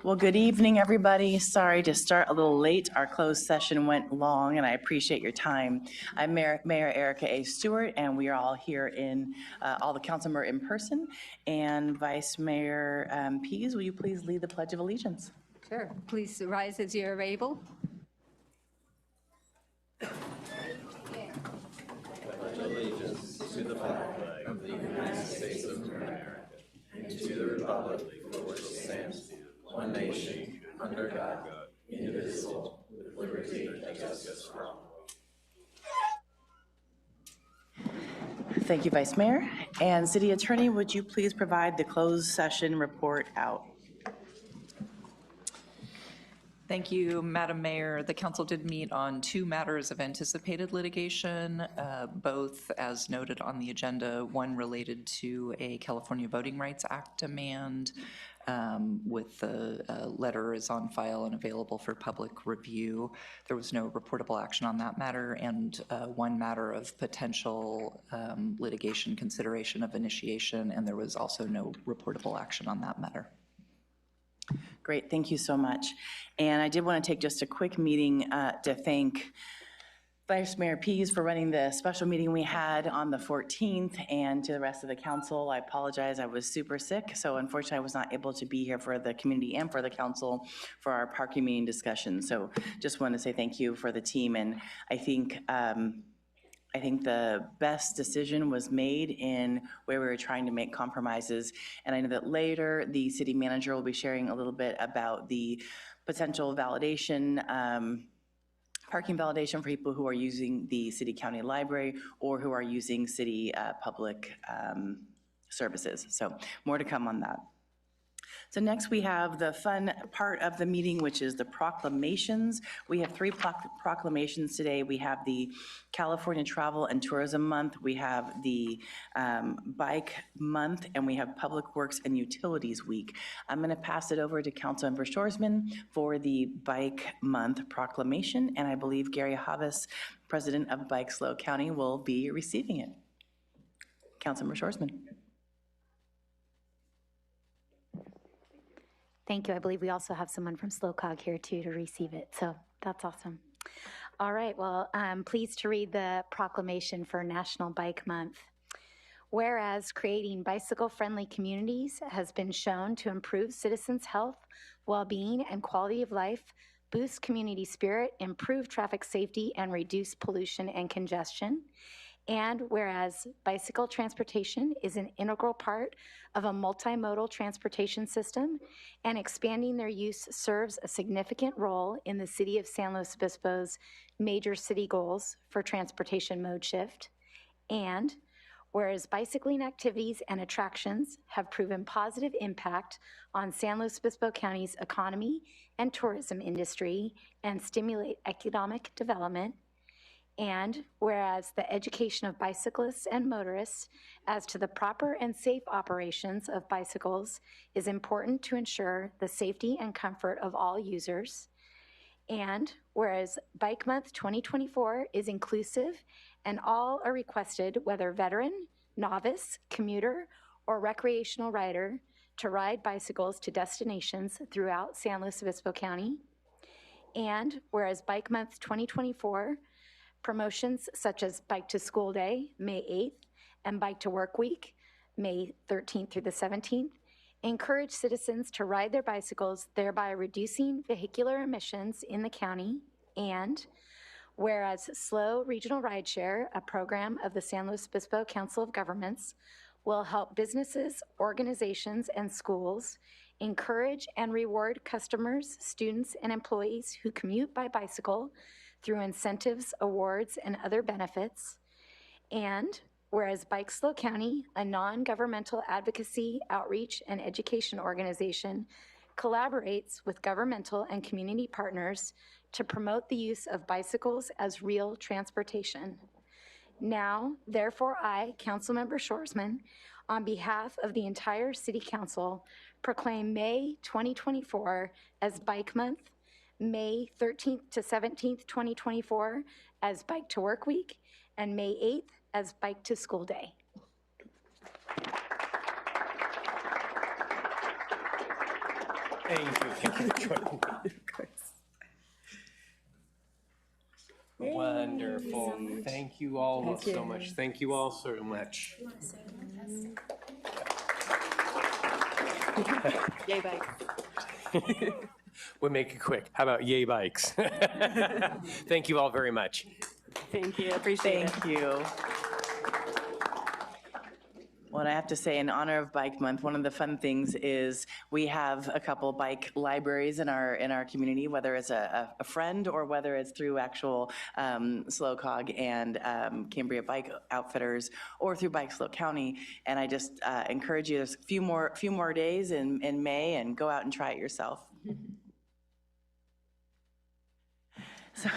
Well, good evening, everybody. Sorry to start a little late. Our closed session went long, and I appreciate your time. I'm Mayor Erica A. Stewart, and we are all here in, all the council members in person. And Vice Mayor Pease, will you please lead the Pledge of Allegiance? Sure. Please rise as you're able. Allegiance to the flag of the United States of America and to the republic for which it stands, one nation, under God, indivisible, with liberty and justice for all. Thank you, Vice Mayor. And City Attorney, would you please provide the closed session report out? Thank you, Madam Mayor. The council did meet on 2 matters of anticipated litigation, both as noted on the agenda, one related to a California Voting Rights Act demand, with the letter is on file and available for public review. There was no reportable action on that matter, and one matter of potential litigation consideration of initiation, and there was also no reportable action on that matter. Great, thank you so much. And I did want to take just a quick meeting to thank Vice Mayor Pease for running the special meeting we had on the 14th, and to the rest of the council. I apologize, I was super sick, so unfortunately I was not able to be here for the community and for the council for our parking meeting discussion. So just want to say thank you for the team, and I think the best decision was made in where we were trying to make compromises. And I know that later the city manager will be sharing a little bit about the potential validation, parking validation for people who are using the city county library or who are using city public services. So more to come on that. So next we have the fun part of the meeting, which is the proclamations. We have 3 proclamations today. We have the California Travel and Tourism Month, we have the Bike Month, and we have Public Works and Utilities Week. I'm going to pass it over to Councilmember Shorsman for the Bike Month proclamation, and I believe Gary Havas, President of Bike SLO County, will be receiving it. Councilmember Shorsman. Thank you. I believe we also have someone from SLOCOG here too to receive it, so that's awesome. All right, well, I'm pleased to read the proclamation for National Bike Month. Whereas creating bicycle-friendly communities has been shown to improve citizens' health, well-being, and quality of life, boost community spirit, improve traffic safety, and reduce pollution and congestion. And whereas bicycle transportation is an integral part of a multimodal transportation system, and expanding their use serves a significant role in the city of San Luis Obispo's major city goals for transportation mode shift. And whereas bicycling activities and attractions have proven positive impact on San Luis Obispo County's economy and tourism industry and stimulate economic development. And whereas the education of bicyclists and motorists as to the proper and safe operations of bicycles is important to ensure the safety and comfort of all users. And whereas Bike Month 2024 is inclusive and all are requested, whether veteran, novice, commuter, or recreational rider, to ride bicycles to destinations throughout San Luis Obispo County. And whereas Bike Month 2024 promotions such as Bike to School Day, May 8th, and Bike to Work Week, May 13th through the 17th, encourage citizens to ride their bicycles, thereby reducing vehicular emissions in the county. And whereas SLO Regional Rideshare, a program of the San Luis Obispo Council of Governments, will help businesses, organizations, and schools encourage and reward customers, students, and employees who commute by bicycle through incentives, awards, and other benefits. And whereas Bike SLO County, a non-governmental advocacy, outreach, and education organization, collaborates with governmental and community partners to promote the use of bicycles as real transportation. Now, therefore, I, Councilmember Shorsman, on behalf of the entire City Council, proclaim May 2024 as Bike Month, May 13th to 17th, 2024 as Bike to Work Week, and May 8th as Bike to School Day. Thank you. Thank you for joining me. Wonderful. Thank you all so much. Thank you all so much. Yay, bikes. We'll make it quick. How about yay bikes? Thank you all very much. Thank you, appreciate it. Thank you. Well, and I have to say, in honor of Bike Month, one of the fun things is we have a couple bike libraries in our community, whether it's a friend or whether it's through actual SLOCOG and Cambria Bike Outfitters or through Bike Slow County. And I just encourage you, there's a few more days in May, and go out and try it yourself. So.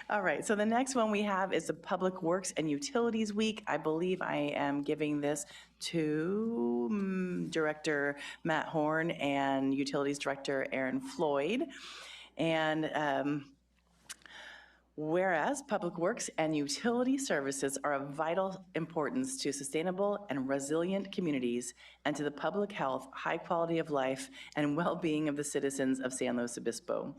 All right, so the next one we have is the Public Works and Utilities Week. I believe I am giving this to Director Matt Horn and Utilities Director Aaron Floyd. And whereas public works and utility services are of vital importance to sustainable and resilient communities and to the public health, high quality of life, and well-being of the citizens of San Luis Obispo.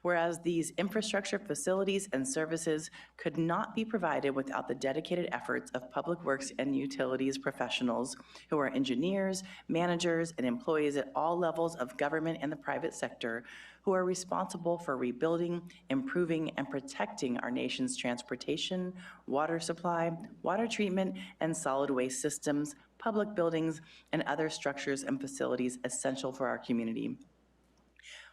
Whereas these infrastructure facilities and services could not be provided without the dedicated efforts of public works and utilities professionals who are engineers, managers, and employees at all levels of government and the private sector, who are responsible for rebuilding, improving, and protecting our nation's transportation, water supply, water treatment, and solid waste systems, public buildings, and other structures and facilities essential for our community.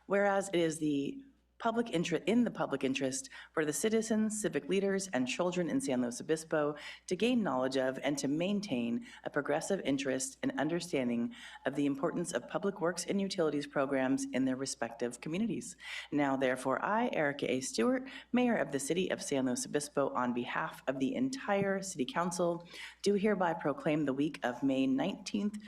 Whereas it is in the public interest for the citizens, civic leaders, and children in San Luis Obispo to gain knowledge of and to maintain a progressive interest and understanding of the importance of public works and utilities programs in their respective communities. Now, therefore, I, Erica A. Stewart, Mayor of the City of San Luis Obispo, on behalf of the entire City Council, do hereby proclaim the week of May 19th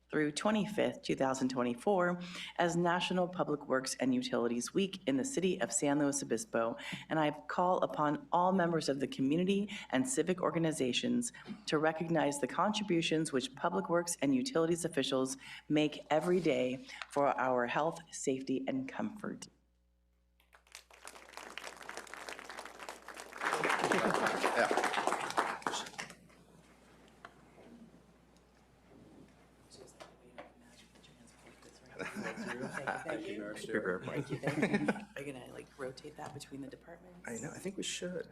through 25th, 2024, as National Public Works and Utilities Week in the City of San Luis Obispo, and I call upon all members of the community and civic organizations to recognize the contributions which public works and utilities officials make every day for our health, safety, and comfort. Thank you. Thank you. Thank you. Are you gonna rotate that between the departments? I know, I think we should.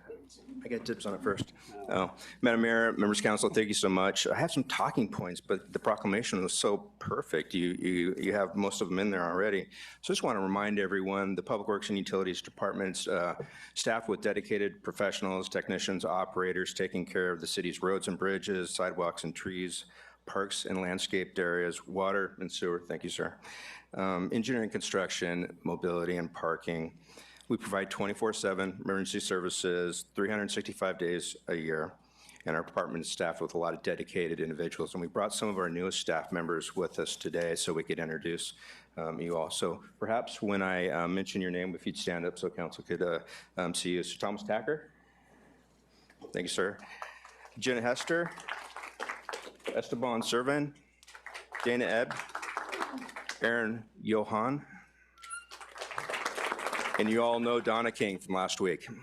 I got tips on it first. Oh, Madam Mayor, members of council, thank you so much. I have some talking points, but the proclamation was so perfect. You have most of them in there already. So I just want to remind everyone, the Public Works and Utilities Department's staffed with dedicated professionals, technicians, operators taking care of the city's roads and bridges, sidewalks and trees, parks and landscaped areas, water and sewer, thank you, sir, engineering, construction, mobility, and parking. We provide 24/7 emergency services, 365 days a year, and our department is staffed with a lot of dedicated individuals. And we brought some of our newest staff members with us today so we could introduce you all. So perhaps when I mention your name, if you'd stand up so council could see you. Sir Thomas Tacker. Thank you, sir. Jenna Hester. Esteban Servan, Dana Ebb, Aaron Johan, and you all know Donna King from last week. All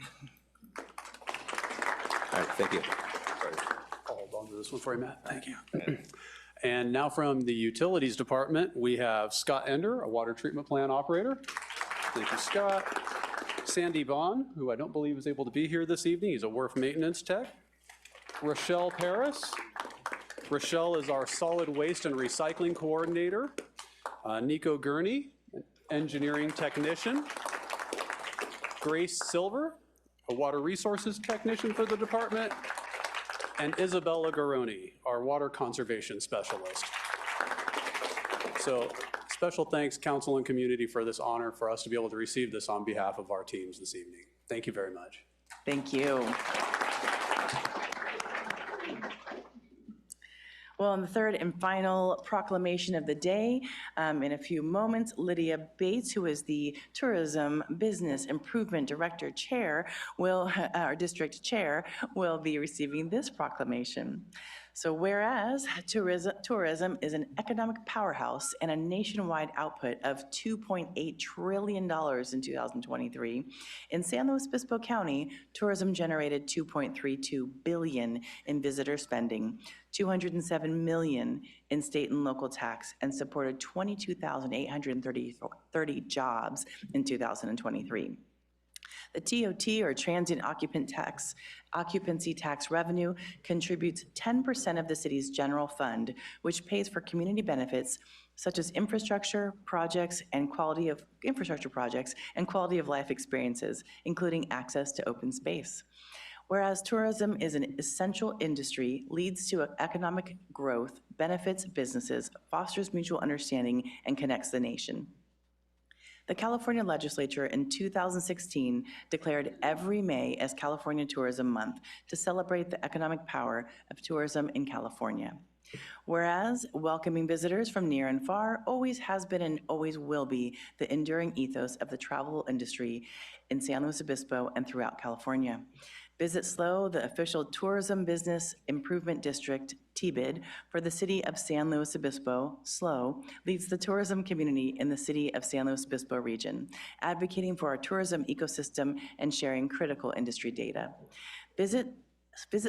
right, thank you. Sorry. I'll hold on to this one for you, Matt. Thank you. And now from the Utilities Department, we have Scott Ender, a water treatment plant operator. Thank you, Scott. Sandy Bond, who I don't believe is able to be here this evening. He's a wharf maintenance tech. Rochelle Paris. Rochelle is our solid waste and recycling coordinator. Nico Gurney, engineering technician. Grace Silver, a water resources technician for the department. And Isabella Garoni, our water conservation specialist. So special thanks, council and community, for this honor for us to be able to receive this on behalf of our teams this evening. Thank you very much. Thank you. Well, and the third and final proclamation of the day, in a few moments, Lydia Bates, who is the Tourism Business Improvement Director Chair, our district chair, will be receiving this proclamation. So whereas tourism is an economic powerhouse and a nationwide output of $2.8 trillion in 2023, in San Luis Obispo County, tourism generated $2.32 billion in visitor spending, $207 million in state and local tax, and supported 22,830 jobs in 2023. The TOT, or Transient Occupancy Tax revenue, contributes 10% of the city's general fund, which pays for community benefits such as infrastructure projects and quality of life experiences, including access to open space. Whereas tourism is an essential industry, leads to economic growth, benefits businesses, fosters mutual understanding, and connects the nation. The California Legislature in 2016 declared every May as California Tourism Month to celebrate the economic power of tourism in California. Whereas welcoming visitors from near and far always has been and always will be the enduring ethos of the travel industry in San Luis Obispo and throughout California. Visit SLO, the official tourism business improvement district, TBID, for the city of San Luis Obispo, SLO, leads the tourism community in the city of San Luis Obispo region, advocating for our tourism ecosystem and sharing critical industry data. Visit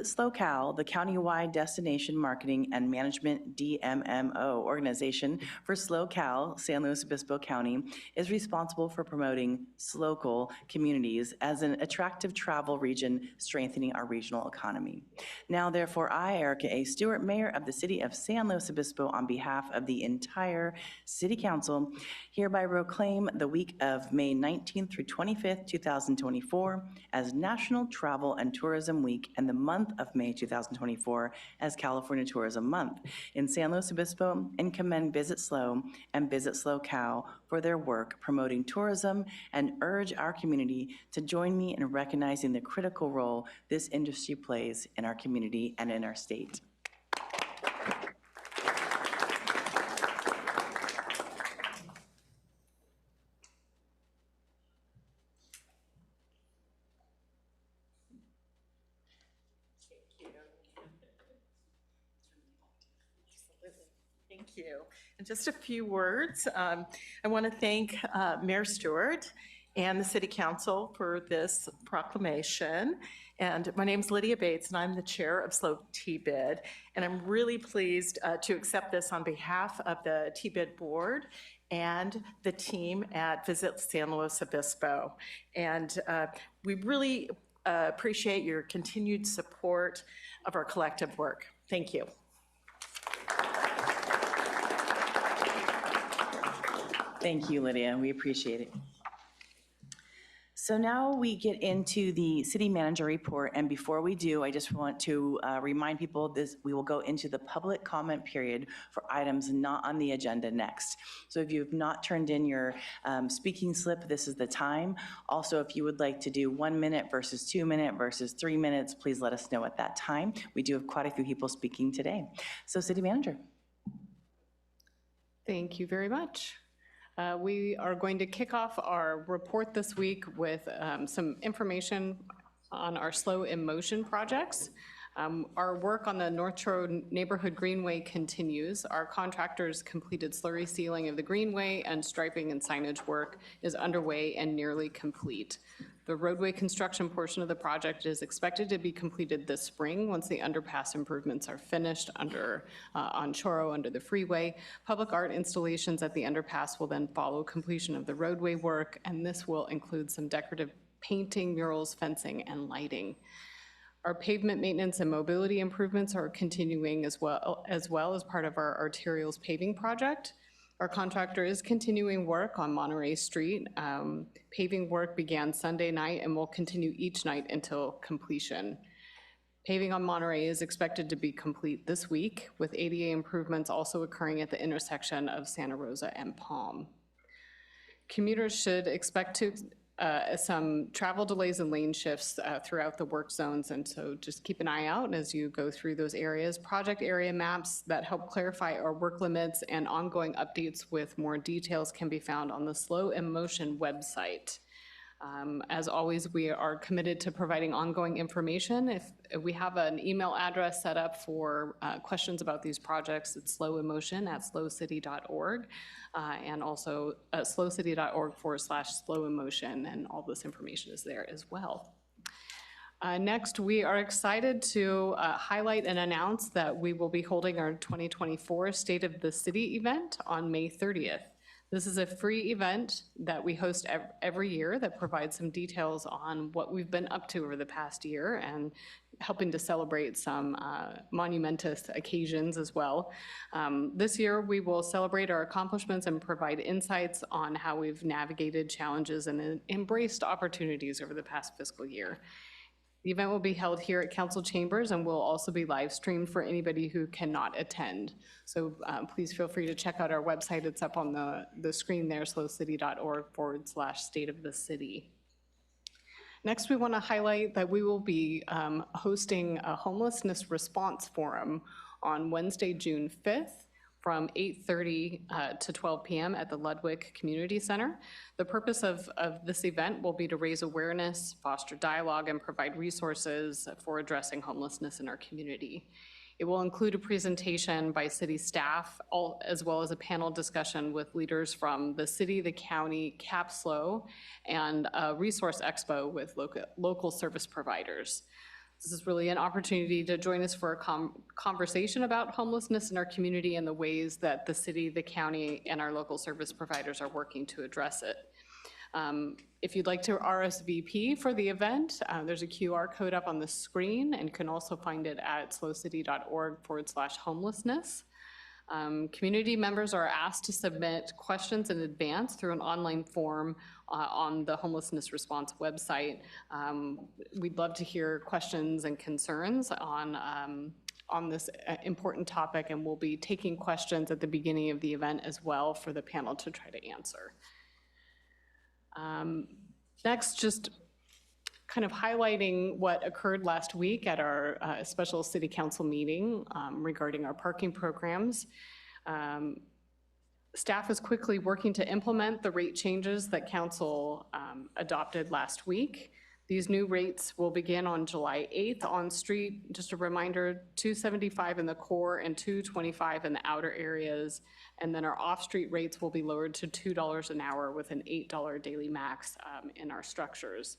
SLOCAL, the countywide destination marketing and management DMMO organization for SLOCAL, San Luis Obispo County, is responsible for promoting local communities as an attractive travel region, strengthening our regional economy. Now, therefore, I, Erica A. Stewart, Mayor of the City of San Luis Obispo, on behalf of the entire City Council, hereby proclaim the week of May 19th through 25th, 2024 as National Travel and Tourism Week, and the month of May 2024 as California Tourism Month in San Luis Obispo, and commend Visit SLO and Visit SLOCAL for their work promoting tourism, and urge our community to join me in recognizing the critical role this industry plays in our community and in our state. Thank you. And just a few words. I want to thank Mayor Stewart and the City Council for this proclamation. And my name is Lydia Bates, and I'm the chair of SLO TBID. And I'm really pleased to accept this on behalf of the TBID board and the team at Visit San Luis Obispo. And we really appreciate your continued support of our collective work. Thank you. Thank you, Lydia. We appreciate it. So now we get into the city manager report, and before we do, I just want to remind people this: we will go into the public comment period for items not on the agenda next. So if you have not turned in your speaking slip, this is the time. Also, if you would like to do 1 minute versus 2 minute versus 3 minutes, please let us know at that time. We do have quite a few people speaking today. So city manager. Thank you very much. We are going to kick off our report this week with some information on our SLO in Motion projects. Our work on the North Shore Neighborhood Greenway continues. Our contractors completed slurry sealing of the greenway, and striping and signage work is underway and nearly complete. The roadway construction portion of the project is expected to be completed this spring once the underpass improvements are finished on Choro under the freeway. Public art installations at the underpass will then follow completion of the roadway work, and this will include some decorative painting, murals, fencing, and lighting. Our pavement maintenance and mobility improvements are continuing as well as part of our arterials paving project. Our contractor is continuing work on Monterey Street. Paving work began Sunday night and will continue each night until completion. Paving on Monterey is expected to be complete this week, with ADA improvements also occurring at the intersection of Santa Rosa and Palm. Commuters should expect some travel delays and lane shifts throughout the work zones, and so just keep an eye out as you go through those areas. Project area maps that help clarify our work limits and ongoing updates with more details can be found on the SLO in Motion website. As always, we are committed to providing ongoing information. If we have an email address set up for questions about these projects, it's slowemotion@slowcity.org, and also slowcity.org/slowemotion, and all this information is there as well. Next, we are excited to highlight and announce that we will be holding our 2024 State of the City event on May 30th. This is a free event that we host every year that provides some details on what we've been up to over the past year and helping to celebrate some monumentous occasions as well. This year, we will celebrate our accomplishments and provide insights on how we've navigated challenges and embraced opportunities over the past fiscal year. The event will be held here at Council Chambers and will also be live streamed for anybody who cannot attend. So please feel free to check out our website. It's up on the screen there, slowcity.org/state of the city. Next, we want to highlight that we will be hosting a homelessness response forum on Wednesday, June 5th from 8:30 to 12 p.m. at the Ludwig Community Center. The purpose of this event will be to raise awareness, foster dialogue, and provide resources for addressing homelessness in our community. It will include a presentation by city staff, as well as a panel discussion with leaders from the city, the county, CapSlow, and a resource expo with local service providers. This is really an opportunity to join us for a conversation about homelessness in our community and the ways that the city, the county, and our local service providers are working to address it. If you'd like to RSVP for the event, there's a QR code up on the screen, and you can also find it at slowcity.org/homelessness. Community members are asked to submit questions in advance through an online form on the homelessness response website. We'd love to hear questions and concerns on this important topic, and we'll be taking questions at the beginning of the event as well for the panel to try to answer. Next, just kind of highlighting what occurred last week at our special city council meeting regarding our parking programs. Staff is quickly working to implement the rate changes that council adopted last week. These new rates will begin on July 8th on street. Just a reminder, $2.75 in the core and $2.25 in the outer areas. And then our off-street rates will be lowered to $2 an hour with an $8 daily max in our structures.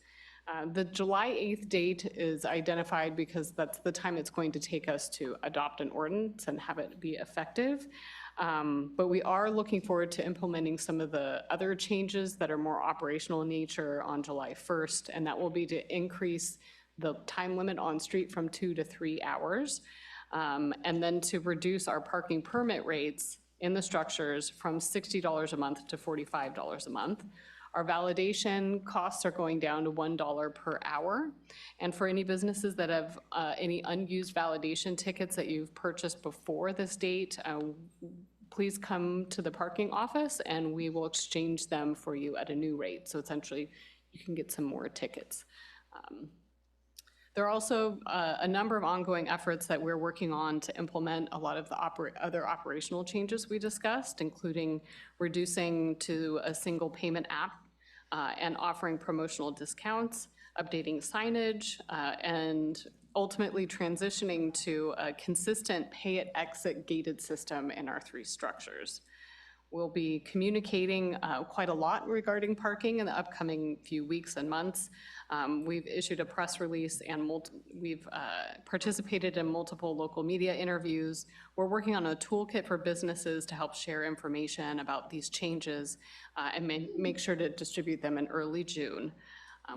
The July 8th date is identified because that's the time it's going to take us to adopt an ordinance and have it be effective. But we are looking forward to implementing some of the other changes that are more operational in nature on July 1st, and that will be to increase the time limit on street from 2 to 3 hours, and then to reduce our parking permit rates in the structures from $60 a month to $45 a month. Our validation costs are going down to $1 per hour. And for any businesses that have any unused validation tickets that you've purchased before this date, please come to the parking office and we will exchange them for you at a new rate. So essentially, you can get some more tickets. There are also a number of ongoing efforts that we're working on to implement a lot of the other operational changes we discussed, including reducing to a single payment app and offering promotional discounts, updating signage, and ultimately transitioning to a consistent pay-at-exit gated system in our 3 structures. We'll be communicating quite a lot regarding parking in the upcoming few weeks and months. We've issued a press release and we've participated in multiple local media interviews. We're working on a toolkit for businesses to help share information about these changes and make sure to distribute them in early June.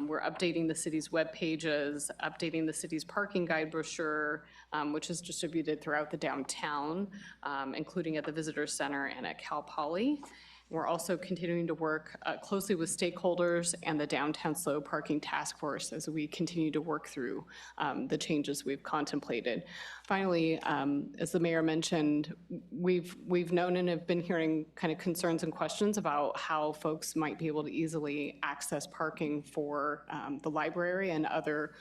We're updating the city's web pages, updating the city's parking guide brochure, which is distributed throughout the downtown, including at the Visitor Center and at Cal Poly. We're also continuing to work closely with stakeholders and the Downtown Slow Parking Task Force as we continue to work through the changes we've contemplated. Finally, as the mayor mentioned, we've known and have been hearing kind of concerns and questions about how folks might be able to easily access parking for the library and other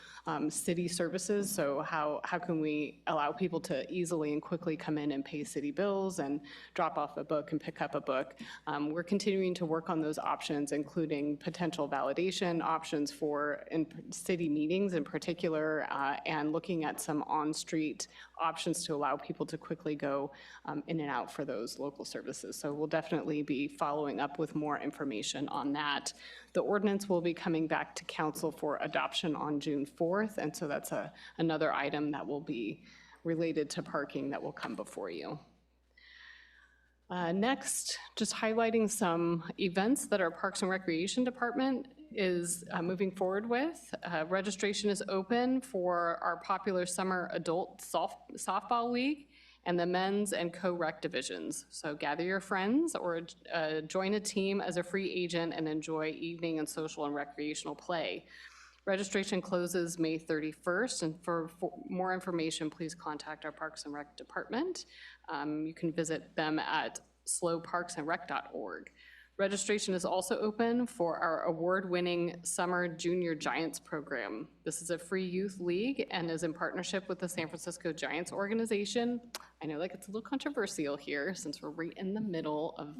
city services. So how can we allow people to easily and quickly come in and pay city bills and drop off a book and pick up a book? We're continuing to work on those options, including potential validation options for city meetings in particular, and looking at some on-street options to allow people to quickly go in and out for those local services. So we'll definitely be following up with more information on that. The ordinance will be coming back to council for adoption on June 4th, and so that's another item that will be related to parking that will come before you. Next, just highlighting some events that our Parks and Recreation Department is moving forward with. Registration is open for our popular summer adult softball league and the men's and co-rec divisions. So gather your friends or join a team as a free agent and enjoy evening and social and recreational play. Registration closes May 31st, and for more information, please contact our Parks and Rec Department. You can visit them at slowparksandrec.org. Registration is also open for our award-winning Summer Junior Giants program. This is a free youth league and is in partnership with the San Francisco Giants organization. I know that gets a little controversial here since we're right in the middle of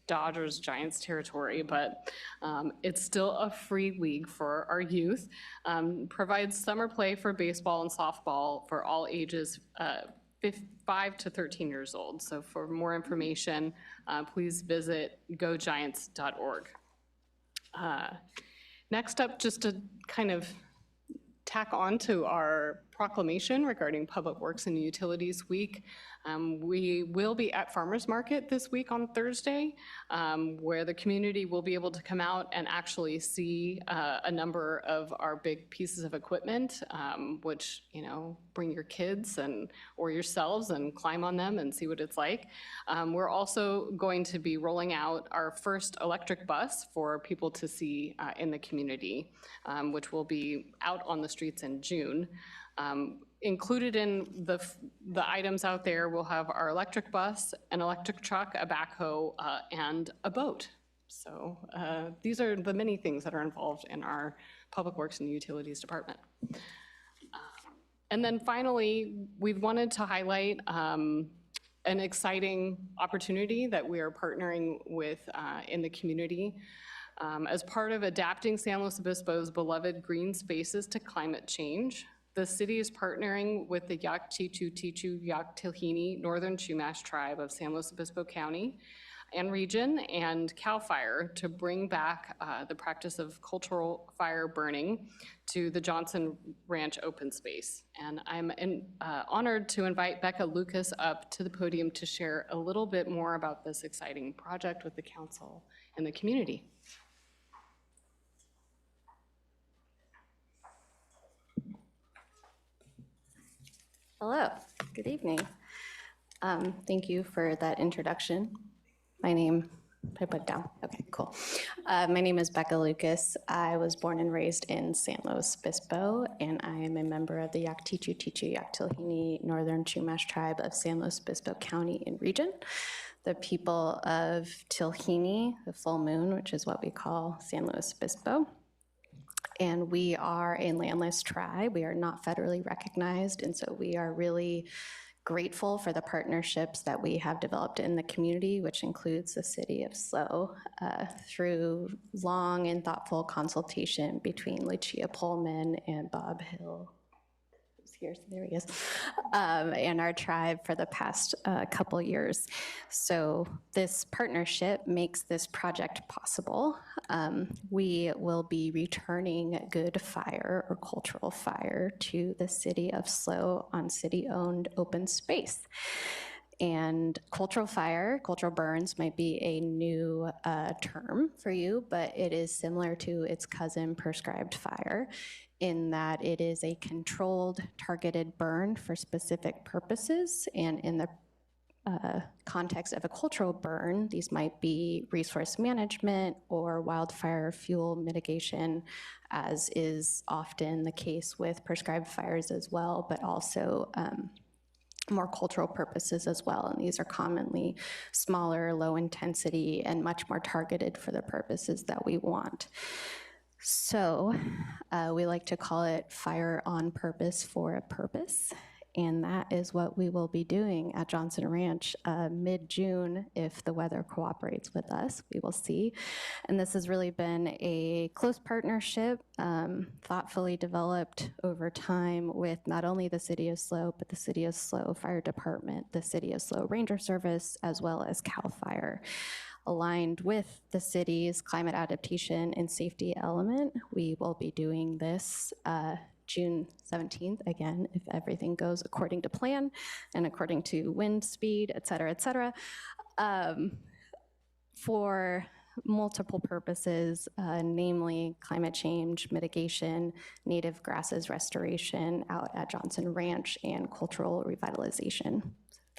Dodgers Giants territory, but it's still a free league for our youth. Provides summer play for baseball and softball for all ages 5 to 13 years old. So for more information, please visit gogiants.org. Next up, just to kind of tack on to our proclamation regarding Public Works and Utilities Week. We will be at Farmers Market this week on Thursday, where the community will be able to come out and actually see a number of our big pieces of equipment, which, you know, bring your kids or yourselves and climb on them and see what it's like. We're also going to be rolling out our first electric bus for people to see in the community, which will be out on the streets in June. Included in the items out there, we'll have our electric bus, an electric truck, a backhoe, and a boat. So these are the many things that are involved in our Public Works and Utilities Department. And then finally, we wanted to highlight an exciting opportunity that we are partnering with in the community. As part of adapting San Luis Obispo's beloved green spaces to climate change, the city is partnering with the Yaktichu Tichu Yaktilhini Northern Chumash Tribe of San Luis Obispo County and region and CAL FIRE to bring back the practice of cultural fire burning to the Johnson Ranch open space. And I'm honored to invite Becca Lucas up to the podium to share a little bit more about this exciting project with the council and the community. Hello, good evening. Thank you for that introduction. My name, I put it down, okay, cool. My name is Becca Lucas. I was born and raised in San Luis Obispo, and I am a member of the Yaktichu Tichu Yaktilhini Northern Chumash Tribe of San Luis Obispo County and region. The people of Tilhini, the full moon, which is what we call San Luis Obispo. And we are a landless tribe. We are not federally recognized, and so we are really grateful for the partnerships that we have developed in the community, which includes the city of SLO, through long and thoughtful consultation between Lucia Pullman and Bob Hill. Here, so there he is, and our tribe for the past couple years. So this partnership makes this project possible. We will be returning good fire or cultural fire to the city of SLO on city-owned open space. And cultural fire, cultural burns might be a new term for you, but it is similar to its cousin prescribed fire, in that it is a controlled, targeted burn for specific purposes. And in the context of a cultural burn, these might be resource management or wildfire fuel mitigation, as is often the case with prescribed fires as well, but also more cultural purposes as well. And these are commonly smaller, low intensity, and much more targeted for the purposes that we want. So we like to call it fire on purpose for a purpose. And that is what we will be doing at Johnson Ranch mid-June if the weather cooperates with us. We will see. And this has really been a close partnership, thoughtfully developed over time with not only the City of SLO, but the City of SLO Fire Department, the City of SLO Ranger Service, as well as CAL FIRE. Aligned with the city's climate adaptation and safety element, we will be doing this June 17th, again, if everything goes according to plan and according to wind speed, et cetera, for multiple purposes, namely climate change mitigation, native grasses restoration out at Johnson Ranch, and cultural revitalization.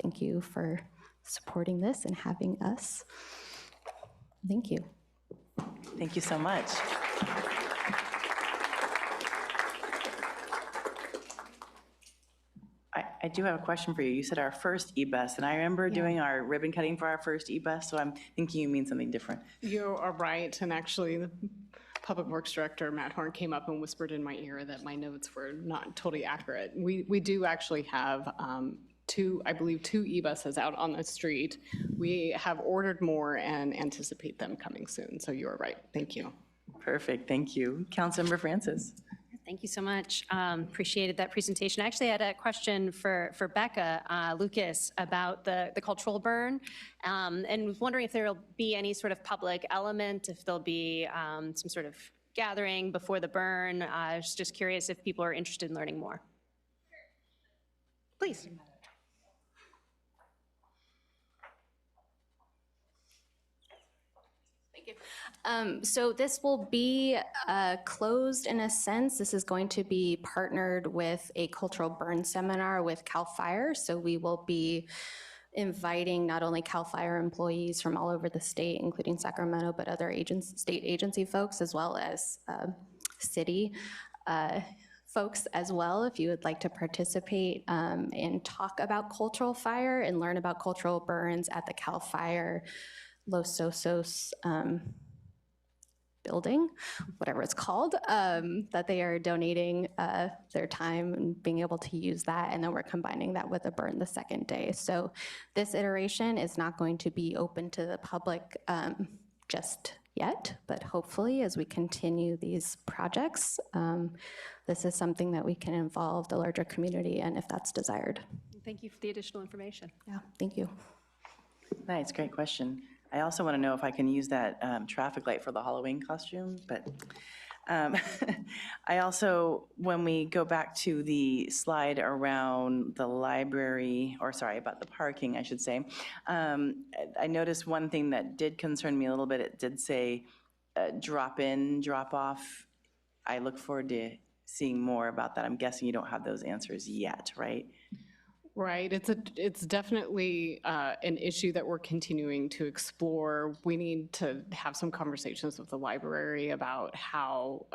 Thank you for supporting this and having us. Thank you. Thank you so much. I do have a question for you. You said our first E-Bus, and I remember doing our ribbon cutting for our first E-Bus, so I'm thinking you mean something different. You are right, and actually, the Public Works Director, Matt Horn, came up and whispered in my ear that my notes were not totally accurate. We do actually have I believe two E-buses out on the street. We have ordered more and anticipate them coming soon, so you are right. Thank you. Perfect, thank you. Councilmember Francis. Thank you so much. Appreciated that presentation. I actually had a question for Becca Lucas about the cultural burn, and was wondering if there will be any sort of public element, if there'll be some sort of gathering before the burn. I was just curious if people are interested in learning more. Please. So this will be closed in a sense. This is going to be partnered with a cultural burn seminar with CAL FIRE. So we will be inviting not only CAL FIRE employees from all over the state, including Sacramento, but other state agency folks, as well as city folks as well, if you would like to participate and talk about cultural fire and learn about cultural burns at the CAL FIRE Los Osos building, whatever it's called, that they are donating their time and being able to use that. And then we're combining that with a burn the second day. So this iteration is not going to be open to the public just yet, but hopefully as we continue these projects, this is something that we can involve the larger community in if that's desired. Thank you for the additional information. Yeah, thank you. Nice, great question. I also want to know if I can use that traffic light for the Halloween costume, but I also, when we go back to the slide around the library, or sorry, about the parking, I should say, I noticed one thing that did concern me a little bit. It did say drop in, drop off. I look forward to seeing more about that. I'm guessing you don't have those answers yet, right? Right, it's definitely an issue that we're continuing to explore. We need to have some conversations with the library about how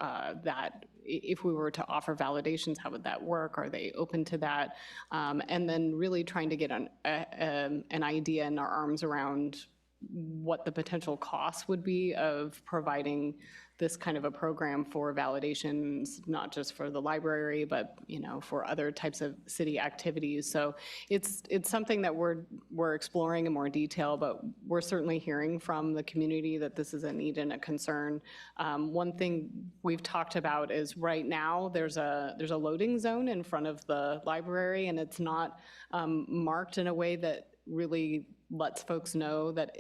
that, if we were to offer validations, how would that work? Are they open to that? And then really trying to get an idea in our arms around what the potential cost would be of providing this kind of a program for validations, not just for the library, but for other types of city activities. So it's something that we're exploring in more detail, but we're certainly hearing from the community that this is a need and a concern. One thing we've talked about is right now there's a loading zone in front of the library, and it's not marked in a way that really lets folks know that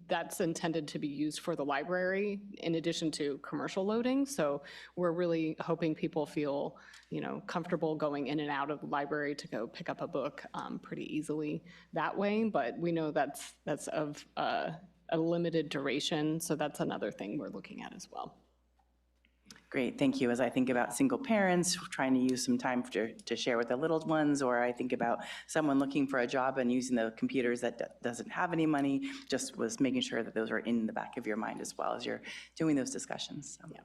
that's intended to be used for the library in addition to commercial loading. So we're really hoping people feel, comfortable going in and out of the library to go pick up a book pretty easily that way. But we know that's of a limited duration. So that's another thing we're looking at as well. Great, thank you. As I think about single parents trying to use some time to share with their little ones, or I think about someone looking for a job and using the computers that doesn't have any money, just was making sure that those are in the back of your mind as well as you're doing those discussions. So. Yeah.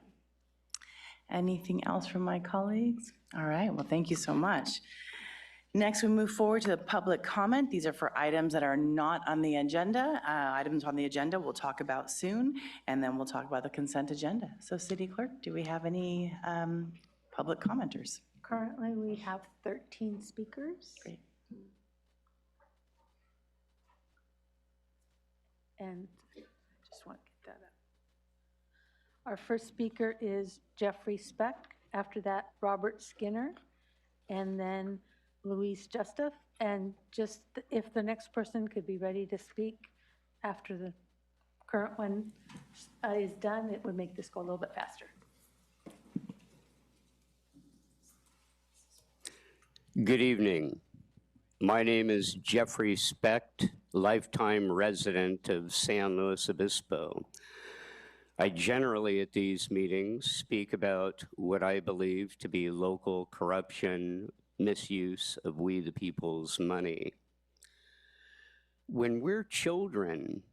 Anything else from my colleagues? All right, well, thank you so much. Next, we move forward to the public comment. These are for items that are not on the agenda. Items on the agenda we'll talk about soon, and then we'll talk about the consent agenda. So City Clerk, do we have any public commenters? Currently, we have 13 speakers. Great. And I just want to get that up. Our first speaker is Jeffrey Speck. After that, Robert Skinner, and then Louise Justiff. And just if the next person could be ready to speak after the current one is done, it would make this go a little bit faster. Good evening. My name is Jeffrey Specht, lifetime resident of San Luis Obispo. I generally at these meetings speak about what I believe to be local corruption, misuse of we the people's money. When we're children,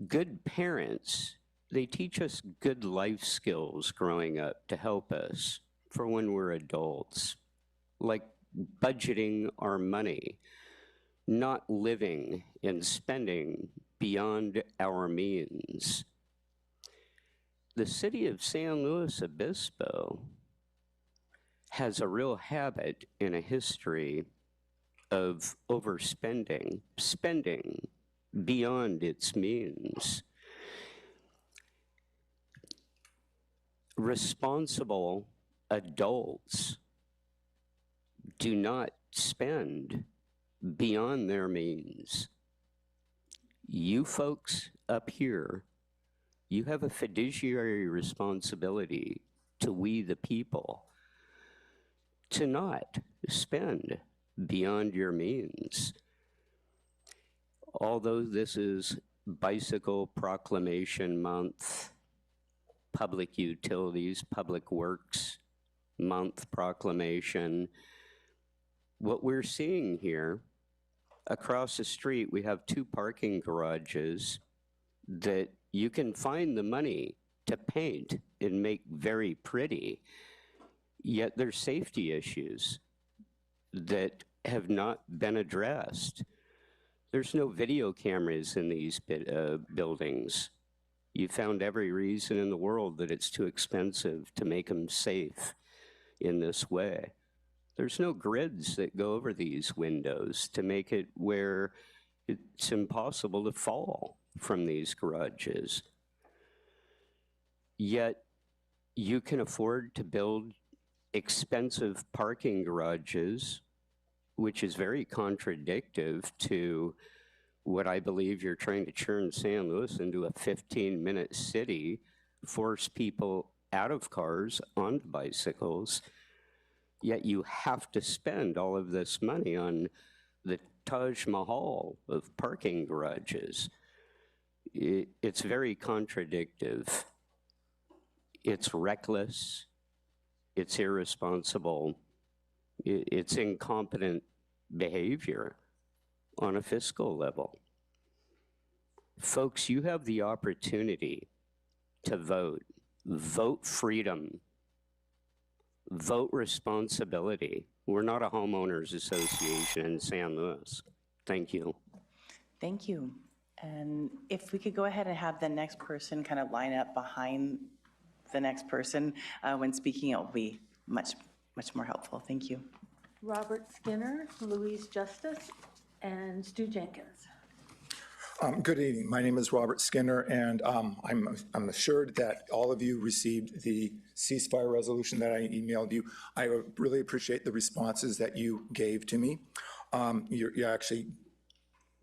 good parents, they teach us good life skills growing up to help us for when we're adults, like budgeting our money, not living and spending beyond our means. The city of San Luis Obispo has a real habit and a history of overspending, spending beyond its means. Responsible adults do not spend beyond their means. You folks up here, you have a fiduciary responsibility to we the people to not spend beyond your means. Although this is Bicycle Proclamation Month, Public Utilities, Public Works Month proclamation, what we're seeing here, across the street, we have 2 parking garages that you can find the money to paint and make very pretty, yet there's safety issues that have not been addressed. There's no video cameras in these buildings. You found every reason in the world that it's too expensive to make them safe in this way. There's no grids that go over these windows to make it where it's impossible to fall from these garages. Yet you can afford to build expensive parking garages, which is very contradictory to what I believe you're trying to turn San Luis into a 15-minute city, force people out of cars onto bicycles, yet you have to spend all of this money on the Taj Mahal of parking garages. It's very contradictory. It's reckless, it's irresponsible, it's incompetent behavior on a fiscal level. Folks, you have the opportunity to vote. Vote freedom. Vote responsibility. We're not a homeowners association in San Luis. Thank you. Thank you. And if we could go ahead and have the next person kind of line up behind the next person when speaking, it will be much more helpful. Thank you. Robert Skinner, Louise Justice, and Stu Jenkins. Good evening. My name is Robert Skinner, and I'm assured that all of you received the ceasefire resolution that I emailed you. I really appreciate the responses that you gave to me. You're actually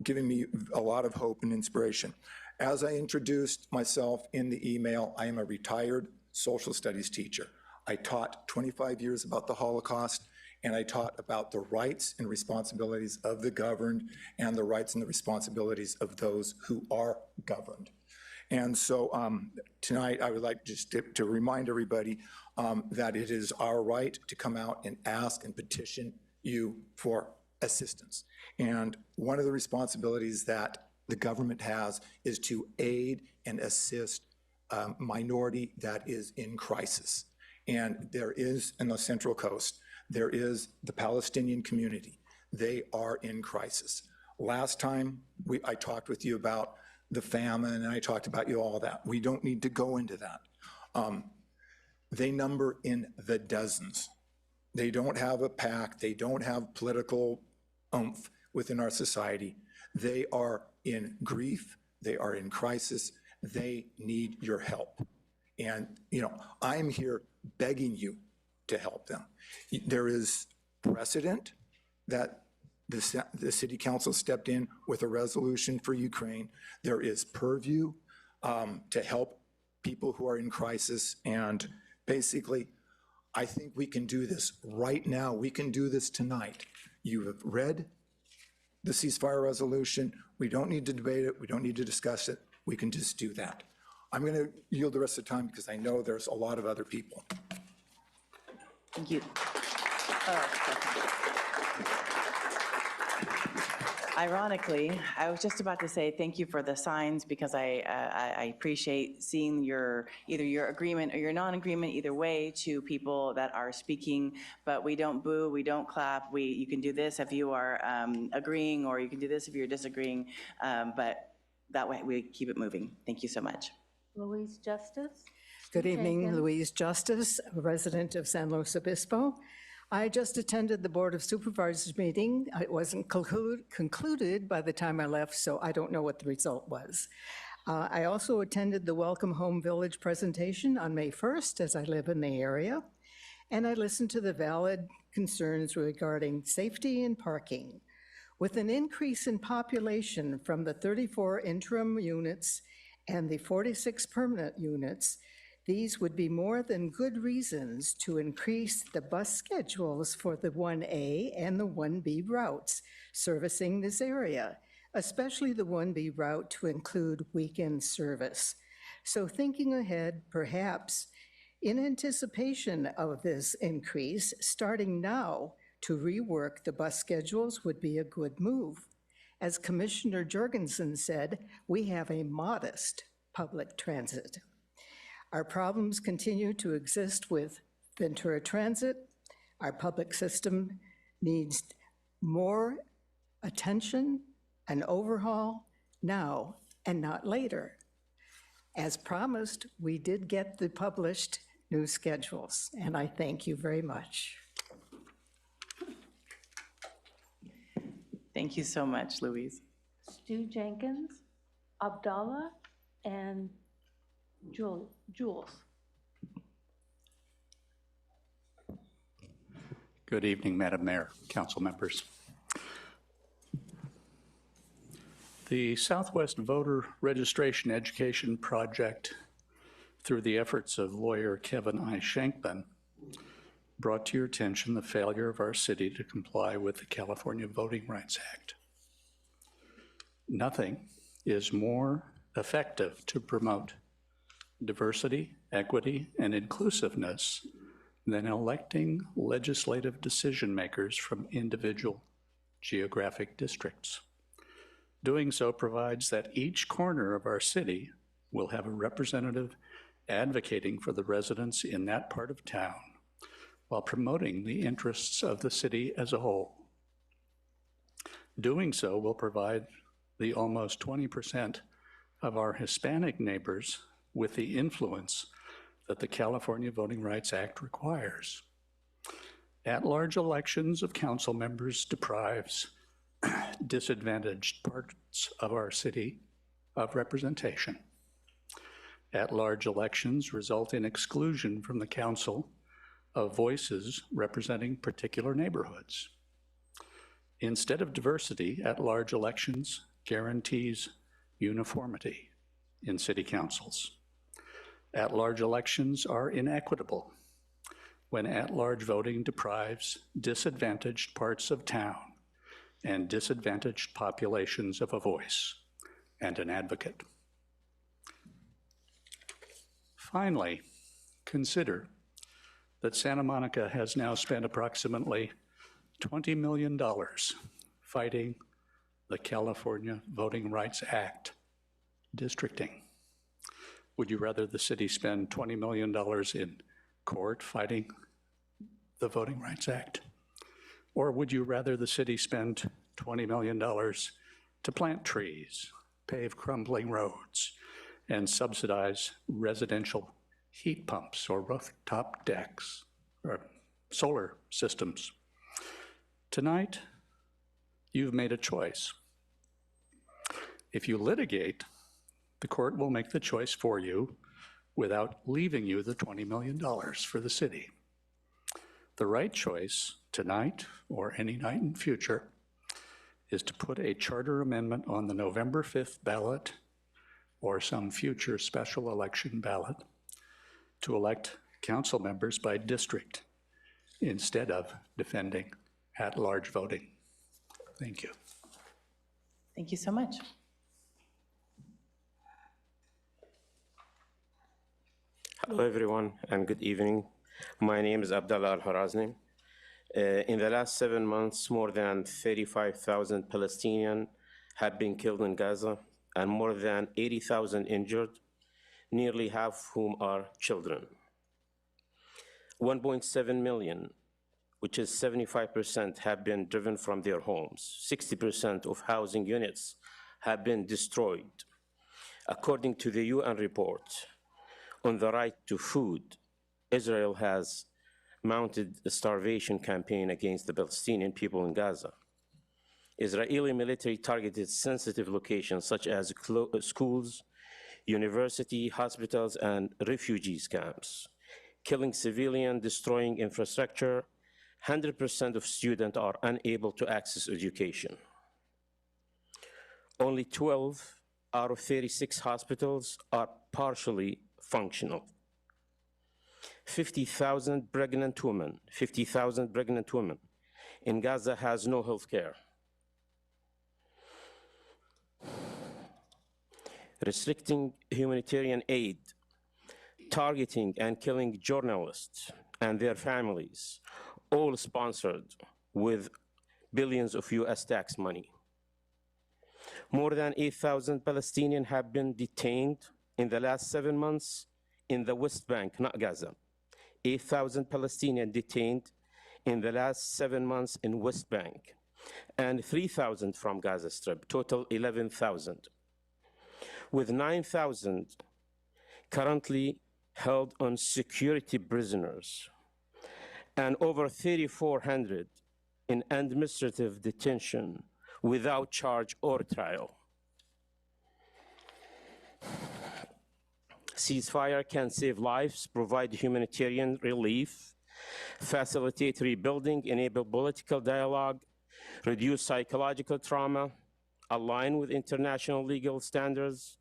giving me a lot of hope and inspiration. As I introduced myself in the email, I am a retired social studies teacher. I taught 25 years about the Holocaust, and I taught about the rights and responsibilities of the governed and the rights and the responsibilities of those who are governed. And so tonight I would like just to remind everybody that it is our right to come out and ask and petition you for assistance. And one of the responsibilities that the government has is to aid and assist a minority that is in crisis. And there is, in the Central Coast, there is the Palestinian community. They are in crisis. Last time I talked with you about the famine, and I talked about all that. We don't need to go into that. They number in the dozens. They don't have a PAC. They don't have political oomph within our society. They are in grief. They are in crisis. They need your help. And, I'm here begging you to help them. There is precedent that the city council stepped in with a resolution for Ukraine. There is purview to help people who are in crisis. And basically, I think we can do this right now. We can do this tonight. You have read the ceasefire resolution. We don't need to debate it. We don't need to discuss it. We can just do that. I'm going to yield the rest of the time because I know there's a lot of other people. Thank you. Ironically, I was just about to say thank you for the signs because I appreciate seeing either your agreement or your non-agreement, either way, to people that are speaking. But we don't boo, we don't clap. You can do this if you are agreeing, or you can do this if you're disagreeing. But that way we keep it moving. Thank you so much. Louise Justice? Good evening, Jenkins. Louise Justice, a resident of San Luis Obispo. I just attended the Board of Supervisors meeting. It wasn't concluded by the time I left, so I don't know what the result was. I also attended the Welcome Home Village presentation on May 1st, as I live in the area, and I listened to the valid concerns regarding safety and parking. With an increase in population from the 34 interim units and the 46 permanent units, these would be more than good reasons to increase the bus schedules for the 1A and the 1B routes servicing this area, especially the 1B route to include weekend service. So thinking ahead, perhaps in anticipation of this increase, starting now to rework the bus schedules would be a good move. As Commissioner Jorgensen said, we have a modest public transit. Our problems continue to exist with Ventura Transit. Our public system needs more attention and overhaul now and not later. As promised, we did get the published new schedules, and I thank you very much. Thank you so much, Louise. Stu Jenkins, Abdallah, and Jules. Good evening, Madam Mayor, council members. The Southwest Voter Registration Education Project, through the efforts of lawyer Kevin I. Shankman, brought to your attention the failure of our city to comply with the California Voting Rights Act. Nothing is more effective to promote diversity, equity, and inclusiveness than electing legislative decision makers from individual geographic districts. Doing so provides that each corner of our city will have a representative advocating for the residents in that part of town while promoting the interests of the city as a whole. Doing so will provide the almost 20% of our Hispanic neighbors with the influence that the California Voting Rights Act requires. At-large elections of council members deprives disadvantaged parts of our city of representation. At-large elections result in exclusion from the council of voices representing particular neighborhoods. Instead of diversity, at-large elections guarantees uniformity in city councils. At-large elections are inequitable when at-large voting deprives disadvantaged parts of town and disadvantaged populations of a voice and an advocate. Finally, consider that Santa Monica has now spent approximately $20 million fighting the California Voting Rights Act districting. Would you rather the city spend $20 million in court fighting the Voting Rights Act? Or would you rather the city spend $20 million to plant trees, pave crumbling roads, and subsidize residential heat pumps or rooftop decks, or solar systems. Tonight, you've made a choice. If you litigate, the court will make the choice for you without leaving you the $20 million for the city. The right choice tonight or any night in future is to put a charter amendment on the November 5th ballot or some future special election ballot to elect council members by district instead of defending at-large voting. Thank you. Thank you so much. Hello, everyone, and good evening. My name is Abdallah Al-Harazni. In the last 7 months, more than 35,000 Palestinians have been killed in Gaza and more than 80,000 injured, nearly half whom are children. 1.7 million, which is 75%, have been driven from their homes. 60% of housing units have been destroyed. According to the UN report on the right to food, Israel has mounted a starvation campaign against the Palestinian people in Gaza. Israeli military targeted sensitive locations such as schools, university, hospitals, and refugees camps, killing civilians, destroying infrastructure. 100% of students are unable to access education. Only 12 out of 36 hospitals are partially functional. 50,000 pregnant women in Gaza has no health care. Restricting humanitarian aid, targeting and killing journalists and their families, all sponsored with billions of US tax money. More than 8,000 Palestinians have been detained in the last 7 months in the West Bank, not Gaza. 8,000 Palestinians detained in the last 7 months in West Bank, and 3,000 from Gaza Strip, total 11,000. With 9,000 currently held on security prisoners, and over 3,400 in administrative detention without charge or trial. Ceasefire can save lives, provide humanitarian relief, facilitate rebuilding, enable political dialogue, reduce psychological trauma, align with international legal standards,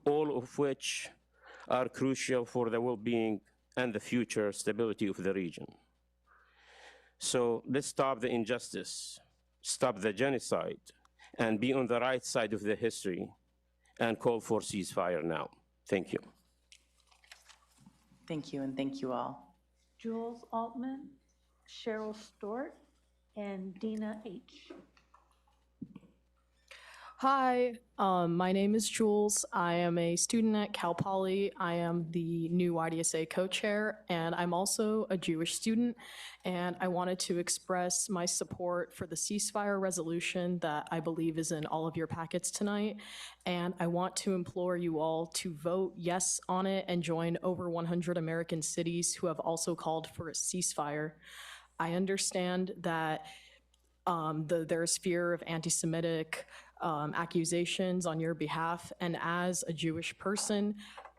all of which are crucial for the well-being and the future stability of the region. So let's stop the injustice, stop the genocide, and be on the right side of the history and call for ceasefire now. Thank you. Thank you, and thank you all. Jules Altman, Cheryl Stort, and Dina H. Hi, my name is Jules. I am a student at Cal Poly. I am the new YDSA co-chair, and I'm also a Jewish student. And I wanted to express my support for the ceasefire resolution that I believe is in all of your packets tonight. And I want to implore you all to vote yes on it and join over 100 American cities who have also called for a ceasefire. I understand that there's fear of anti-Semitic accusations on your behalf. And as a Jewish person,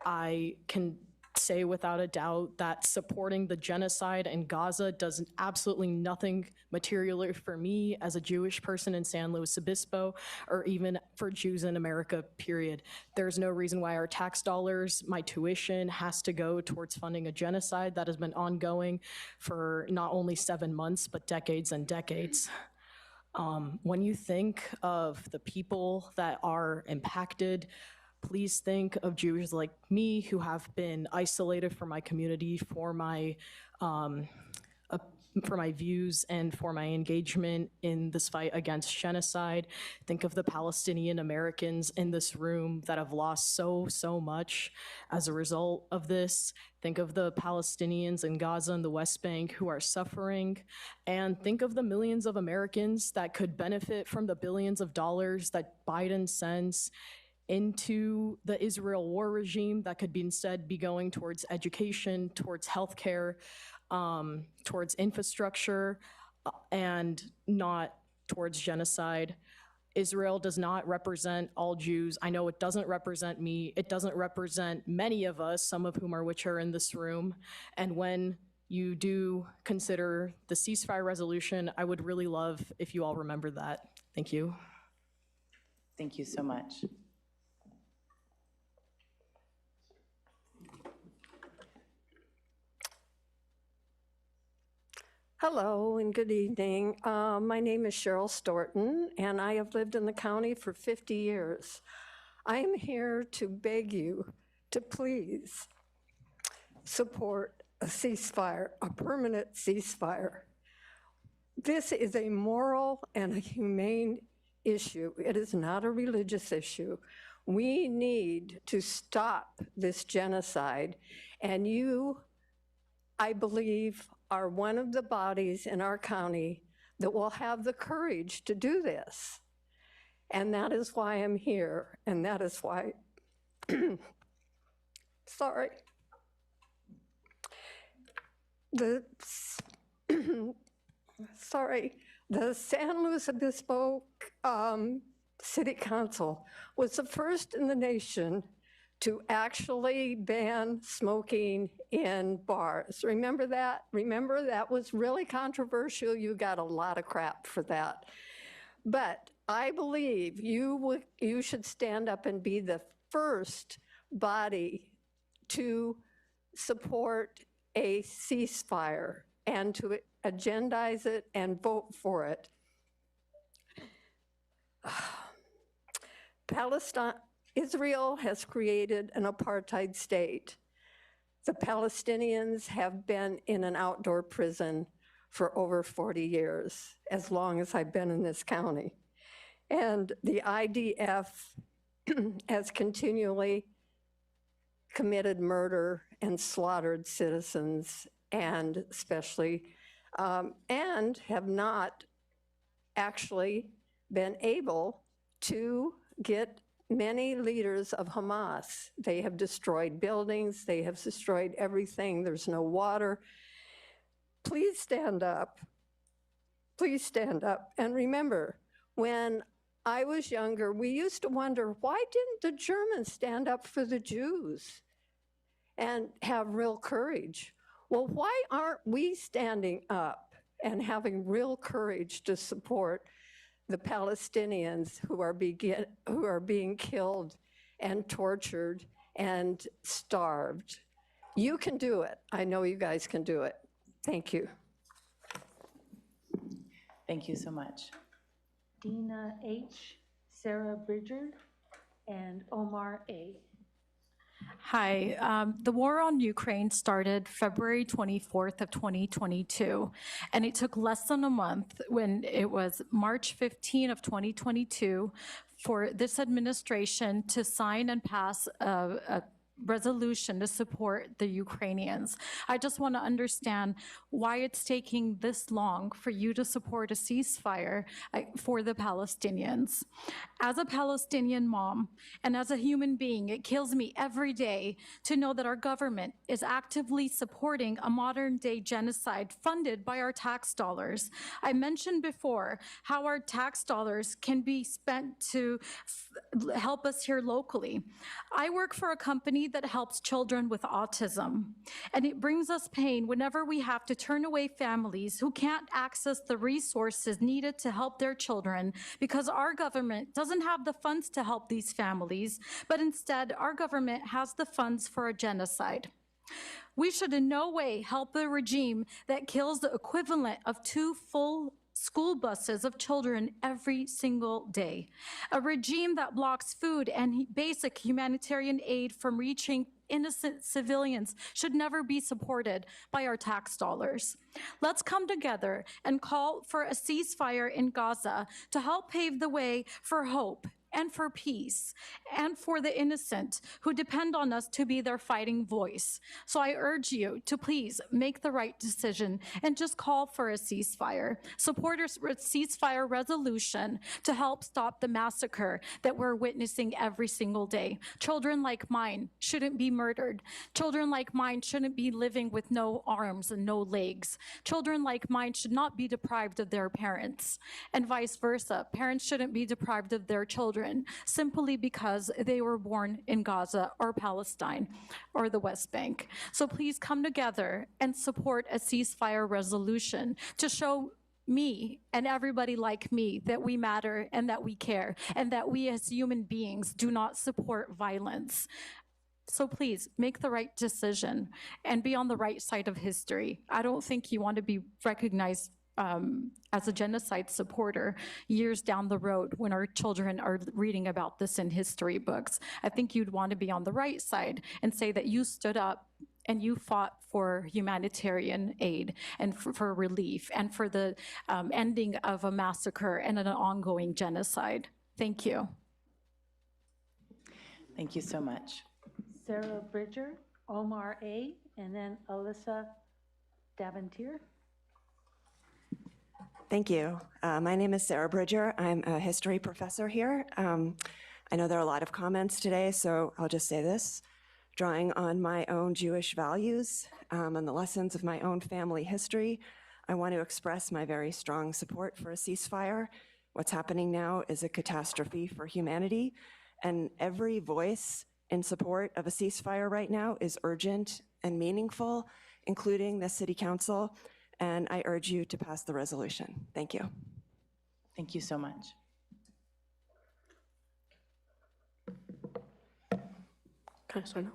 I can say without a doubt that supporting the genocide in Gaza does absolutely nothing materially for me as a Jewish person in San Luis Obispo, or even for Jews in America, period. There's no reason why our tax dollars, my tuition, has to go towards funding a genocide that has been ongoing for not only 7 months, but decades and decades. When you think of the people that are impacted, please think of Jews like me who have been isolated from my community for my views and for my engagement in this fight against genocide. Think of the Palestinian Americans in this room that have lost so much as a result of this. Think of the Palestinians in Gaza and the West Bank who are suffering. And think of the millions of Americans that could benefit from the billions of dollars that Biden sends into the Israel war regime that could be instead be going towards education, towards healthcare, towards infrastructure, and not towards genocide. Israel does not represent all Jews. I know it doesn't represent me. It doesn't represent many of us, some of whom are which are in this room. And when you do consider the ceasefire resolution, I would really love if you all remember that. Thank you. Thank you so much. Hello and good evening. My name is Cheryl Storton, and I have lived in the county for 50 years. I am here to beg you to please support a ceasefire, a permanent ceasefire. This is a moral and a humane issue. It is not a religious issue. We need to stop this genocide, and you, I believe, are one of the bodies in our county that will have the courage to do this. And that is why I'm here, and that is why, sorry. The San Luis Obispo City Council was the first in the nation to actually ban smoking in bars. Remember that? Remember that was really controversial. You got a lot of crap for that. But I believe you should stand up and be the first body to support a ceasefire and to agendize it and vote for it. Israel has created an apartheid state. The Palestinians have been in an outdoor prison for over 40 years, as long as I've been in this county. And the IDF has continually committed murder and slaughtered citizens, and especially, and have not actually been able to get many leaders of Hamas. They have destroyed buildings, they have destroyed everything, there's no water. Please stand up. Please stand up. And remember, when I was younger, we used to wonder, why didn't the Germans stand up for the Jews and have real courage? Well, why aren't we standing up and having real courage to support the Palestinians who are being killed and tortured and starved? You can do it. I know you guys can do it. Thank you. Thank you so much. Dina H., Sarah Bridger, and Omar A. Hi, the war on Ukraine started February 24th of 2022, and it took less than a month when it was March 15 of 2022 for this administration to sign and pass a resolution to support the Ukrainians. I just want to understand why it's taking this long for you to support a ceasefire for the Palestinians. As a Palestinian mom and as a human being, it kills me every day to know that our government is actively supporting a modern day genocide funded by our tax dollars. I mentioned before how our tax dollars can be spent to help us here locally. I work for a company that helps children with autism, and it brings us pain whenever we have to turn away families who can't access the resources needed to help their children because our government doesn't have the funds to help these families, but instead our government has the funds for a genocide. We should in no way help a regime that kills the equivalent of 2 full school buses of children every single day. A regime that blocks food and basic humanitarian aid from reaching innocent civilians should never be supported by our tax dollars. Let's come together and call for a ceasefire in Gaza to help pave the way for hope and for peace, and for the innocent who depend on us to be their fighting voice. So I urge you to please make the right decision and just call for a ceasefire. Support a ceasefire resolution to help stop the massacre that we're witnessing every single day. Children like mine shouldn't be murdered. Children like mine shouldn't be living with no arms and no legs. Children like mine should not be deprived of their parents, and vice versa. Parents shouldn't be deprived of their children simply because they were born in Gaza or Palestine or the West Bank. So please come together and support a ceasefire resolution to show me and everybody like me that we matter and that we care and that we as human beings do not support violence. So please make the right decision and be on the right side of history. I don't think you want to be recognized as a genocide supporter years down the road when our children are reading about this in history books. I think you'd want to be on the right side and say that you stood up and you fought for humanitarian aid and for relief and for the ending of a massacre and an ongoing genocide. Thank you. Thank you so much. Sarah Bridger, Omar A., and then Alyssa Daventier. Thank you. My name is Sarah Bridger. I'm a history professor here. I know there are a lot of comments today, so I'll just say this. Drawing on my own Jewish values and the lessons of my own family history, I want to express my very strong support for a ceasefire. What's happening now is a catastrophe for humanity, and every voice in support of a ceasefire right now is urgent and meaningful, including the City Council, and I urge you to pass the resolution. Thank you. Thank you so much. Can I start now?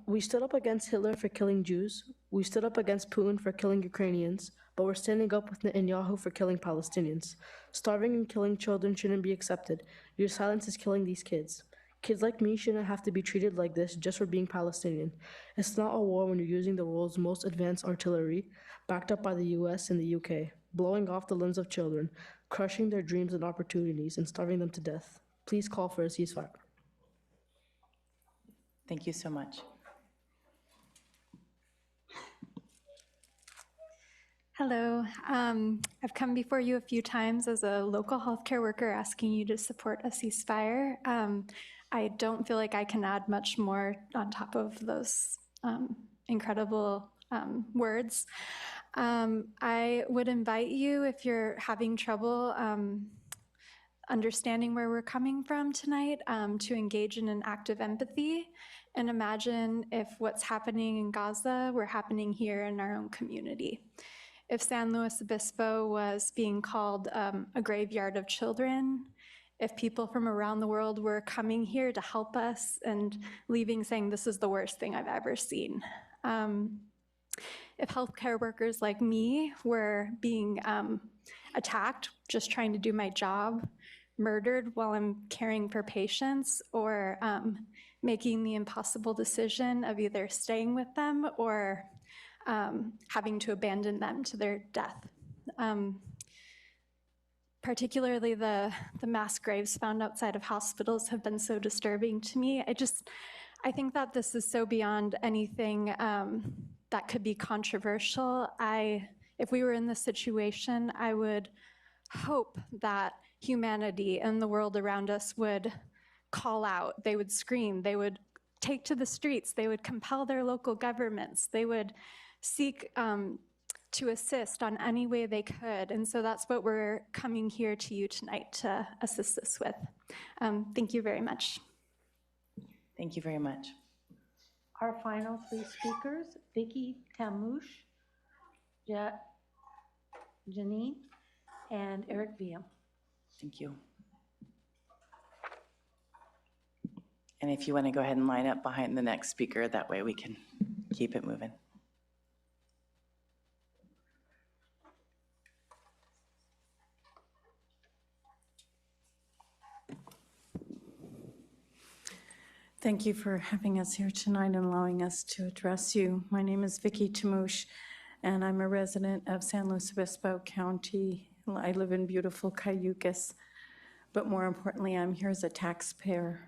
We stood up against Hitler for killing Jews. We stood up against Putin for killing Ukrainians, but we're standing up with Netanyahu for killing Palestinians. Starving and killing children shouldn't be accepted. Your silence is killing these kids. Kids like me shouldn't have to be treated like this just for being Palestinian. It's not a war when you're using the world's most advanced artillery, backed up by the US and the UK, blowing off the limbs of children, crushing their dreams and opportunities, and starving them to death. Please call for a ceasefire. Thank you so much. Hello. I've come before you a few times as a local healthcare worker asking you to support a ceasefire. I don't feel like I can add much more on top of those incredible words. I would invite you, if you're having trouble understanding where we're coming from tonight, to engage in an act of empathy and imagine if what's happening in Gaza were happening here in our own community. If San Luis Obispo was being called a graveyard of children, if people from around the world were coming here to help us and leaving saying, this is the worst thing I've ever seen. If healthcare workers like me were being attacked, just trying to do my job, murdered while I'm caring for patients, or making the impossible decision of either staying with them or having to abandon them to their death. Particularly the mass graves found outside of hospitals have been so disturbing to me. I think that this is so beyond anything that could be controversial. If we were in this situation, I would hope that humanity and the world around us would call out, they would scream, they would take to the streets, they would compel their local governments, they would seek to assist on any way they could. And so that's what we're coming here to you tonight to assist us with. Thank you very much. Thank you very much. Our final three speakers, Vicky Tamouche, Janine, and Eric Biam. Thank you. And if you want to go ahead and line up behind the next speaker, that way we can keep it moving. Thank you for having us here tonight and allowing us to address you. My name is Vicky Tamouche, and I'm a resident of San Luis Obispo County. I live in beautiful Cayucas. but more importantly, I'm here as a taxpayer.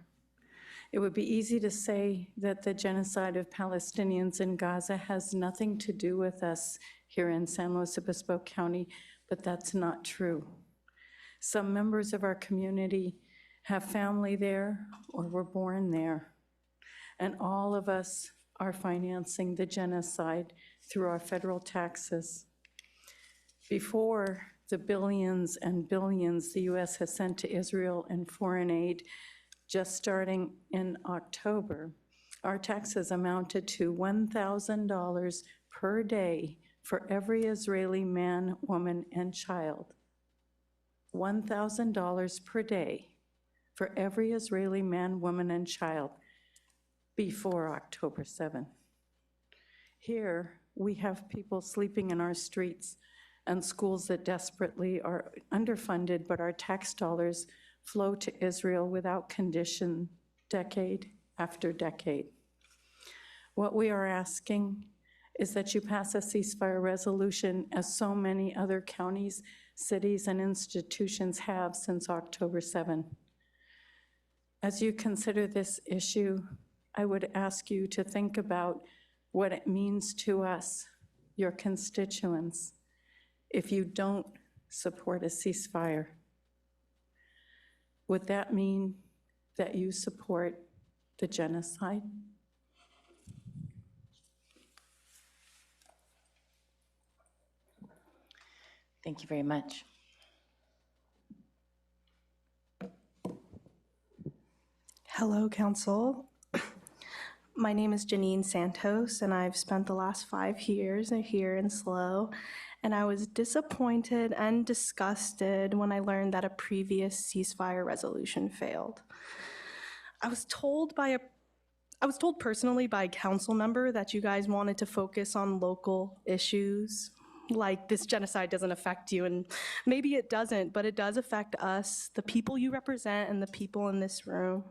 It would be easy to say that the genocide of Palestinians in Gaza has nothing to do with us here in San Luis Obispo County, but that's not true. Some members of our community have family there or were born there, and all of us are financing the genocide through our federal taxes. Before the billions and billions the US has sent to Israel in foreign aid, just starting in October, our taxes amounted to $1,000 per day for every Israeli man, woman, and child. $1,000 per day for every Israeli man, woman, and child before October 7. Here, we have people sleeping in our streets and schools that desperately are underfunded, but our tax dollars flow to Israel without condition, decade after decade. What we are asking is that you pass a ceasefire resolution, as so many other counties, cities, and institutions have since October 7. As you consider this issue, I would ask you to think about what it means to us, your constituents, if you don't support a ceasefire. Would that mean that you support the genocide? Thank you very much. Hello, Council. My name is Janine Santos, and I've spent the last 5 years here in SLO, and I was disappointed and disgusted when I learned that a previous ceasefire resolution failed. I was told personally by a council member that you guys wanted to focus on local issues, like this genocide doesn't affect you, and maybe it doesn't, but it does affect us, the people you represent and the people in this room.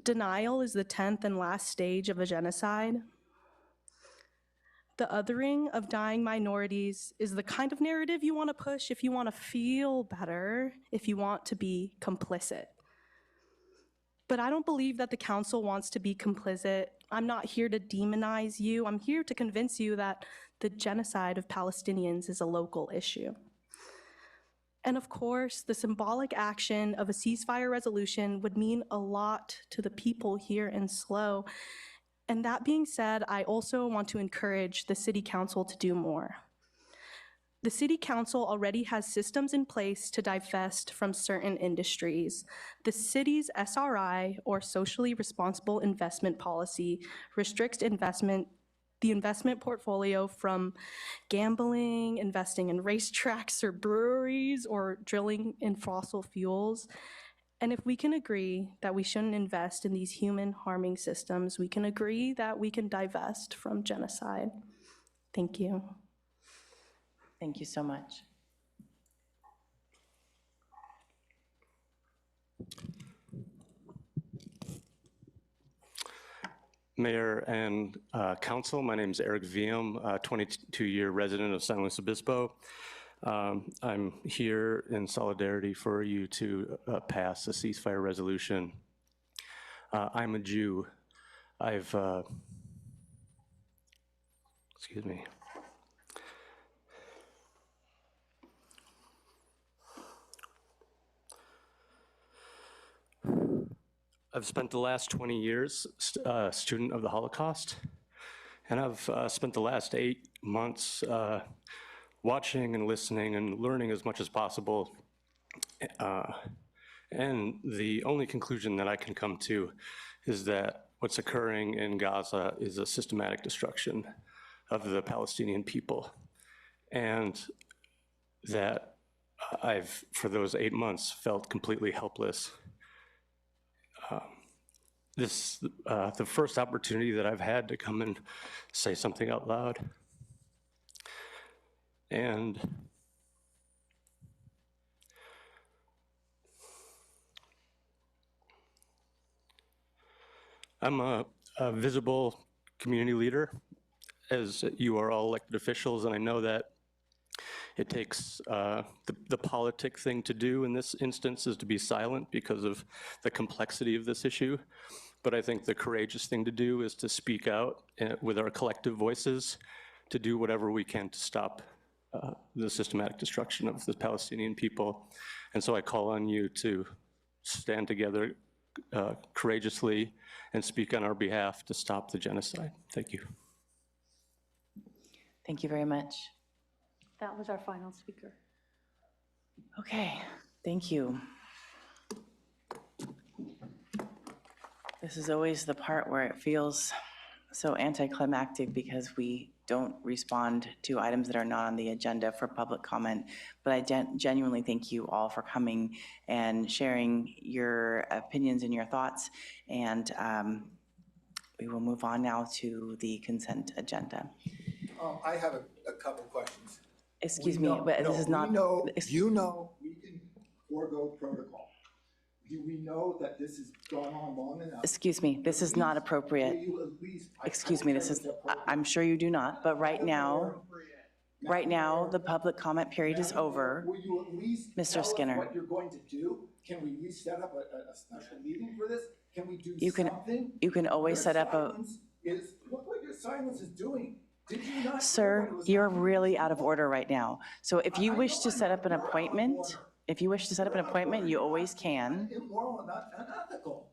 Denial is the 10th and last stage of a genocide. The othering of dying minorities is the kind of narrative you want to push if you want to feel better, if you want to be complicit. But I don't believe that the council wants to be complicit. I'm not here to demonize you. I'm here to convince you that the genocide of Palestinians is a local issue. And of course, the symbolic action of a ceasefire resolution would mean a lot to the people here in SLO. And that being said, I also want to encourage the City Council to do more. The City Council already has systems in place to divest from certain industries. The city's SRI, or Socially Responsible Investment Policy, restricts the investment portfolio from gambling, investing in racetracks or breweries, or drilling in fossil fuels. And if we can agree that we shouldn't invest in these human-harming systems, we can agree that we can divest from genocide. Thank you. Thank you so much. Mayor and Council, my name is Eric Viam, 22-year resident of San Luis Obispo. I'm here in solidarity for you to pass a ceasefire resolution. I'm a Jew. Excuse me. I've spent the last 20 years a student of the Holocaust, and I've spent the last 8 months watching and listening and learning as much as possible. And the only conclusion that I can come to is that what's occurring in Gaza is a systematic destruction of the Palestinian people. And that I've, for those 8 months, felt completely helpless. The first opportunity that I've had to come and say something out loud. And I'm a visible community leader, as you are all elected officials, and I know that It takes, the politic thing to do in this instance is to be silent because of the complexity of this issue. But I think the courageous thing to do is to speak out with our collective voices to do whatever we can to stop the systematic destruction of the Palestinian people. And so I call on you to stand together courageously and speak on our behalf to stop the genocide. Thank you. Thank you very much. That was our final speaker. Okay, thank you. This is always the part where it feels so anticlimactic because we don't respond to items that are not on the agenda for public comment. But I genuinely thank you all for coming and sharing your opinions and your thoughts. And we will move on now to the consent agenda. I have a couple questions. Excuse me, but this is not. You know, we can forego protocol. Do we know that this has gone on long enough? Excuse me, this is not appropriate. Excuse me, this is, I'm sure you do not, but right now, the public comment period is over. Will you at least tell Mr. us Skinner. what you're going to do? Can we at least set up a special meeting for this? Can we do You something? can always set up a. Look what your silence is doing. Did you not? Sir, you're really out of order right now. So if you wish to set up an appointment, you always can. Immoral and not unethical.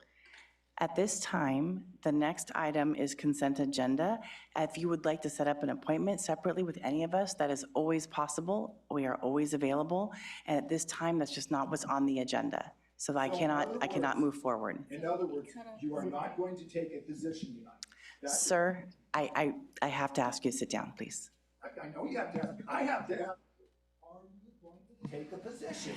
At this time, the next item is consent agenda. If you would like to set up an appointment separately with any of us, that is always possible. We are always available. And at this time, that's just not what's on the agenda. So I cannot move forward. In other words, you are not going to take a position tonight. Sir, I have to ask you to sit down, please. I know you have to ask. I have to ask. Are you going to take a position?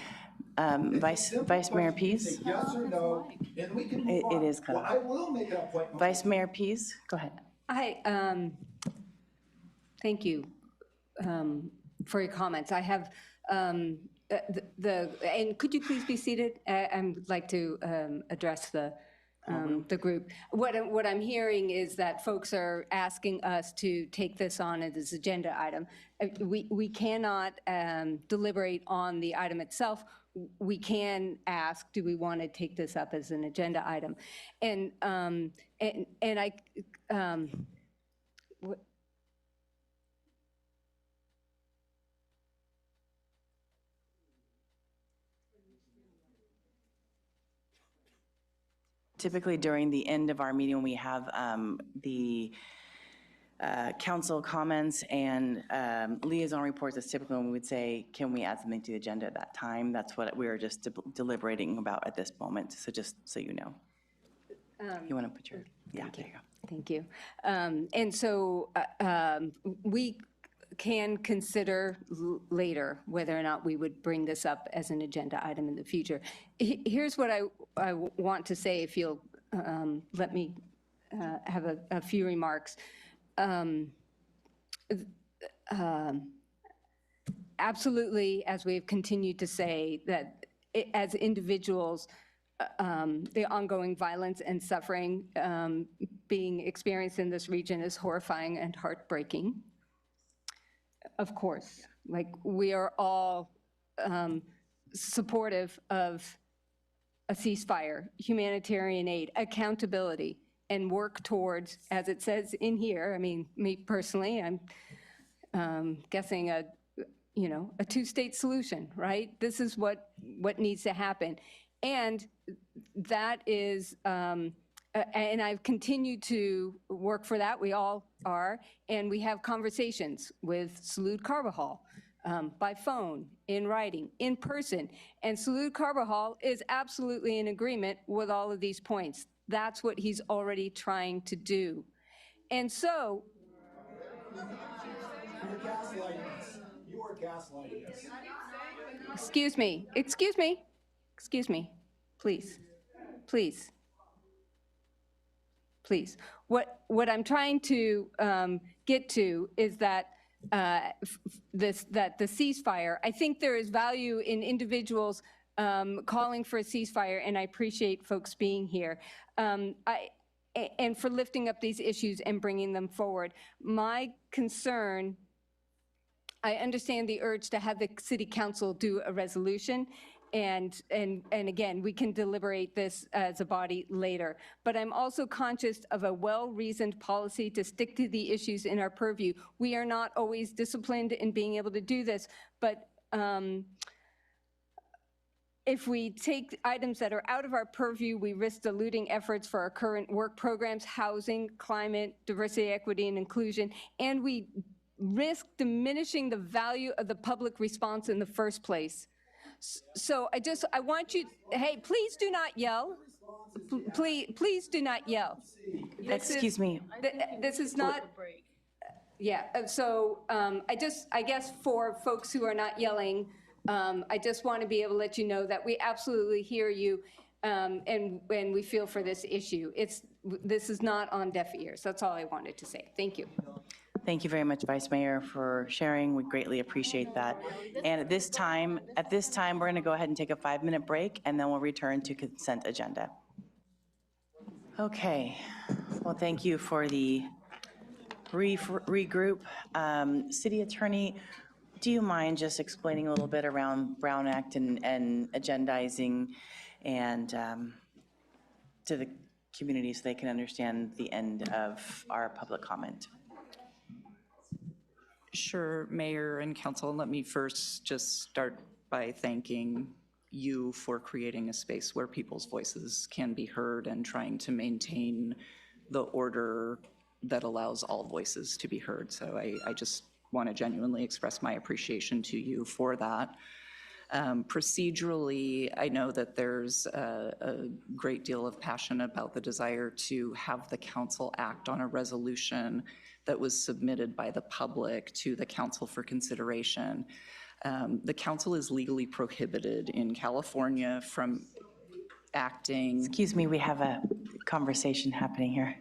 Vice Mayor Pease? Say yes or no, and we can move on. It is kind of. Well, I will make an appointment. Vice Mayor Pease, go ahead. Hi, thank you for your comments. I have and could you please be seated? I'd like to address the group. What I'm hearing is that folks are asking us to take this on as an agenda item. We cannot deliberate on the item itself. We can ask, do we want to take this up as an agenda item? And I, Typically during the end of our meeting, we have the council comments and liaison reports. Is typically when we would say, can we add something to the agenda at that time? That's what we were just deliberating about at this moment. So just so you know. You want to put your, yeah, there you go. Thank you. And so we can consider later whether or not we would bring this up as an agenda item in the future. Here's what I want to say, if you'll let me have a few remarks. Absolutely, as we've continued to say, that as individuals, the ongoing violence and suffering being experienced in this region is horrifying and heartbreaking. Of course, like we are all supportive of a ceasefire, humanitarian aid, accountability, and work towards, as it says in here, I mean, me personally, I'm guessing a two-state solution, right? This is what needs to happen. And that is, and I've continued to work for that, we all are, and we have conversations with Salud Carbajal by phone, in writing, in person, and Salud Carbajal is absolutely in agreement with all of these points. That's what he's already trying to do. And so, You're gaslighting us. You are gaslighting us. excuse me, please. What I'm trying to get to is that that the ceasefire, I think there is value in individuals calling for a ceasefire, and I appreciate folks being here. And for lifting up these issues and bringing them forward. My concern I understand the urge to have the city council do a resolution, and again, we can deliberate this as a body later. But I'm also conscious of a well-reasoned policy to stick to the issues in our purview. We are not always disciplined in being able to do this, but if we take items that are out of our purview, we risk diluting efforts for our current work programs, housing, climate, diversity, equity, and inclusion, and we risk diminishing the value of the public response in the first place. So I want you, hey, please do not yell. Please do not yell. Excuse me. This is not, yeah, so I guess for folks who are not yelling, I just want to be able to let you know that we absolutely hear you, and we feel for this issue. This is not on deaf ears. That's all I wanted to say. Thank you. Thank you very much, Vice Mayor, for sharing. We greatly appreciate that. And at this time, we're going to go ahead and take a 5-minute break, and then we'll return to consent agenda. Okay. Well, thank you for the regroup. City Attorney, do you mind just explaining a little bit around Brown Act and agendizing and to the community so they can understand the end of our public comment? Sure, Mayor and Council, let me first just start by thanking you for creating a space where people's voices can be heard and trying to maintain the order that allows all voices to be heard. So I just want to genuinely express my appreciation to you for that. Procedurally, I know that there's a great deal of passion about the desire to have the council act on a resolution that was submitted by the public to the council for consideration. The council is legally prohibited in California from acting. Excuse me, we have a conversation happening here.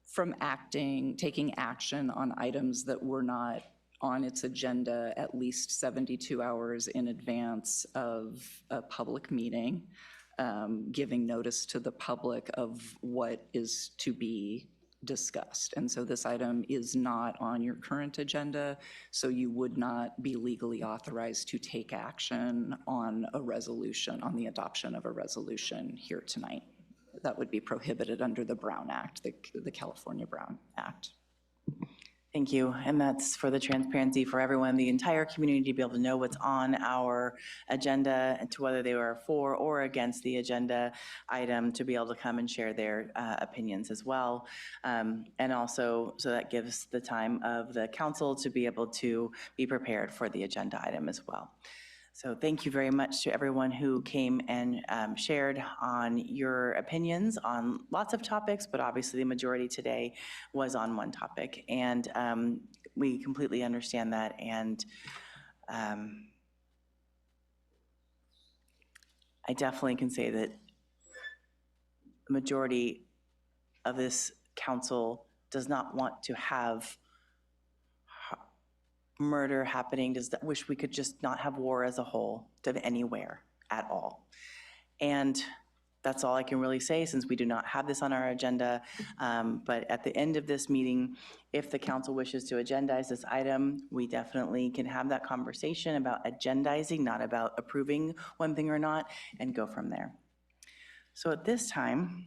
From taking action on items that were not on its agenda at least 72 hours in advance of a public meeting, giving notice to the public of what is to be discussed. And so this item is not on your current agenda, so you would not be legally authorized to take action on a resolution, on the adoption of a resolution here tonight. That would be prohibited under the Brown Act, the California Brown Act. Thank you. And that's for the transparency for everyone, the entire community, to be able to know what's on our agenda and to whether they were for or against the agenda item, to be able to come and share their opinions as well. And also, so that gives the time of the council to be able to be prepared for the agenda item as well. So thank you very much to everyone who came and shared on your opinions on lots of topics, but obviously the majority today was on one topic. And we completely understand that. And I definitely can say that the majority of this council does not want to have murder happening, wish we could just not have war as a whole, to anywhere at all. And that's all I can really say, since we do not have this on our agenda. But at the end of this meeting, if the council wishes to agendize this item, we definitely can have that conversation about agendizing, not about approving one thing or not, and go from there. So at this time,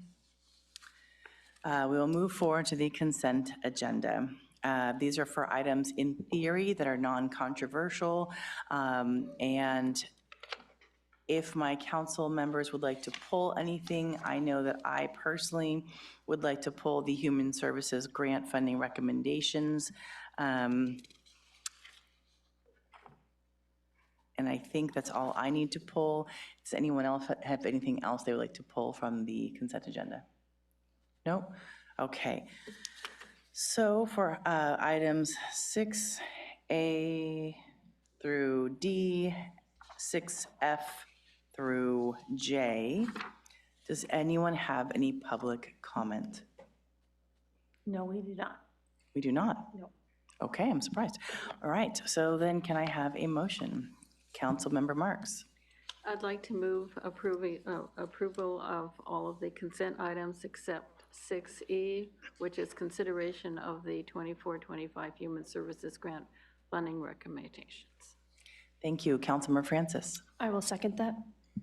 we will move forward to the consent agenda. These are for items in theory that are non-controversial, and if my council members would like to pull anything, I know that I personally would like to pull the Human Services grant funding recommendations. And I think that's all I need to pull. Does anyone else have anything else they would like to pull from the consent agenda? No? Okay. So for items 6A through D, 6F through J, does anyone have any public comment? No, we do not. We do not? No. Okay, I'm surprised. All right, so then can I have a motion? Councilmember Marks. I'd like to move approval of all of the consent items except 6E, which is consideration of the 24-25 Human Services Grant funding recommendations. Thank you. Councilmember Francis. I will second that.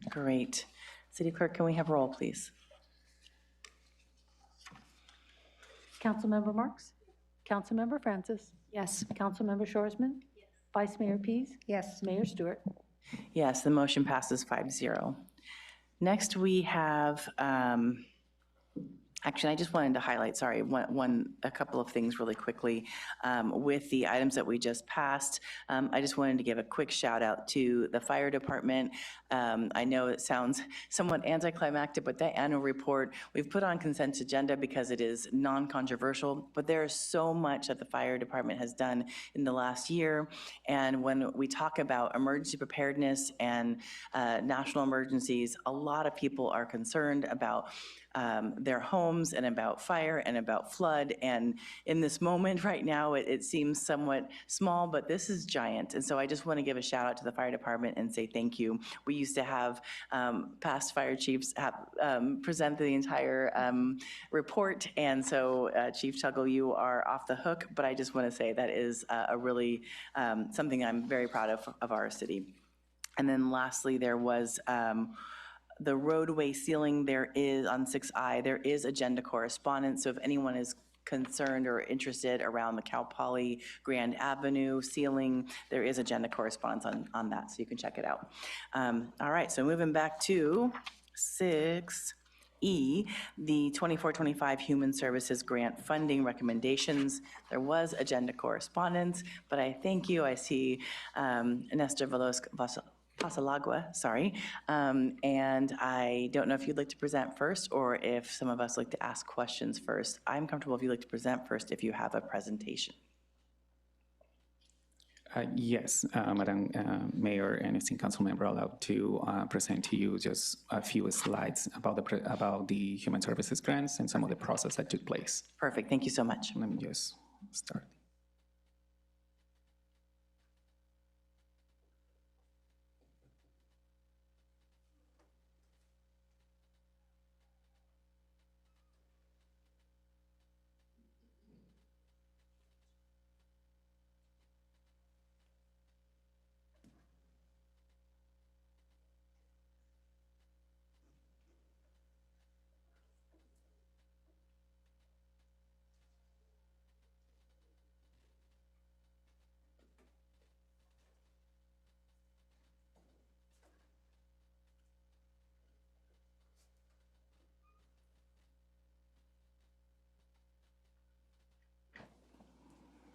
Great. City Clerk, can we have roll, please? Councilmember Marks? Councilmember Francis? Yes. Councilmember Shoresman? Yes. Vice Mayor Pease? Yes. Mayor Stewart? Yes, the motion passes 5-0. Next, we have, actually, I just wanted to highlight, sorry, a couple of things really quickly. With the items that we just passed, I just wanted to give a quick shout out to the fire department. I know it sounds somewhat anticlimactic, but that annual report we've put on consent agenda because it is non-controversial, but there is so much that the fire department has done in the last year. And when we talk about emergency preparedness and national emergencies, a lot of people are concerned about their homes and about fire and about flood. And in this moment right now, it seems somewhat small, but this is giant. And so I just want to give a shout out to the fire department and say thank you. We used to have past fire chiefs present the entire report. And so Chief Tuggle, you are off the hook, but I just want to say that is a really something I'm very proud of our city. And then lastly, there was the roadway ceiling. There is on 6I, there is agenda correspondence. So if anyone is concerned or interested around the Cal Poly Grand Avenue ceiling, there is agenda correspondence on that, so you can check it out. All right, so moving back to 6E, the 24-25 Human Services Grant Funding Recommendations. There was agenda correspondence, but I thank you. I see Nestor Pasalagua, sorry. And I don't know if you'd like to present first or if some of us like to ask questions first. I'm comfortable if you'd like to present first if you have a presentation. Yes, Madam Mayor and esteemed council member, allowed to present to you just a few slides about the human services grants and some of the process that took place. Perfect, thank you so much. Let me just start.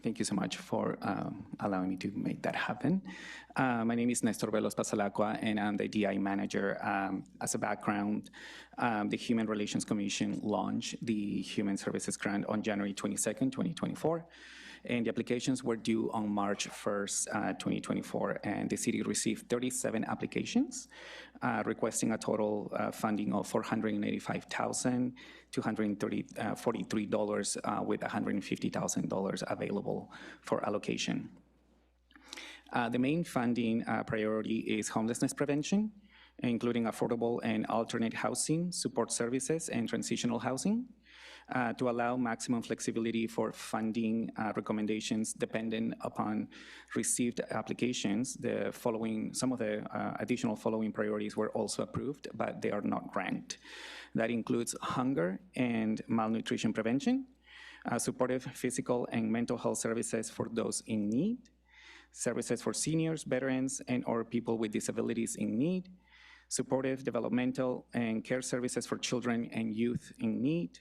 Thank you so much for allowing me to make that happen. My name is Nestor Velos Pasalacua, and I'm the DI manager. As a background, the Human Relations Commission launched the Human Services Grant on January 22nd, 2024. And the applications were due on March 1st, 2024, and the city received 37 applications, requesting a total funding of $485,243 with $150,000 available for allocation. The main funding priority is homelessness prevention, including affordable and alternate housing, support services, and transitional housing. To allow maximum flexibility for funding recommendations dependent upon received applications, some of the additional following priorities were also approved, but they are not ranked. That includes hunger and malnutrition prevention, supportive physical and mental health services for those in need, services for seniors, veterans, and/or people with disabilities in need, supportive developmental and care services for children and youth in need,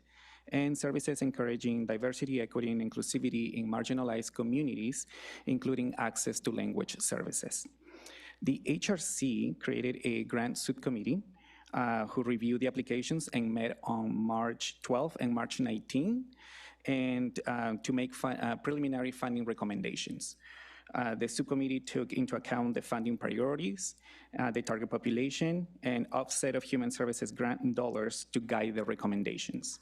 and services encouraging diversity, equity, and inclusivity in marginalized communities, including access to language services. The HRC created a grant subcommittee who reviewed the applications and met on March 12 and March 19, and to make preliminary funding recommendations. The subcommittee took into account the funding priorities, the target population, and offset of human services grant dollars to guide the recommendations.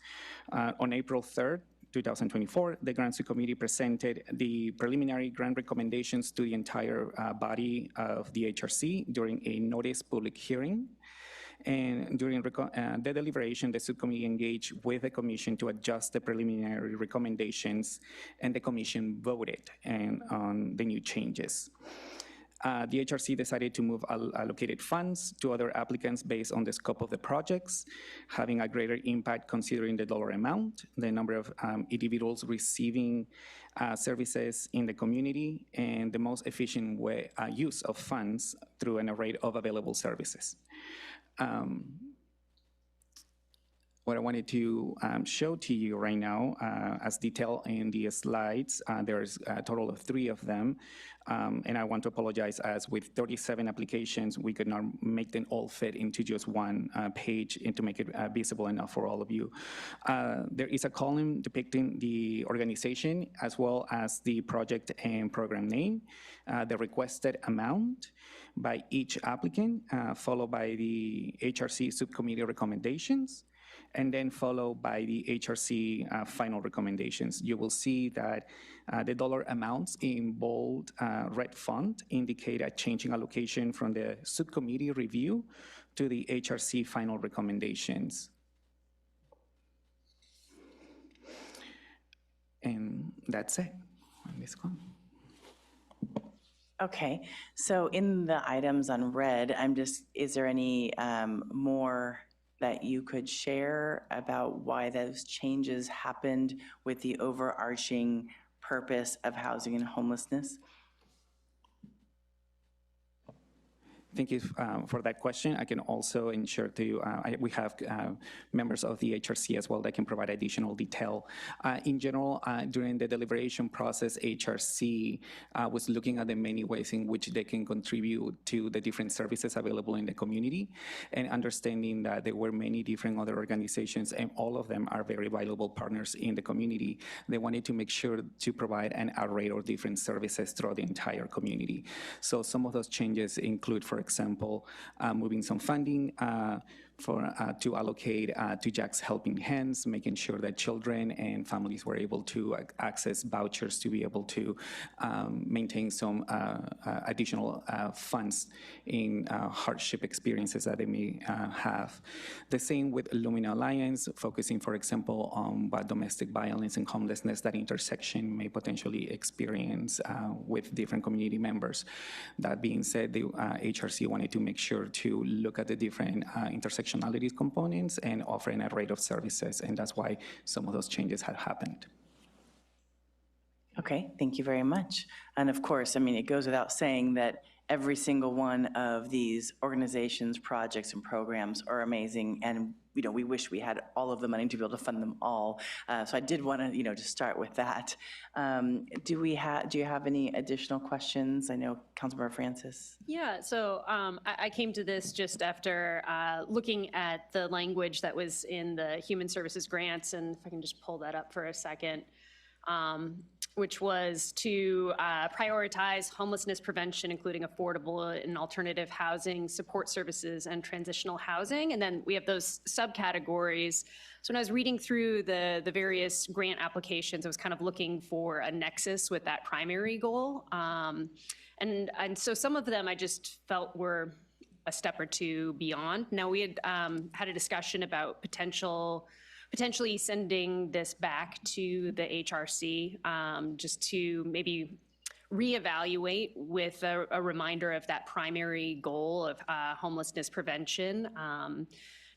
On April 3rd, 2024, the grant subcommittee presented the preliminary grant recommendations to the entire body of the HRC during a notice public hearing. And during the deliberation, the subcommittee engaged with the commission to adjust the preliminary recommendations, and the commission voted on the new changes. The HRC decided to move allocated funds to other applicants based on the scope of the projects, having a greater impact considering the dollar amount, the number of individuals receiving services in the community, and the most efficient use of funds through an array of available services. What I wanted to show to you right now, as detailed in the slides, there's a total of 3 of them. And I want to apologize, as with 37 applications, we could not make them all fit into just one page and to make it visible enough for all of you. There is a column depicting the organization as well as the project and program name, the requested amount by each applicant, followed by the HRC subcommittee recommendations, and then followed by the HRC final recommendations. You will see that the dollar amounts in bold red font indicate a change in allocation from the subcommittee review to the HRC final recommendations. And that's it on this one. Okay, so in the items on red, is there any more that you could share about why those changes happened with the overarching purpose of housing and homelessness? Thank you for that question. I can also ensure to, we have members of the HRC as well that can provide additional detail. In general, during the deliberation process, HRC was looking at the many ways in which they can contribute to the different services available in the community, and understanding that there were many different other organizations, and all of them are very valuable partners in the community. They wanted to make sure to provide an array of different services throughout the entire community. So some of those changes include, for example, moving some funding to allocate to Jack's Helping Hands, making sure that children and families were able to access vouchers to be able to maintain some additional funds in hardship experiences that they may have. The same with Lumina Alliance, focusing, for example, on what domestic violence and homelessness that intersection may potentially experience with different community members. That being said, the HRC wanted to make sure to look at the different intersectionality components and offer an array of services, and that's why some of those changes have happened. Okay, thank you very much. And of course, I mean, it goes without saying that every single one of these organizations, projects, and programs are amazing, and we wish we had all of the money to be able to fund them all. So I did want to, to start with that. Do you have any additional questions? I know Councilmember Francis. Yeah, so I came to this just after looking at the language that was in the Human Services grants, and if I can just pull that up for a second. Which was to prioritize homelessness prevention, including affordable and alternative housing, support services, and transitional housing. And then we have those subcategories. So when I was reading through the various grant applications, I was kind of looking for a nexus with that primary goal. And so some of them I just felt were a step or two beyond. Now, we had had a discussion about potentially sending this back to the HRC just to maybe reevaluate with a reminder of that primary goal of homelessness prevention.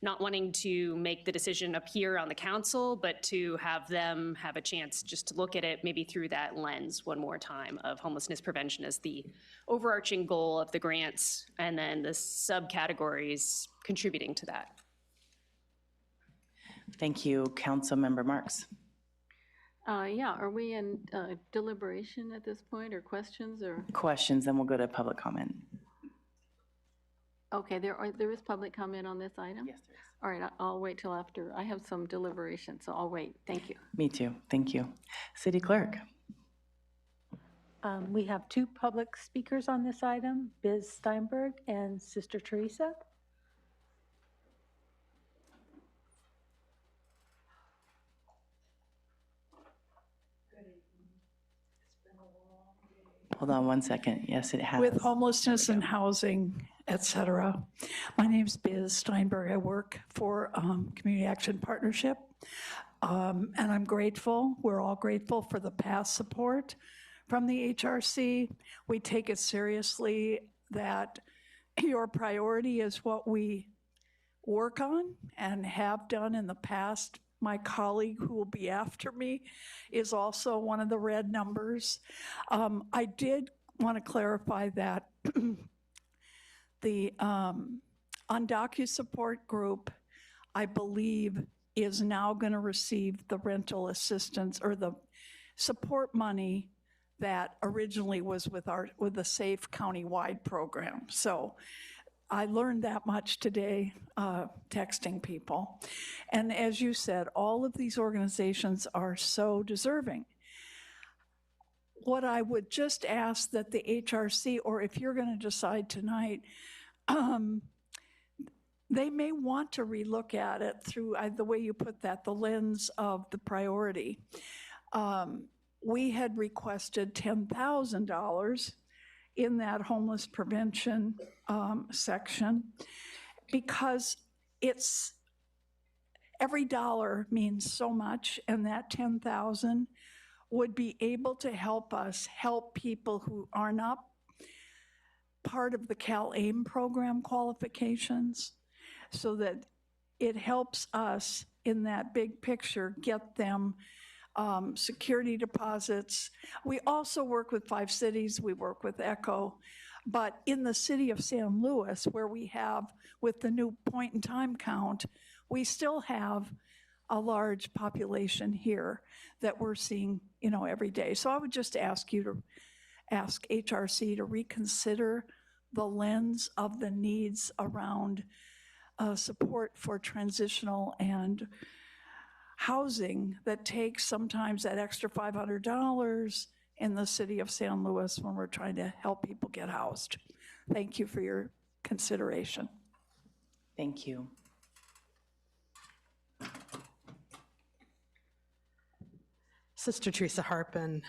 Not wanting to make the decision up here on the council, but to have them have a chance just to look at it maybe through that lens one more time of homelessness prevention as the overarching goal of the grants, and then the subcategories contributing to that. Thank you, Councilmember Marks. Yeah, are we in deliberation at this point, or questions, or? Questions, then we'll go to public comment. Okay, there is public comment on this item? Yes, there is. All right, I'll wait till after. I have some deliberation, so I'll wait. Thank you. Me too, thank you. City Clerk. We have 2 public speakers on this item, Biz Steinberg and Sister Teresa. Hold on one second. Yes, it has. With homelessness and housing et cetera. My name's Biz Steinberg. I work for Community Action Partnership, and I'm grateful. We're all grateful for the past support from the HRC. We take it seriously that your priority is what we work on and have done in the past. My colleague who will be after me is also one of the red numbers. I did want to clarify that the Undocu Support Group, I believe, is now going to receive the rental assistance or the support money that originally was with the SAFE countywide program. So I learned that much today, texting people. And as you said, all of these organizations are so deserving. What I would just ask that the HRC, or if you're going to decide tonight, they may want to relook at it through the way you put that, the lens of the priority. We had requested $10,000 in that homeless prevention section because every dollar means so much, and that 10,000 would be able to help us help people who are not part of the CalAIM program qualifications, so that it helps us in that big picture get them security deposits. We also work with 5 cities, we work with ECHO, but in the city of San Luis, where we have, with the new point in time count, we still have a large population here that we're seeing, every day. So I would just ask you to ask HRC to reconsider the lens of the needs around support for transitional and housing that takes sometimes that extra $500 in the city of San Luis when we're trying to help people get housed. Thank you for your consideration. Thank you. Sister Teresa Harpin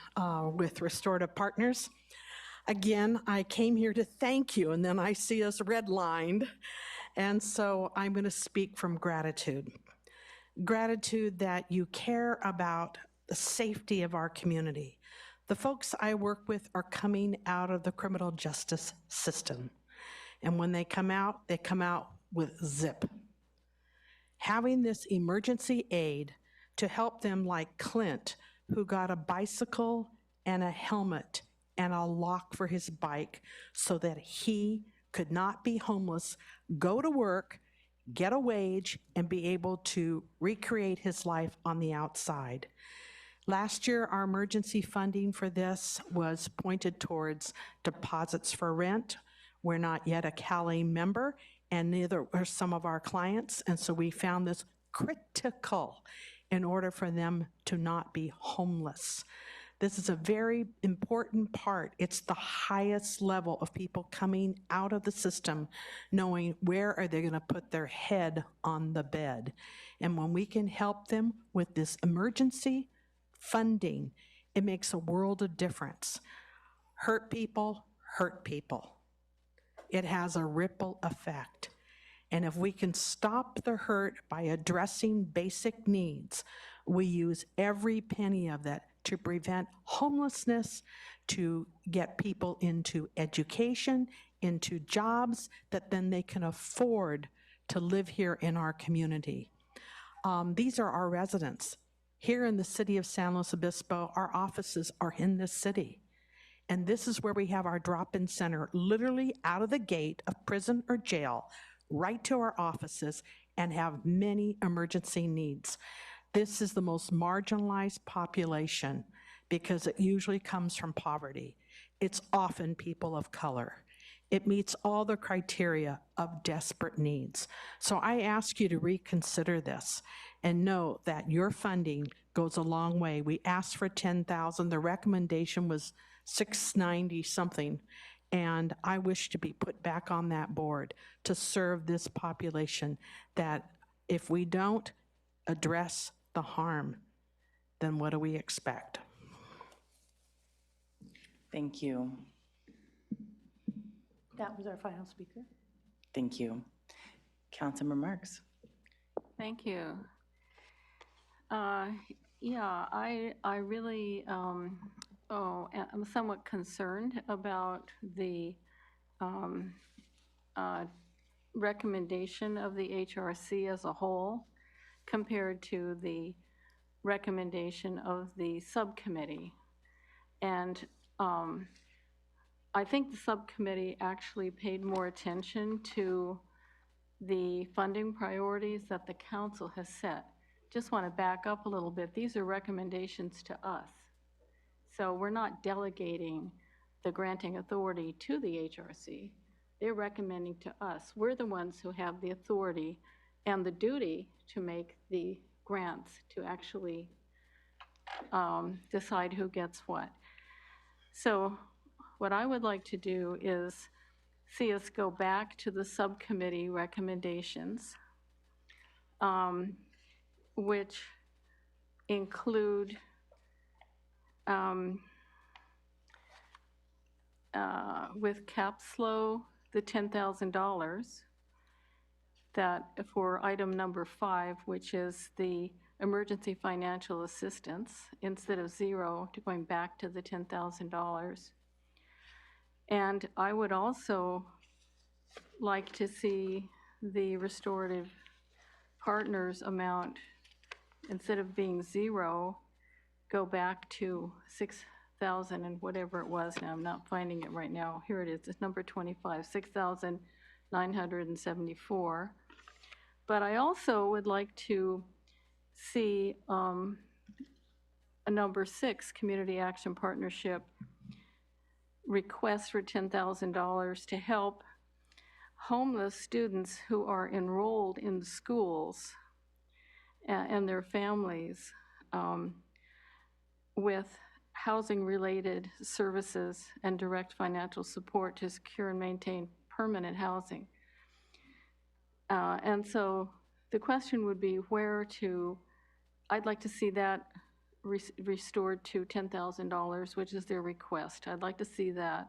with Restorative Partners. Again, I came here to thank you, and then I see us redlined. And so I'm going to speak from gratitude. Gratitude that you care about the safety of our community. The folks I work with are coming out of the criminal justice system. And when they come out with zip. Having this emergency aid to help them, like Clint, who got a bicycle and a helmet and a lock for his bike so that he could not be homeless, go to work, get a wage, and be able to recreate his life on the outside. Last year, our emergency funding for this was pointed towards deposits for rent. We're not yet a CalAIM member, and neither are some of our clients, and so we found this critical in order for them to not be homeless. This is a very important part. It's the highest level of people coming out of the system, knowing where are they going to put their head on the bed. And when we can help them with this emergency funding, it makes a world of difference. Hurt people hurt people. It has a ripple effect. And if we can stop the hurt by addressing basic needs, we use every penny of that to prevent homelessness, to get people into education, into jobs that then they can afford to live here in our community. These are our residents. Here in the city of San Luis Obispo, our offices are in this city. And this is where we have our drop-in center, literally out of the gate of prison or jail, right to our offices, and have many emergency needs. This is the most marginalized population because it usually comes from poverty. It's often people of color. It meets all the criteria of desperate needs. So I ask you to reconsider this and know that your funding goes a long way. We asked for $10,000. The recommendation was $690 something. And I wish to be put back on that board to serve this population that if we don't address the harm, then what do we expect? Thank you. That was our final speaker. Thank you. Councilmember Marks. Thank you. Yeah, I really, I'm somewhat concerned about the recommendation of the HRC as a whole compared to the recommendation of the subcommittee. And I think the subcommittee actually paid more attention to the funding priorities that the council has set. Just want to back up a little bit. These are recommendations to us. So we're not delegating the granting authority to the HRC. They're recommending to us. We're the ones who have the authority and the duty to make the grants, to actually decide who gets what. So what I would like to do is see us go back to the subcommittee recommendations, which include with CAPSLO, the $10,000 that for item number 5, which is the emergency financial assistance, instead of 0 to going back to the $10,000. And I would also like to see the restorative partners amount, instead of being 0, go back to 6,000 and whatever it was. Now I'm not finding it right now. Here it is. It's number 25, 6,974. But I also would like to see a number 6, Community Action Partnership, request for $10,000 to help homeless students who are enrolled in schools and their families with housing-related services and direct financial support to secure and maintain permanent housing. And so the question would be where to, I'd like to see that restored to $10,000, which is their request. I'd like to see that.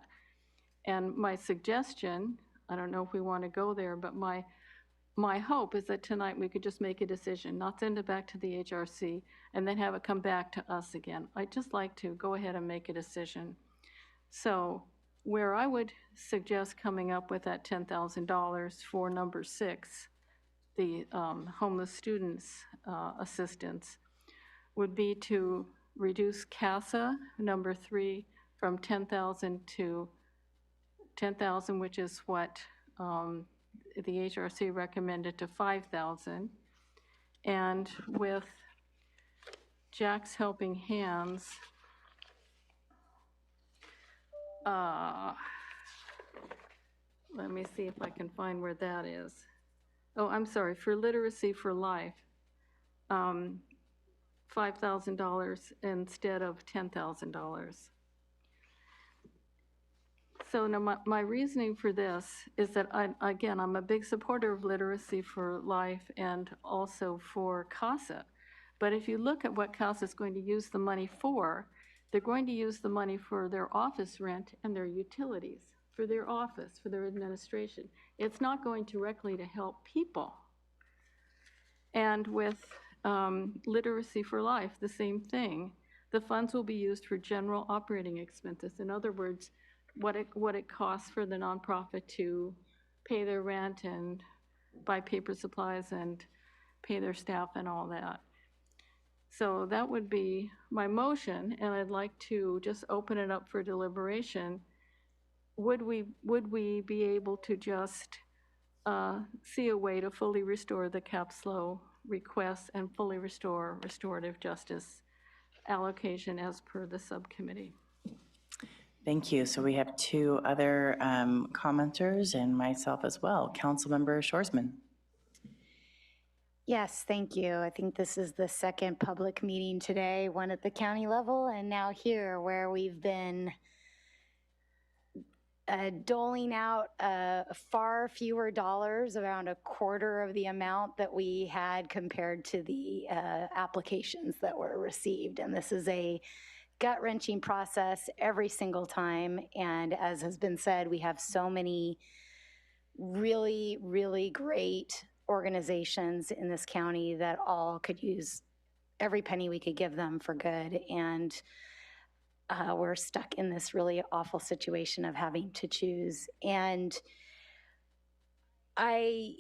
And my suggestion, I don't know if we want to go there, but my hope is that tonight we could just make a decision, not send it back to the HRC, and then have it come back to us again. I'd just like to go ahead and make a decision. So where I would suggest coming up with that $10,000 for number 6, the homeless students assistance, would be to reduce CASA, number 3, from 10,000 to 10,000, which is what the HRC recommended, to 5,000. And with Jack's Helping Hands, let me see if I can find where that is. Oh, I'm sorry, for Literacy for Life, $5,000 instead of $10,000. So now my reasoning for this is that, again, I'm a big supporter of Literacy for Life and also for CASA. But if you look at what CASA is going to use the money for, they're going to use the money for their office rent and their utilities, for their office, for their administration. It's not going directly to help people. And with Literacy for Life, the same thing. The funds will be used for general operating expenses. In other words, what it costs for the nonprofit to pay their rent and buy paper supplies and pay their staff and all that. So that would be my motion, and I'd like to just open it up for deliberation. Would we be able to just see a way to fully restore the CAPSLO requests and fully restore restorative justice allocation as per the subcommittee? Thank you. So we have 2 other commenters and myself as well. Councilmember Shorsman. Yes, thank you. I think this is the second public meeting today, one at the county level and now here, where we've been doling out far fewer dollars, around a quarter of the amount that we had compared to the applications that were received. And this is a gut-wrenching process every single time. And as has been said, we have so many really, really great organizations in this county that all could use every penny we could give them for good. And we're stuck in this really awful situation of having to choose. And I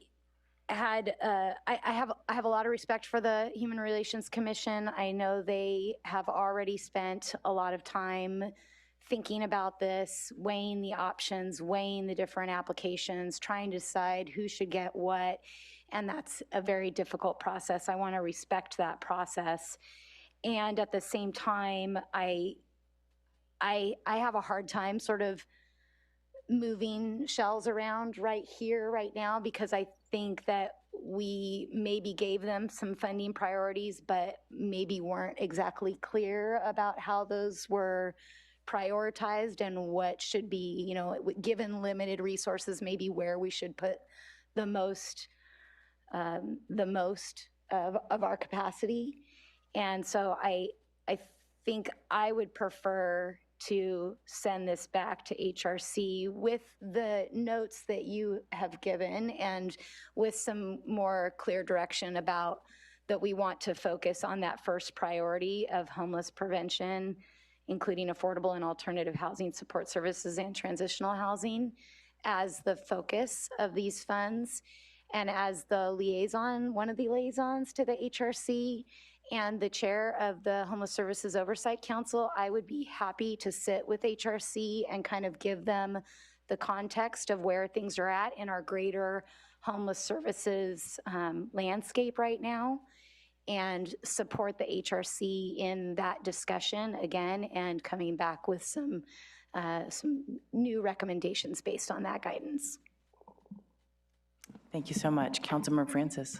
have a lot of respect for the Human Relations Commission. I know they have already spent a lot of time thinking about this, weighing the options, weighing the different applications, trying to decide who should get what. And that's a very difficult process. I want to respect that process. And at the same time, I have a hard time sort of moving shells around right here, right now, because I think that we maybe gave them some funding priorities, but maybe weren't exactly clear about how those were prioritized and what should be, you know, given limited resources, maybe where we should put the most of our capacity. And so I think I would prefer to send this back to HRC with the notes that you have given and with some more clear direction about that we want to focus on that first priority of homeless prevention, including affordable and alternative housing support services and transitional housing as the focus of these funds. And as the liaison, one of the liaisons to the HRC and the chair of the Homeless Services Oversight Council, I would be happy to sit with HRC and kind of give them the context of where things are at in our greater homeless services landscape right now, and support the HRC in that discussion again, and coming back with some new recommendations based on that guidance. Thank you so much. Councilmember Francis.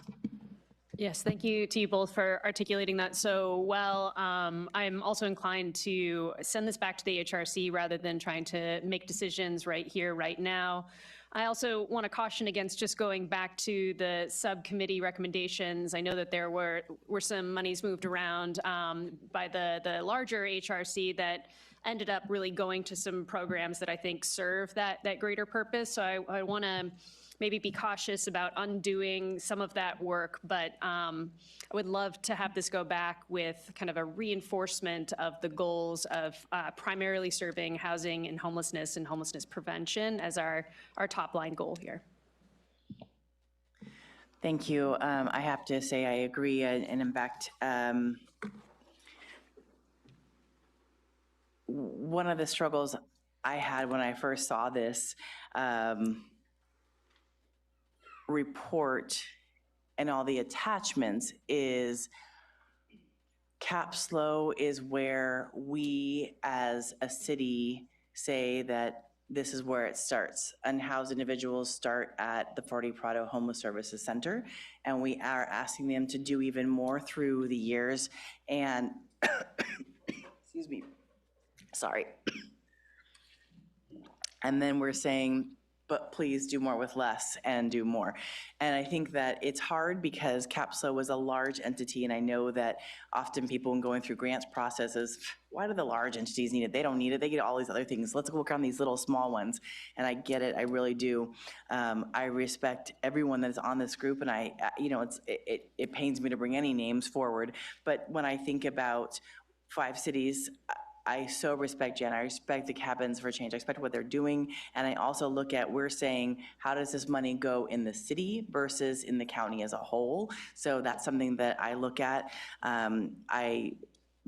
Yes, thank you to you both for articulating that so well. I'm also inclined to send this back to the HRC rather than trying to make decisions right here, right now. I also want to caution against just going back to the subcommittee recommendations. I know that there were some monies moved around by the larger HRC that ended up really going to some programs that I think serve that greater purpose. So I want to maybe be cautious about undoing some of that work, but I would love to have this go back with kind of a reinforcement of the goals of primarily serving housing and homelessness prevention as our top line goal here. Thank you. I have to say I agree, and in fact, one of the struggles I had when I first saw this report and all the attachments is CAPSLO is where we as a city say that this is where it starts. Unhoused individuals start at the Fort Prado Homeless Services Center, and we are asking them to do even more through the years. And excuse me, sorry. And then we're saying, but please do more with less and do more. And I think that it's hard because CAPSLO was a large entity, and I know that often people when going through grants processes, why do the large entities need it? They don't need it, they get all these other things. Let's work on these little small ones. And I get it, I really do. I respect everyone that is on this group, and it pains me to bring any names forward, but when I think about 5 cities, I so respect Jen. I respect the Cabins for Change. I respect what they're doing. And I also look at, we're saying, how does this money go in the city versus in the county as a whole? So that's something that I look at. I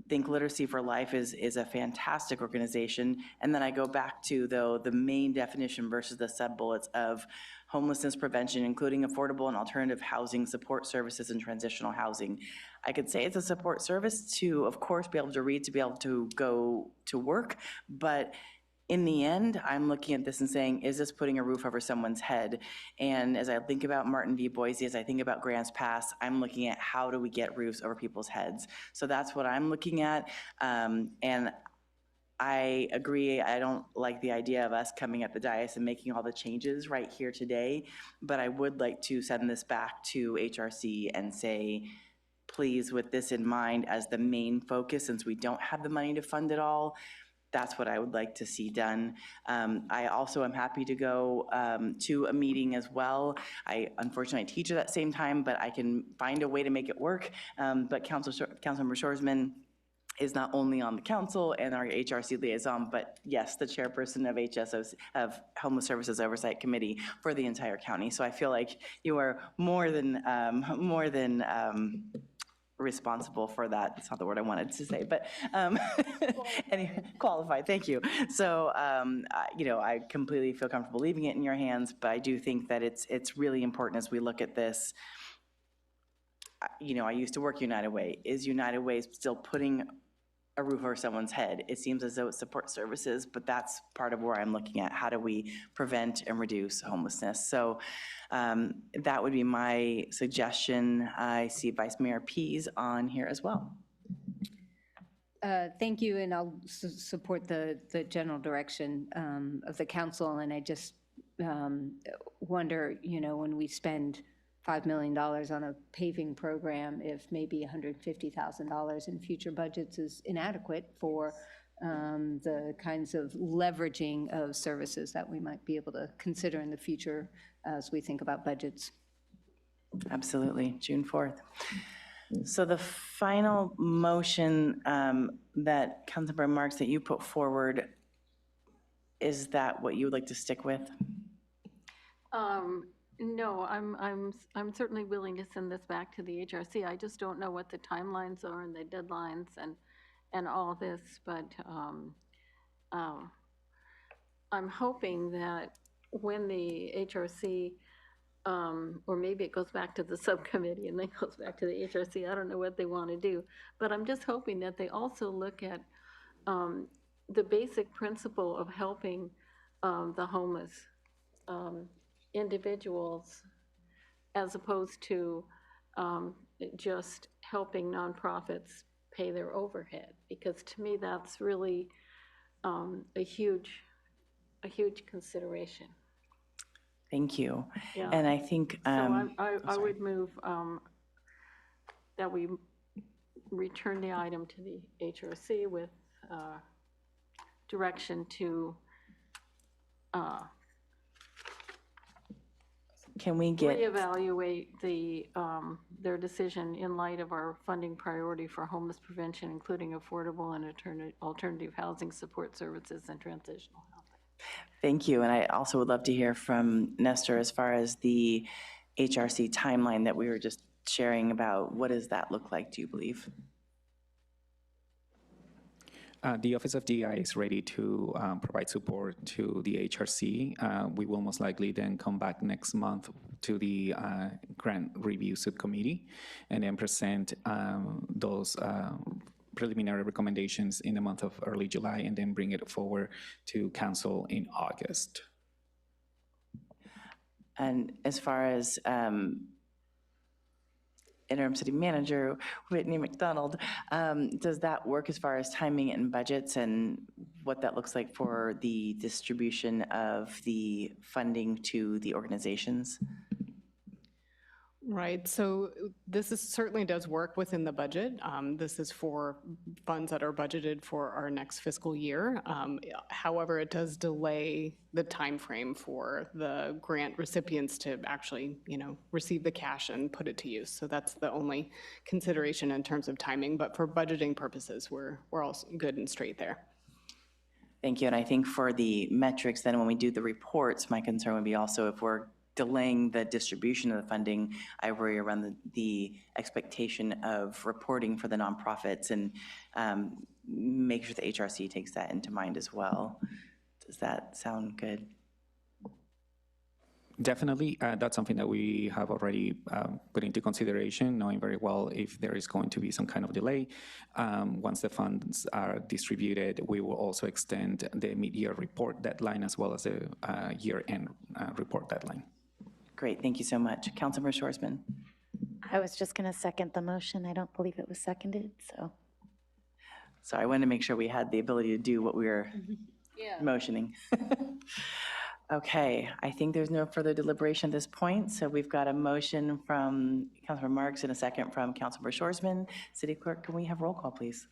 think Literacy for Life is a fantastic organization. And then I go back to, though, the main definition versus the sub-bullets of homelessness prevention, including affordable and alternative housing, support services, and transitional housing. I could say it's a support service to, of course, be able to read, to be able to go to work, but in the end, I'm looking at this and saying, is this putting a roof over someone's head? And as I think about Martin v. Boise, as I think about Grants Pass, I'm looking at how do we get roofs over people's heads? So that's what I'm looking at. And I agree, I don't like the idea of us coming at the dais and making all the changes right here today, but I would like to send this back to HRC and say, please, with this in mind as the main focus, since we don't have the money to fund it all, that's what I would like to see done. I also am happy to go to a meeting as well. Unfortunately, I teach at that same time, but I can find a way to make it work. But Councilmember Shoresman is not only on the council and our HRC liaison, but yes, the chairperson of Homeless Services Oversight Committee for the entire county. So I feel like you are more than responsible for that. That's not the word I wanted to say, but anyway, qualified, thank you. So, I completely feel comfortable leaving it in your hands, but I do think that it's really important as we look at this. I used to work United Way. Is United Way still putting a roof over someone's head? It seems as though it's support services, but that's part of where I'm looking at. How do we prevent and reduce homelessness? So that would be my suggestion. I see Vice Mayor Pease on here as well. Thank you, and I'll support the general direction of the council. And I just wonder, when we spend $5 million on a paving program, if maybe $150,000 in future budgets is inadequate for the kinds of leveraging of services that we might be able to consider in the future as we think about budgets. Absolutely, June 4th. So the final motion that Councilmember Marks that you put forward, is that what you would like to stick with? No, I'm certainly willing to send this back to the HRC. I just don't know what the timelines are and the deadlines and all this, but I'm hoping that when the HRC, or maybe it goes back to the subcommittee and then goes back to the HRC, I don't know what they want to do, but I'm just hoping that they also look at the basic principle of helping the homeless individuals, as opposed to just helping nonprofits pay their overhead, because to me that's really a huge consideration. Thank you. Yeah. And I think so I would move that we return the item to the HRC with direction to can we get reevaluate their decision in light of our funding priority for homeless prevention, including affordable and alternative housing support services and transitional housing. Thank you. And I also would love to hear from Nestor as far as the HRC timeline that we were just sharing about. What does that look like, do you believe? The Office of DEI is ready to provide support to the HRC. We will most likely then come back next month to the grant review subcommittee and then present those preliminary recommendations in the month of early July and then bring it forward to council in August. And as far as interim city manager Whitney McDonald, does that work as far as timing and budgets and what that looks like for the distribution of the funding to the organizations? Right, so this certainly does work within the budget. This is for funds that are budgeted for our next fiscal year. However, it does delay the time frame for the grant recipients to actually, receive the cash and put it to use. So that's the only consideration in terms of timing. But for budgeting purposes, we're all good and straight there. Thank you. And I think for the metrics, then when we do the reports, my concern would be also if we're delaying the distribution of the funding, I worry around the expectation of reporting for the nonprofits and make sure the HRC takes that into mind as well. Does that sound good? Definitely, that's something that we have already put into consideration, knowing very well if there is going to be some kind of delay. Once the funds are distributed, we will also extend the mid-year report deadline as well as the year-end report deadline. Great, thank you so much. Councilmember Shoresman. I was just going to second the motion. I don't believe it was seconded, so. Sorry, I wanted to make sure we had the ability to do what we were motioning. Okay, I think there's no further deliberation at this point, so we've got a motion from Councilmember Marks and a second from Councilmember Shoresman. City Clerk, can we have roll call, please?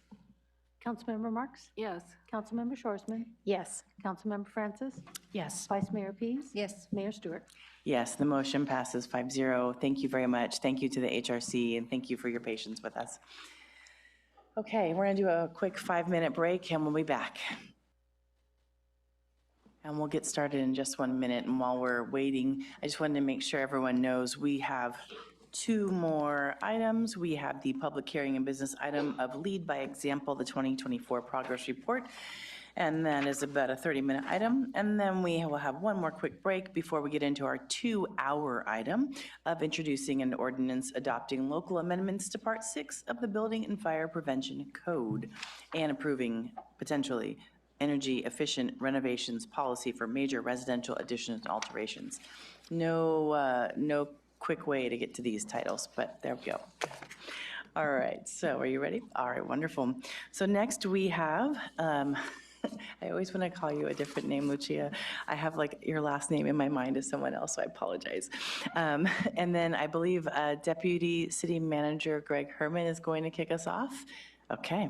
Councilmember Marks? Yes. Councilmember Shorsman? Yes. Councilmember Francis? Yes. Vice Mayor Pease? Yes. Mayor Stewart? Yes, the motion passes 5-0. Thank you very much. Thank you to the HRC, and thank you for your patience with us. Okay, we're going to do a quick 5-minute break, and we'll be back. And we'll get started in just 1 minute. And while we're waiting, I just wanted to make sure everyone knows we have 2 more items. We have the public hearing and business item of Lead by Example, the 2024 progress report. And that is about a 30-minute item. And then we will have 1 more quick break before we get into our 2-hour item of introducing an ordinance adopting local amendments to Part 6 of the Building and Fire Prevention Code and approving potentially energy efficient renovations policy for major residential additions and alterations. No quick way to get to these titles, but there we go. All right, so are you ready? All right, wonderful. So next we have, I always want to call you a different name, Lucia. I have like your last name in my mind as someone else, so I apologize. And then I believe Deputy City Manager Greg Herman is going to kick us off. Okay.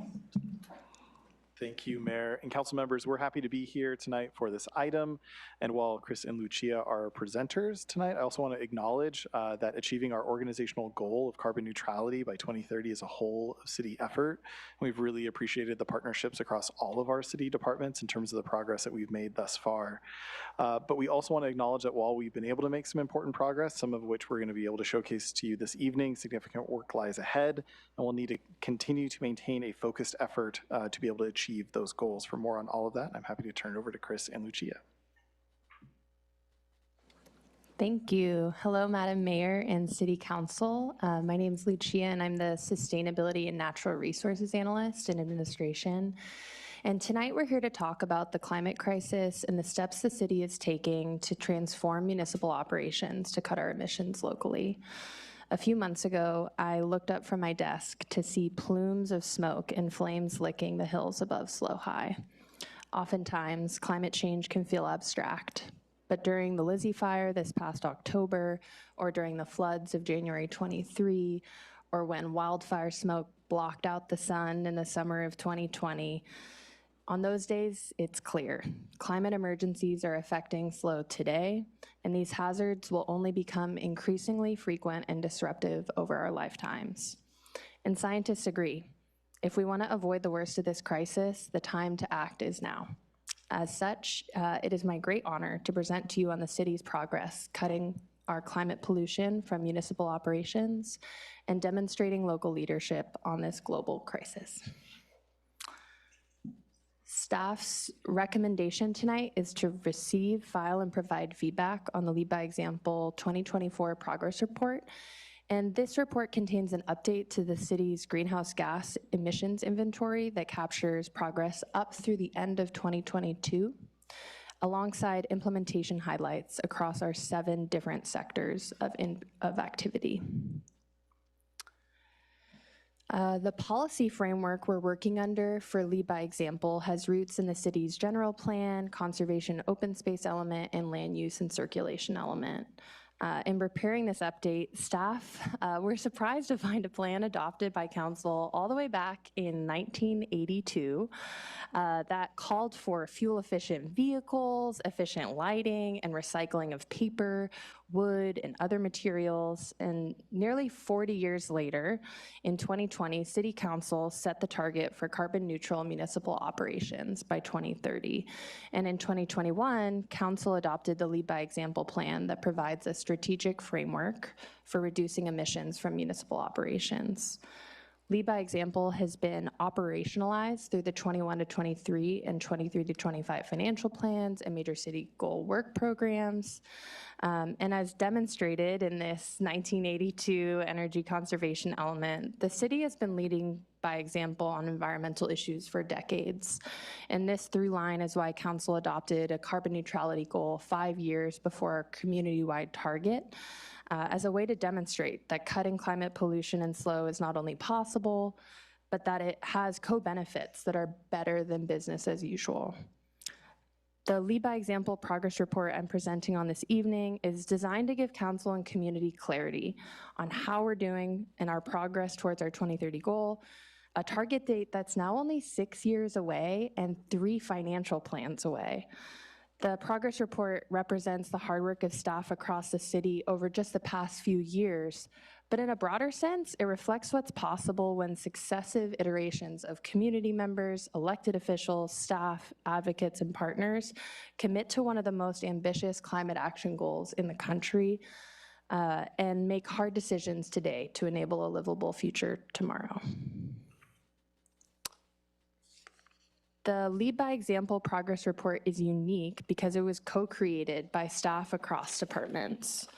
Thank you, Mayor and council members. We're happy to be here tonight for this item. And while Chris and Lucia are presenters tonight, I also want to acknowledge that achieving our organizational goal of carbon neutrality by 2030 is a whole city effort. We've really appreciated the partnerships across all of our city departments in terms of the progress that we've made thus far. But we also want to acknowledge that while we've been able to make some important progress, some of which we're going to be able to showcase to you this evening, significant work lies ahead, and we'll need to continue to maintain a focused effort to be able to achieve those goals. For more on all of that, I'm happy to turn it over to Chris and Lucia. Thank you. Hello, Madam Mayor and City Council. My name is Lucia, and I'm the Sustainability and Natural Resources Analyst in Administration. And tonight we're here to talk about the climate crisis and the steps the city is taking to transform municipal operations to cut our emissions locally. A few months ago, I looked up from my desk to see plumes of smoke and flames licking the hills above Slow High. Oftentimes, climate change can feel abstract, but during the Lizzie Fire this past October, or during the floods of January 23, or when wildfire smoke blocked out the sun in the summer of 2020, on those days, it's clear. Climate emergencies are affecting SLO today, and these hazards will only become increasingly frequent and disruptive over our lifetimes. And scientists agree. If we want to avoid the worst of this crisis, the time to act is now. As such, it is my great honor to present to you on the city's progress cutting our climate pollution from municipal operations and demonstrating local leadership on this global crisis. Staff's recommendation tonight is to receive, file, and provide feedback on the Lead by Example 2024 progress report. And this report contains an update to the city's greenhouse gas emissions inventory that captures progress up through the end of 2022, alongside implementation highlights across our 7 different sectors of activity. The policy framework we're working under for Lead by Example has roots in the city's general plan, conservation open space element, and land use and circulation element. In preparing this update, staff were surprised to find a plan adopted by council all the way back in 1982 that called for fuel-efficient vehicles, efficient lighting, and recycling of paper, wood, and other materials. And nearly 40 years later, in 2020, City Council set the target for carbon neutral municipal operations by 2030. And in 2021, Council adopted the Lead by Example plan that provides a strategic framework for reducing emissions from municipal operations. Lead by Example has been operationalized through the 21 to 23 and 23 to 25 financial plans and major city goal work programs. And as demonstrated in this 1982 energy conservation element, the city has been leading by example on environmental issues for decades. And this through line is why council adopted a carbon neutrality goal 5 years before our community-wide target, as a way to demonstrate that cutting climate pollution and SLO is not only possible, but that it has co-benefits that are better than business as usual. The Lead by Example progress report I'm presenting on this evening is designed to give council and community clarity on how we're doing in our progress towards our 2030 goal, a target date that's now only 6 years away and 3 financial plans away. The progress report represents the hard work of staff across the city over just the past few years, but in a broader sense, it reflects what's possible when successive iterations of community members, elected officials, staff, advocates, and partners commit to one of the most ambitious climate action goals in the country and make hard decisions today to enable a livable future tomorrow. The Lead by Example progress report is unique because it was co-created by staff across departments.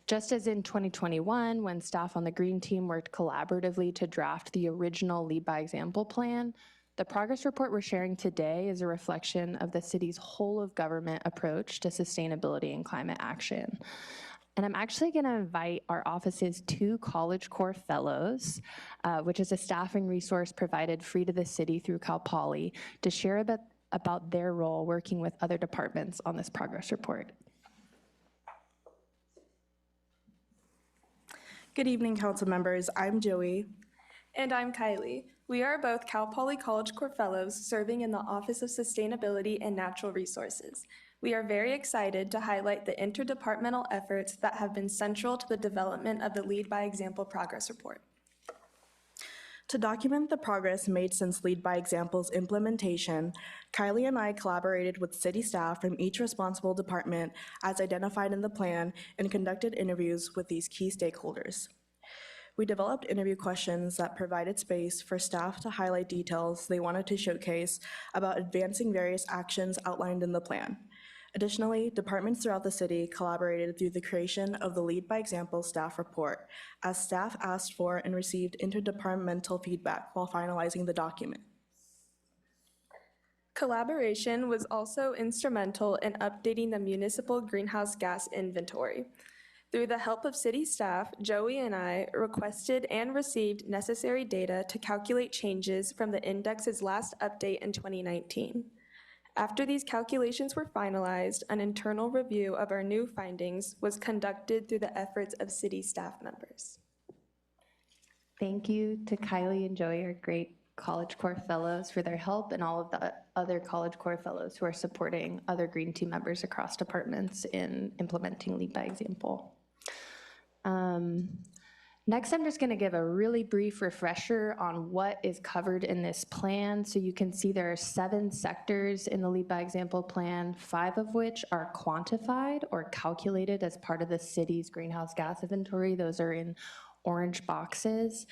Just as in 2021, when staff on the Green Team worked collaboratively to draft the original Lead by Example plan, the progress report we're sharing today is a reflection of the city's whole of government approach to sustainability and climate action. And I'm actually going to invite our office's 2 College Corps Fellows, which is a staffing resource provided free to the city through Cal Poly, to share about their role working with other departments on this progress report. Good evening, council members. I'm Joey. And I'm Kylie. We are both Cal Poly College Corps Fellows serving in the Office of Sustainability and Natural Resources. We are very excited to highlight the interdepartmental efforts that have been central to the development of the Lead by Example progress report. To document the progress made since Lead by Example's implementation, Kylie and I collaborated with city staff from each responsible department as identified in the plan and conducted interviews with these key stakeholders. We developed interview questions that provided space for staff to highlight details they wanted to showcase about advancing various actions outlined in the plan. Additionally, departments throughout the city collaborated through the creation of the Lead by Example staff report, as staff asked for and received interdepartmental feedback while finalizing the document. Collaboration was also instrumental in updating the municipal greenhouse gas inventory. Through the help of city staff, Joey and I requested and received necessary data to calculate changes from the index's last update in 2019. After these calculations were finalized, an internal review of our new findings was conducted through the efforts of city staff members. Thank you to Kylie and Joey, our great College Corps Fellows, for their help, and all of the other College Corps Fellows who are supporting other Green Team members across departments in implementing Lead by Example. Next, I'm just going to give a really brief refresher on what is covered in this plan. So you can see there are 7 sectors in the Lead by Example plan, 5 of which are quantified or calculated as part of the city's greenhouse gas inventory. Those are in orange boxes.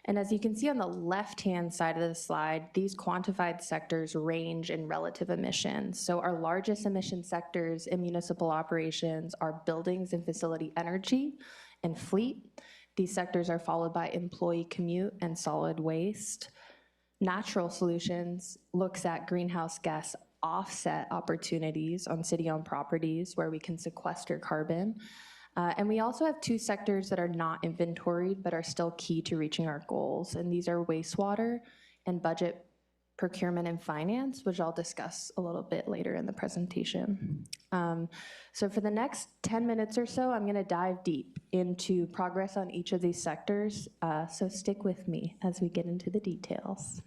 And as you can see on the left-hand side of the slide, these quantified sectors range in relative emissions. So our largest emission sectors in municipal operations are buildings and facility energy and fleet. These sectors are followed by employee commute and solid waste. Natural Solutions looks at greenhouse gas offset opportunities on city-owned properties where we can sequester carbon. And we also have 2 sectors that are not inventoried but are still key to reaching our goals, and these are wastewater and budget procurement and finance, which I'll discuss a little bit later in the presentation. So for the next 10 minutes or so, I'm gonna dive deep into progress on each of these sectors, so stick with me as we get into the details.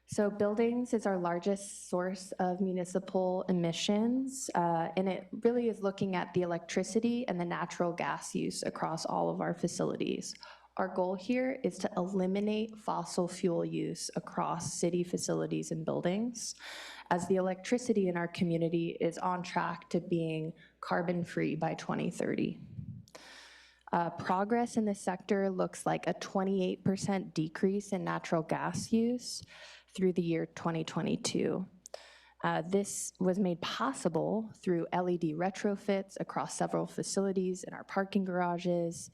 So buildings is our largest source of municipal emissions, and it really is looking at the electricity and the natural gas use across all of our facilities. Our goal here is to eliminate fossil fuel use across city facilities and buildings, as the electricity in our community is on track to being carbon-free by 2030. Progress in this sector looks like a 28% decrease in natural gas use through the year 2022. This was made possible through LED retrofits across several facilities in our parking garages.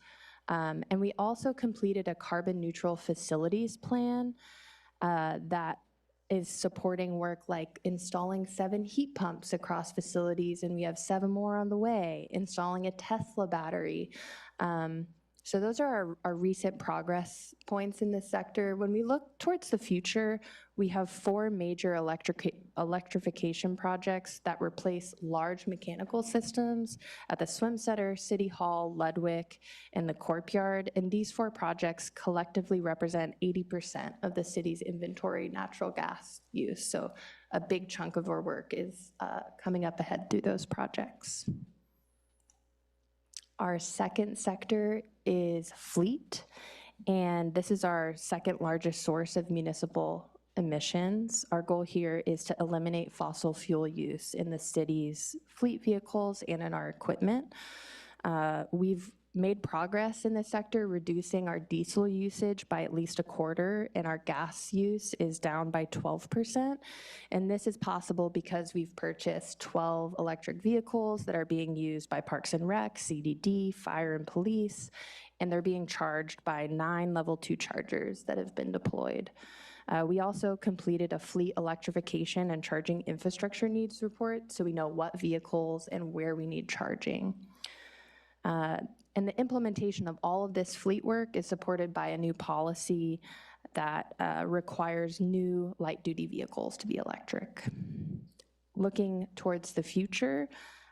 And we also completed a carbon neutral facilities plan that is supporting work like installing 7 heat pumps across facilities, and we have 7 more on the way, installing a Tesla battery. So those are our recent progress points in this sector. When we look towards the future, we have 4 major electrification projects that replace large mechanical systems at the Swim Center, City Hall, Ludwig, and the Courtyard. And these 4 projects collectively represent 80% of the city's inventory natural gas use. So a big chunk of our work is coming up ahead through those projects. Our second sector is fleet, and this is our second largest source of municipal emissions. Our goal here is to eliminate fossil fuel use in the city's fleet vehicles and in our equipment. We've made progress in this sector, reducing our diesel usage by at least 1/4, and our gas use is down by 12%. And this is possible because we've purchased 12 electric vehicles that are being used by Parks and Rec, CDD, Fire and Police, and they're being charged by 9 Level 2 chargers that have been deployed. We also completed a fleet electrification and charging infrastructure needs report, so we know what vehicles and where we need charging. And the implementation of all of this fleet work is supported by a new policy that requires new light-duty vehicles to be electric. Looking towards the future,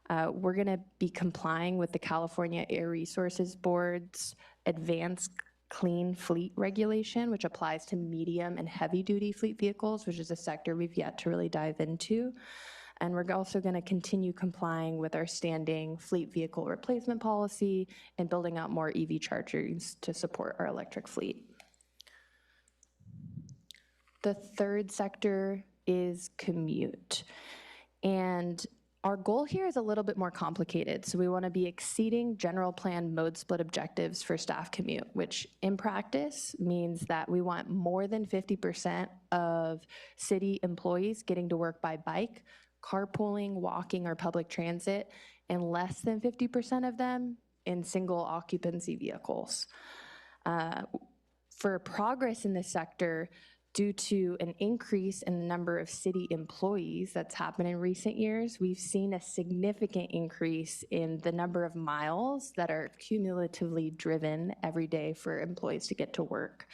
we're going to be complying with the California Air Resources Board's Advanced Clean Fleet Regulation, which applies to medium and heavy-duty fleet vehicles, which is a sector we've yet to really dive into. And we're also going to continue complying with our standing fleet vehicle replacement policy and building out more EV chargers to support our electric fleet. The third sector is commute. And our goal here is a little bit more complicated. So we want to be exceeding general plan mode split objectives for staff commute, which in practice means that we want more than 50% of city employees getting to work by bike, carpooling, walking, or public transit, and less than 50% of them in single occupancy vehicles. For progress in this sector, due to an increase in the number of city employees that's happened in recent years, we've seen a significant increase in the number of miles that are cumulatively driven every day for employees to get to work.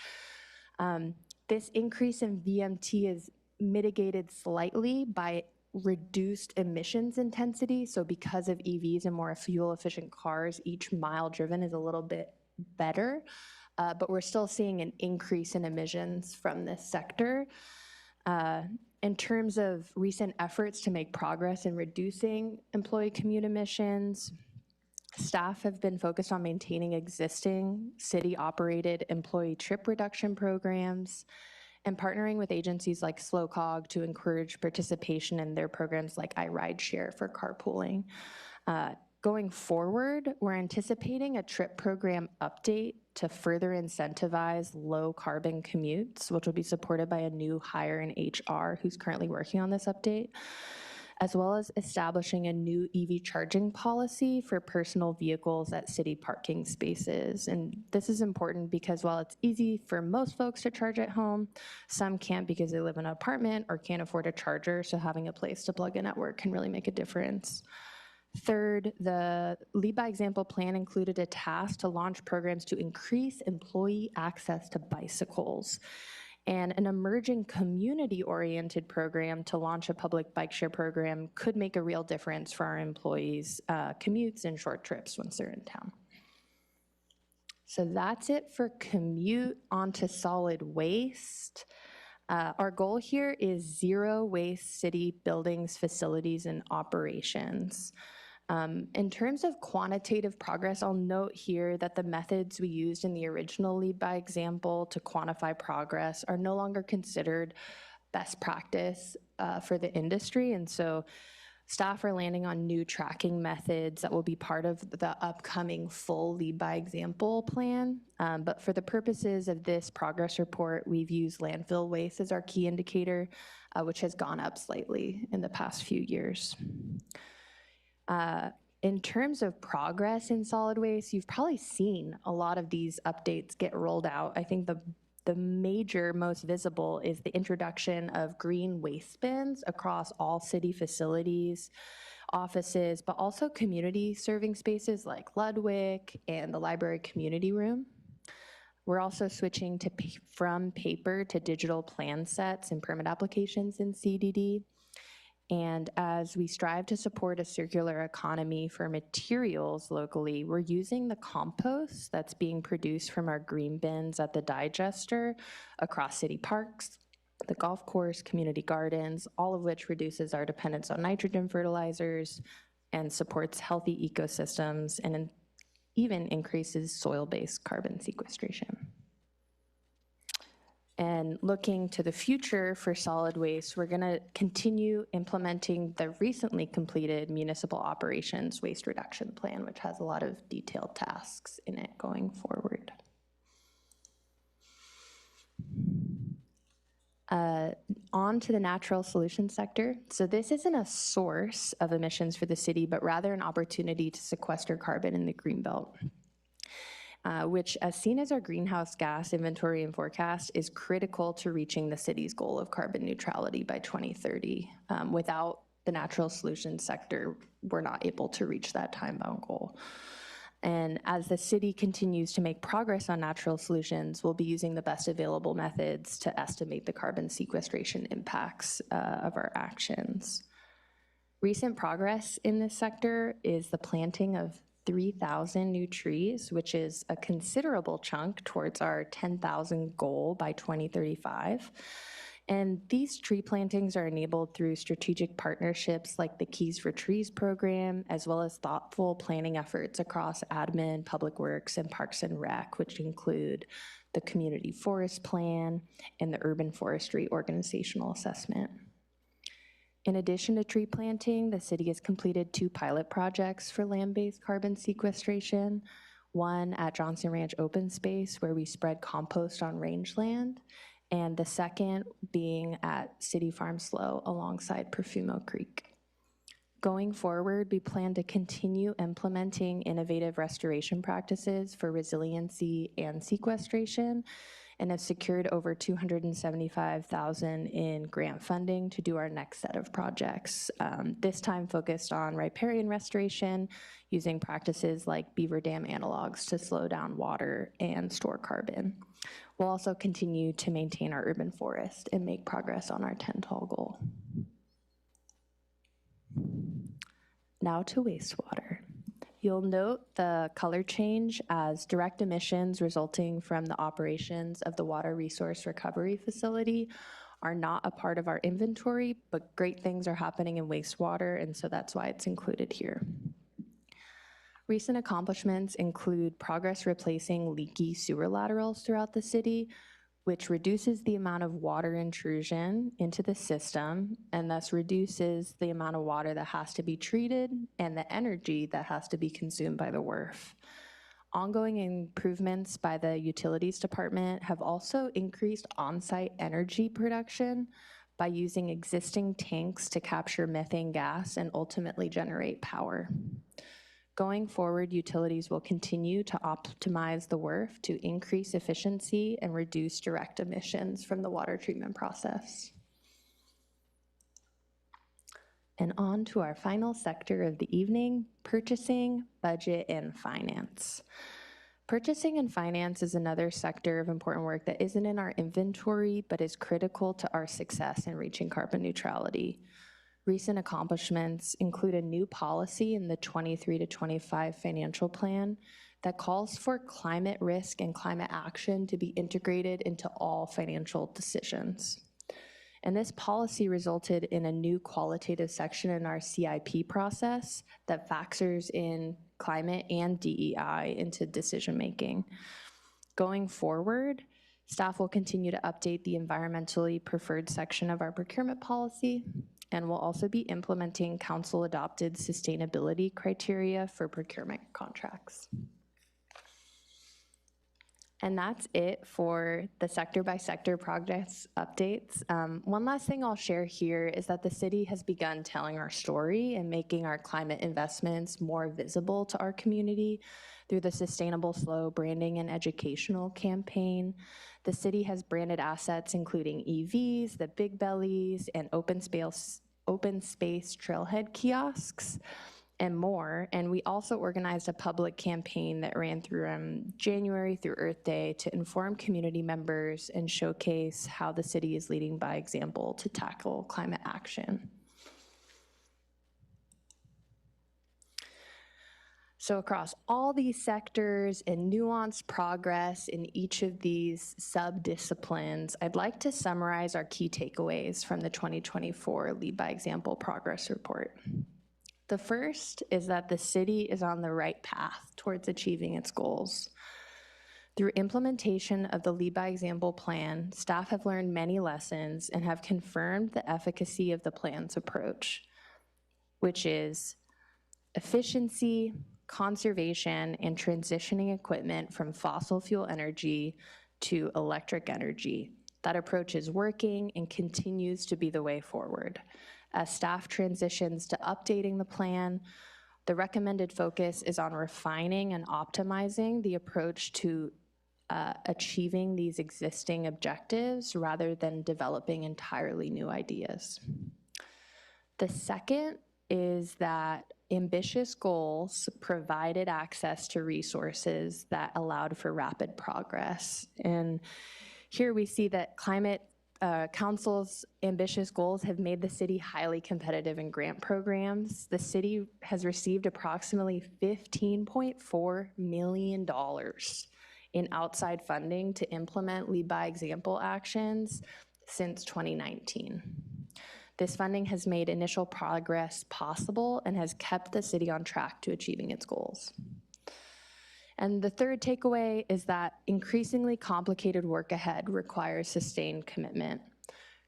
This increase in VMT is mitigated slightly by reduced emissions intensity. So because of EVs and more fuel-efficient cars, each mile driven is a little bit better. But we're still seeing an increase in emissions from this sector. In terms of recent efforts to make progress in reducing employee commute emissions, staff have been focused on maintaining existing city-operated employee trip reduction programs and partnering with agencies like SlowCog to encourage participation in their programs like iRideshare for carpooling. Going forward, we're anticipating a trip program update to further incentivize low carbon commutes, which will be supported by a new hire in HR who's currently working on this update, as well as establishing a new EV charging policy for personal vehicles at city parking spaces. And this is important because while it's easy for most folks to charge at home, some can't because they live in an apartment or can't afford a charger, so having a place to plug in at work can really make a difference. Third, the Lead by Example plan included a task to launch programs to increase employee access to bicycles and an emerging community-oriented program to launch a public bike share program could make a real difference for our employees' commutes and short trips once they're in town. So that's it for commute. Onto solid waste. Our goal here is zero waste city buildings, facilities, and operations. In terms of quantitative progress, I'll note here that the methods we used in the original Lead by Example to quantify progress are no longer considered best practice for the industry. And so staff are landing on new tracking methods that will be part of the upcoming full Lead by Example plan. But for the purposes of this progress report, we've used landfill waste as our key indicator, which has gone up slightly in the past few years. In terms of progress in solid waste, you've probably seen a lot of these updates get rolled out. I think the major, most visible is the introduction of green waste bins across all city facilities. offices, but also community serving spaces like Ludwig and the library community room. We're also switching from paper to digital plan sets and permit applications in CDD. And as we strive to support a circular economy for materials locally, we're using the compost that's being produced from our green bins at the digester across city parks, the golf course, community gardens, all of which reduces our dependence on nitrogen fertilizers and supports healthy ecosystems and even increases soil-based carbon sequestration. And looking to the future for solid waste, we're going to continue implementing the recently completed municipal operations waste reduction plan, which has a lot of detailed tasks in it going forward. On to the natural solutions sector. So this isn't a source of emissions for the city, but rather an opportunity to sequester carbon in the Greenbelt, which, as seen as our greenhouse gas inventory and forecast, is critical to reaching the city's goal of carbon neutrality by 2030. Without the natural solutions sector, we're not able to reach that time-bound goal. And as the city continues to make progress on natural solutions, we'll be using the best available methods to estimate the carbon sequestration impacts of our actions. Recent progress in this sector is the planting of 3,000 new trees, which is a considerable chunk towards our 10,000 goal by 2035. And these tree plantings are enabled through strategic partnerships like the Keys for Trees program, as well as thoughtful planning efforts across admin, public works, and parks and rec, which include the community forest plan and the urban forestry organizational assessment. In addition to tree planting, the city has completed 2 pilot projects for land-based carbon sequestration, one at Johnson Ranch Open Space, where we spread compost on rangeland, and the second being at City Farm Slough alongside Perfumo Creek. Going forward, we plan to continue implementing innovative restoration practices for resiliency and sequestration, and have secured over $275,000 in grant funding to do our next set of projects, this time focused on riparian restoration, using practices like beaver dam analogs to slow down water and store carbon. We'll also continue to maintain our urban forest and make progress on our 10 tall goal. Now to wastewater. You'll note the color change as direct emissions resulting from the operations of the Water Resource Recovery Facility are not a part of our inventory, but great things are happening in wastewater, and so that's why it's included here. Recent accomplishments include progress replacing leaky sewer laterals throughout the city, which reduces the amount of water intrusion into the system and thus reduces the amount of water that has to be treated and the energy that has to be consumed by the WRF. Ongoing improvements by the utilities department have also increased on-site energy production by using existing tanks to capture methane gas and ultimately generate power. Going forward, utilities will continue to optimize the WRF to increase efficiency and reduce direct emissions from the water treatment process. And on to our final sector of the evening, purchasing, budget, and finance. Purchasing and finance is another sector of important work that isn't in our inventory, but is critical to our success in reaching carbon neutrality. Recent accomplishments include a new policy in the 23 to 25 financial plan that calls for climate risk and climate action to be integrated into all financial decisions. And this policy resulted in a new qualitative section in our CIP process that factors in climate and DEI into decision-making. Going forward, staff will continue to update the environmentally preferred section of our procurement policy, and we'll also be implementing council-adopted sustainability criteria for procurement contracts. And that's it for the sector-by-sector progress updates. One last thing I'll share here is that the city has begun telling our story and making our climate investments more visible to our community through the Sustainable Slough branding and educational campaign. The city has branded assets including EVs, the Big Bellies, and open space open space trailhead kiosks, and more. And we also organized a public campaign that ran through January through Earth Day to inform community members and showcase how the city is leading by example to tackle climate action. So across all these sectors and nuanced progress in each of these sub-disciplines, I'd like to summarize our key takeaways from the 2024 Lead by Example Progress Report. The first is that the city is on the right path towards achieving its goals. Through implementation of the Lead by Example plan, staff have learned many lessons and have confirmed the efficacy of the plan's approach, which is efficiency, conservation, and transitioning equipment from fossil fuel energy to electric energy. That approach is working and continues to be the way forward. As staff transitions to updating the plan, the recommended focus is on refining and optimizing the approach to achieving these existing objectives rather than developing entirely new ideas. The second is that ambitious goals provided access to resources that allowed for rapid progress. And here we see that Climate Council's ambitious goals have made the city highly competitive in grant programs. The city has received approximately $15.4 million in outside funding to implement Lead by Example actions since 2019. This funding has made initial progress possible and has kept the city on track to achieving its goals. And the third takeaway is that increasingly complicated work ahead requires sustained commitment.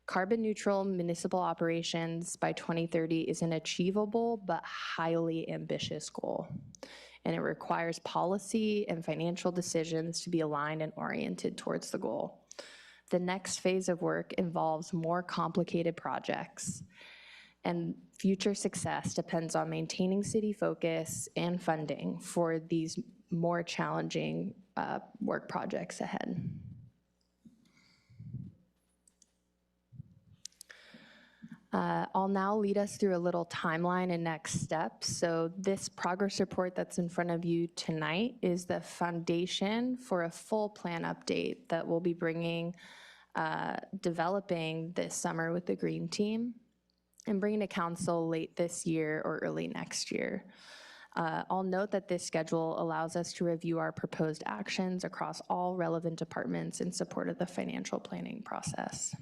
Carbon neutral municipal operations by 2030 is an achievable but highly ambitious goal. And it requires policy and financial decisions to be aligned and oriented towards the goal. The next phase of work involves more complicated projects, and future success depends on maintaining city focus and funding for these more challenging work projects ahead. I'll now lead us through a little timeline and next steps. So this progress report that's in front of you tonight is the foundation for a full plan update that we'll be bringing, developing this summer with the Green Team and bringing to council late this year or early next year. I'll note that this schedule allows us to review our proposed actions across all relevant departments in support of the financial planning process.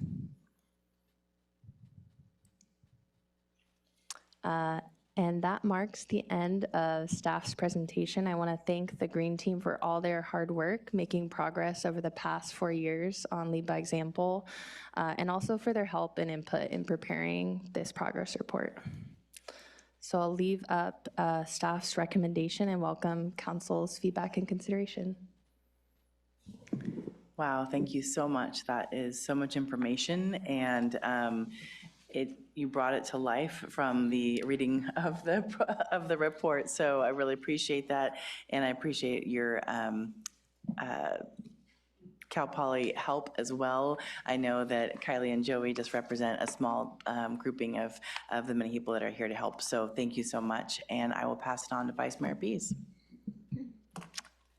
And that marks the end of staff's presentation. I want to thank the Green Team for all their hard work making progress over the past 4 years on Lead by Example, and also for their help and input in preparing this progress report. So I'll leave up staff's recommendation and welcome council's feedback and consideration. Wow, thank you so much. That is so much information, and you brought it to life from the reading of the report. So I really appreciate that, and I appreciate your Cal Poly help as well. I know that Kylie and Joey just represent a small grouping of the many people that are here to help. So thank you so much, and I will pass it on to Vice Mayor Pease.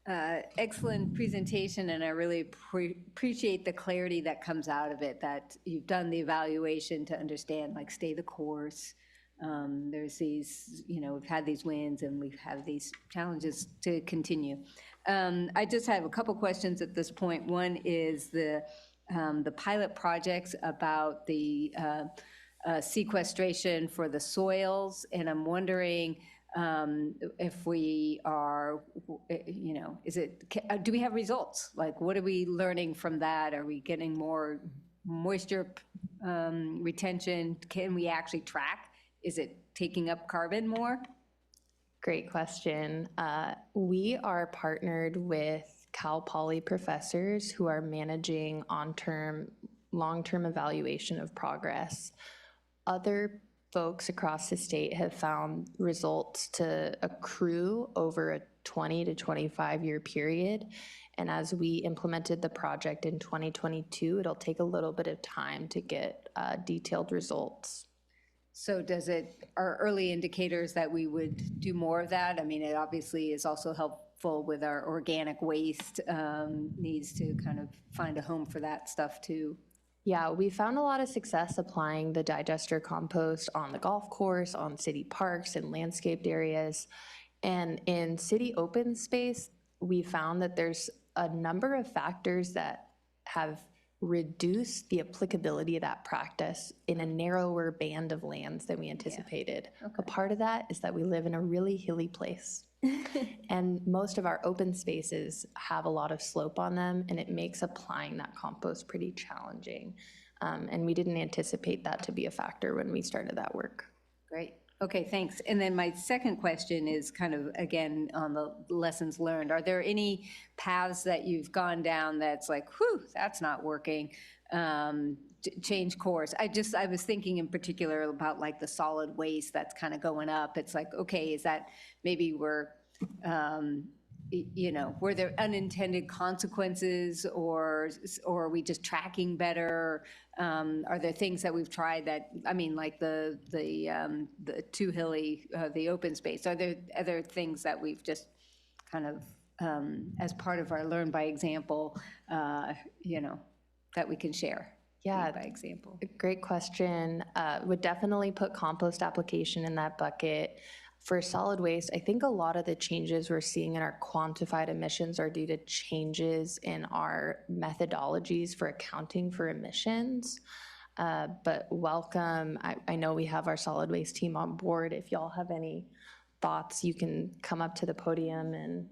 Excellent presentation, and I really appreciate the clarity that comes out of it, that you've done the evaluation to understand, like, stay the course. There's these, we've had these wins and we've had these challenges to continue. I just have a couple questions at this point. One is the pilot projects about the sequestration for the soils, and I'm wondering, if we are, do we have results? Like, what are we learning from that? Are we getting more moisture retention? Can we actually track? Is it taking up carbon more? Great question. We are partnered with Cal Poly professors who are managing long-term evaluation of progress. Other folks across the state have found results to accrue over a 20 to 25 year period. And as we implemented the project in 2022, it'll take a little bit of time to get detailed results. So does it, are early indicators that we would do more of that? I mean, it obviously is also helpful with our organic waste needs to kind of find a home for that stuff too. Yeah, we found a lot of success applying the digester compost on the golf course, on city parks and landscaped areas. And in city open space, we found that there's a number of factors that have reduced the applicability of that practice in a narrower band of lands than we anticipated. A part of that is that we live in a really hilly place. And most of our open spaces have a lot of slope on them, and it makes applying that compost pretty challenging. And we didn't anticipate that to be a factor when we started that work. Great. Okay, thanks. And then my second question is kind of, again, on the lessons learned. Are there any paths that you've gone down that's like, whew, that's not working, change course? I was thinking in particular about like the solid waste that's kind of going up. It's like, okay, is that maybe we're, were there unintended consequences, or are we just tracking better? Are there things that we've tried that, I mean, like the too hilly, the open space? Are there other things that we've just kind of, as part of our learn by example, that we can share? Yeah, by example. Great question. Would definitely put compost application in that bucket. For solid waste, I think a lot of the changes we're seeing in our quantified emissions are due to changes in our methodologies for accounting for emissions. But welcome, I know we have our solid waste team on board. If y'all have any thoughts, you can come up to the podium and.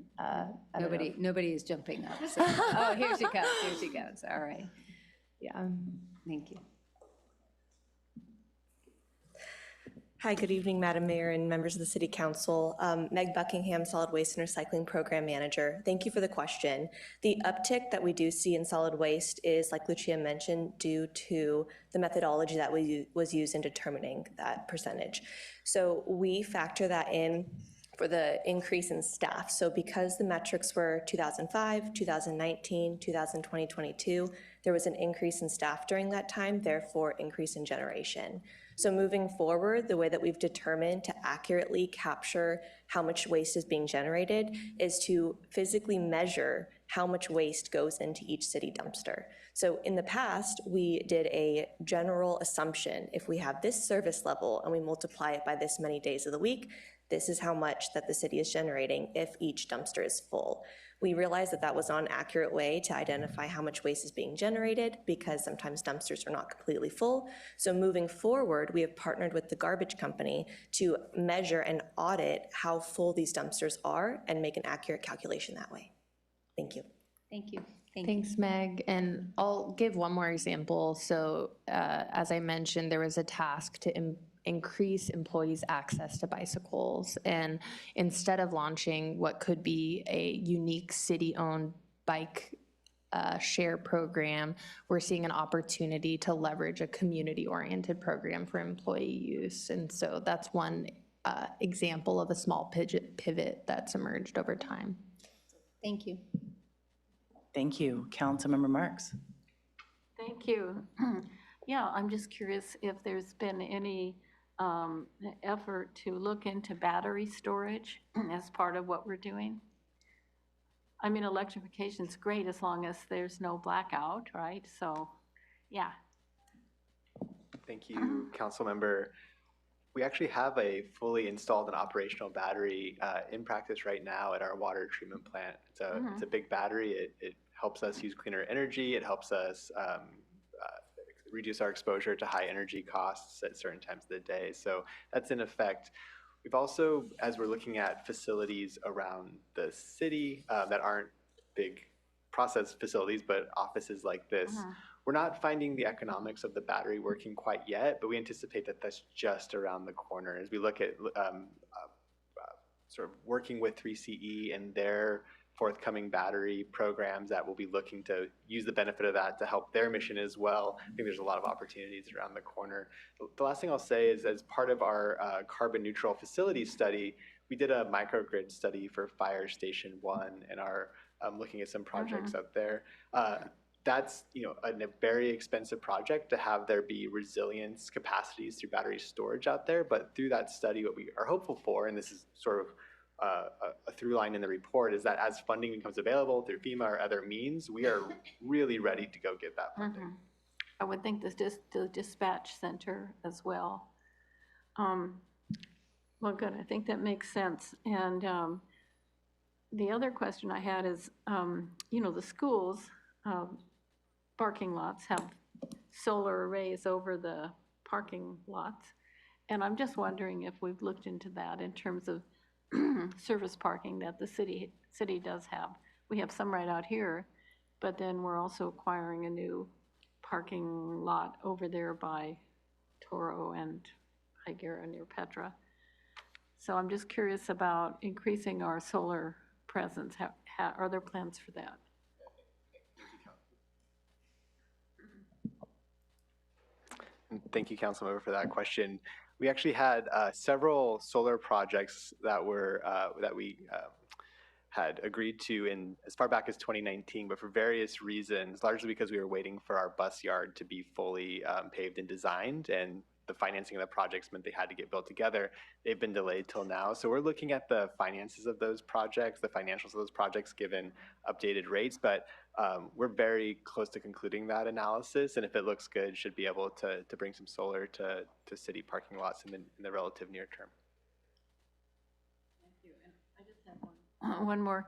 Nobody is jumping up. So. Oh, here she comes, all right. Yeah. Thank you. Hi, good evening, Madam Mayor and members of the City Council. Meg Buckingham, Solid Waste and Recycling Program Manager. Thank you for the question. The uptick that we do see in solid waste is, like Lucia mentioned, due to the methodology that was used in determining that percentage. So we factor that in for the increase in staff. So because the metrics were 2005, 2019, 2020, 2022, there was an increase in staff during that time, therefore increase in generation. So moving forward, the way that we've determined to accurately capture how much waste is being generated is to physically measure how much waste goes into each city dumpster. So in the past, we did a general assumption. If we have this service level and we multiply it by this many days of the week, this is how much that the city is generating if each dumpster is full. We realized that that was not an accurate way to identify how much waste is being generated because sometimes dumpsters are not completely full. So moving forward, we have partnered with the garbage company to measure and audit how full these dumpsters are and make an accurate calculation that way. Thank you. Thank you. Thanks, Meg. And I'll give one more example. So as I mentioned, there was a task to increase employees' access to bicycles. And instead of launching what could be a unique city-owned bike share program, we're seeing an opportunity to leverage a community-oriented program for employee use. And so that's one example of a small pivot that's emerged over time. Thank you. Thank you. Councilmember Marks. Thank you. Yeah, I'm just curious if there's been any effort to look into battery storage as part of what we're doing. I mean, electrification's great as long as there's no blackout, right? So, yeah. Thank you, Council Member. We actually have a fully installed and operational battery in practice right now at our water treatment plant. It's a big battery. It helps us use cleaner energy. It helps us reduce our exposure to high energy costs at certain times of the day. So that's in effect. We've also, as we're looking at facilities around the city that aren't big process facilities, but offices like this, we're not finding the economics of the battery working quite yet, but we anticipate that that's just around the corner. As we look at sort of working with 3CE and their forthcoming battery programs that will be looking to use the benefit of that to help their mission as well. I think there's a lot of opportunities around the corner. The last thing I'll say is, as part of our carbon neutral facilities study, we did a microgrid study for Fire Station 1 and are looking at some projects up there. that's, you know, a very expensive project to have there be resilience capacities through battery storage out there. But through that study, what we are hopeful for, and this is sort of a through line in the report, is that as funding becomes available through FEMA or other means, we are really ready to go get that funding. I would think the dispatch center as well. Well, good, I think that makes sense. And the other question I had is, you know, the schools, parking lots have solar arrays over the parking lots. And I'm just wondering if we've looked into that in terms of service parking that the city does have. We have some right out here, but then we're also acquiring a new parking lot over there by Toro and Higuera near Petra. So I'm just curious about increasing our solar presence. Are there plans for that? Thank you, Councilmember, for that question. We actually had several solar projects that were that we had agreed to in as far back as 2019, but for various reasons, largely because we were waiting for our bus yard to be fully paved and designed, and the financing of the projects meant they had to get built together. They've been delayed till now. So we're looking at the finances of those projects, the financials of those projects given updated rates, but we're very close to concluding that analysis. And if it looks good, should be able to bring some solar to city parking lots in the relative near term. Thank you. And I just have one more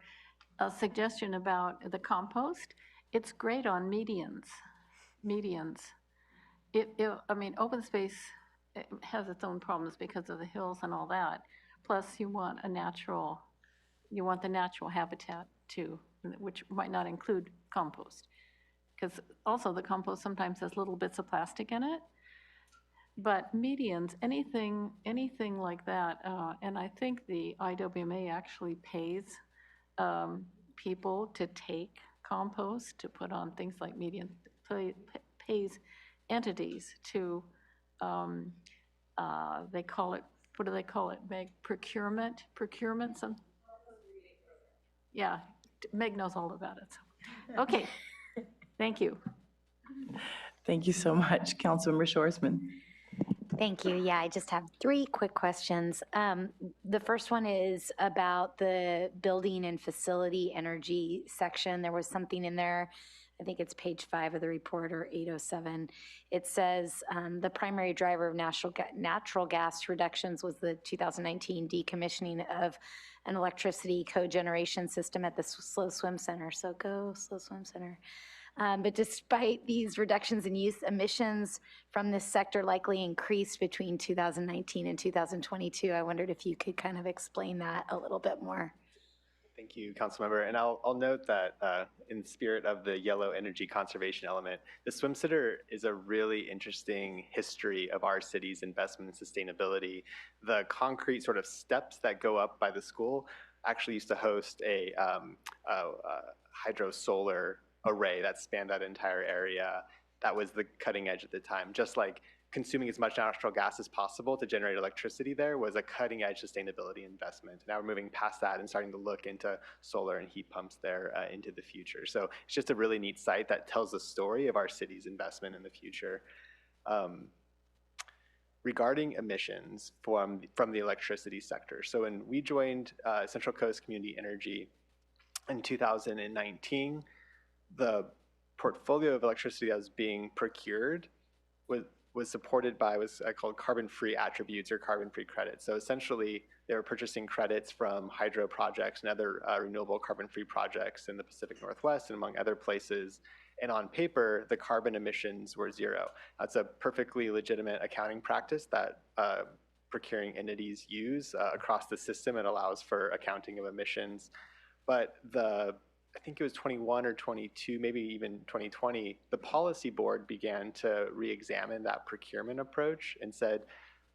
suggestion about the compost. It's great on medians. I mean, open space has its own problems because of the hills and all that. Plus, you want the natural habitat too, which might not include compost. Because also the compost sometimes has little bits of plastic in it. But medians, anything like that, and I think the IWMA actually pays people to take compost to put on things like medians, pays entities to, they call it, what do they call it, Meg? Procurement, some? Yeah, Meg knows all about it. So. Okay, thank you. Thank you so much, Councilmember Shorsman. Thank you. Yeah, I just have 3 quick questions. The first one is about the building and facility energy section. There was something in there, I think it's page 5 of the report, or 807. It says the primary driver of natural gas reductions was the 2019 decommissioning of an electricity cogeneration system at the SLO Swim Center. So go SLO Swim Center. But despite these reductions in use, emissions from this sector likely increased between 2019 and 2022. I wondered if you could kind of explain that a little bit more. Thank you, Councilmember. And I'll note that in the spirit of the yellow energy conservation element, the Swim Center is a really interesting history of our city's investment in sustainability. The concrete sort of steps that go up by the school actually used to host a hydro solar array that spanned that entire area. That was the cutting edge at the time. Just like consuming as much natural gas as possible to generate electricity there was a cutting edge sustainability investment. Now we're moving past that and starting to look into solar and heat pumps there into the future. So it's just a really neat site that tells the story of our city's investment in the future. Regarding emissions from the electricity sector. So when we joined Central Coast Community Energy in 2019, the portfolio of electricity that was being procured was supported by what's called carbon-free attributes or carbon-free credits. So essentially, they were purchasing credits from hydro projects and other renewable carbon-free projects in the Pacific Northwest and among other places. And on paper, the carbon emissions were 0. That's a perfectly legitimate accounting practice that procuring entities use across the system. It allows for accounting of emissions. But I think it was 21 or 22, maybe even 2020, the policy board began to re-examine that procurement approach and said,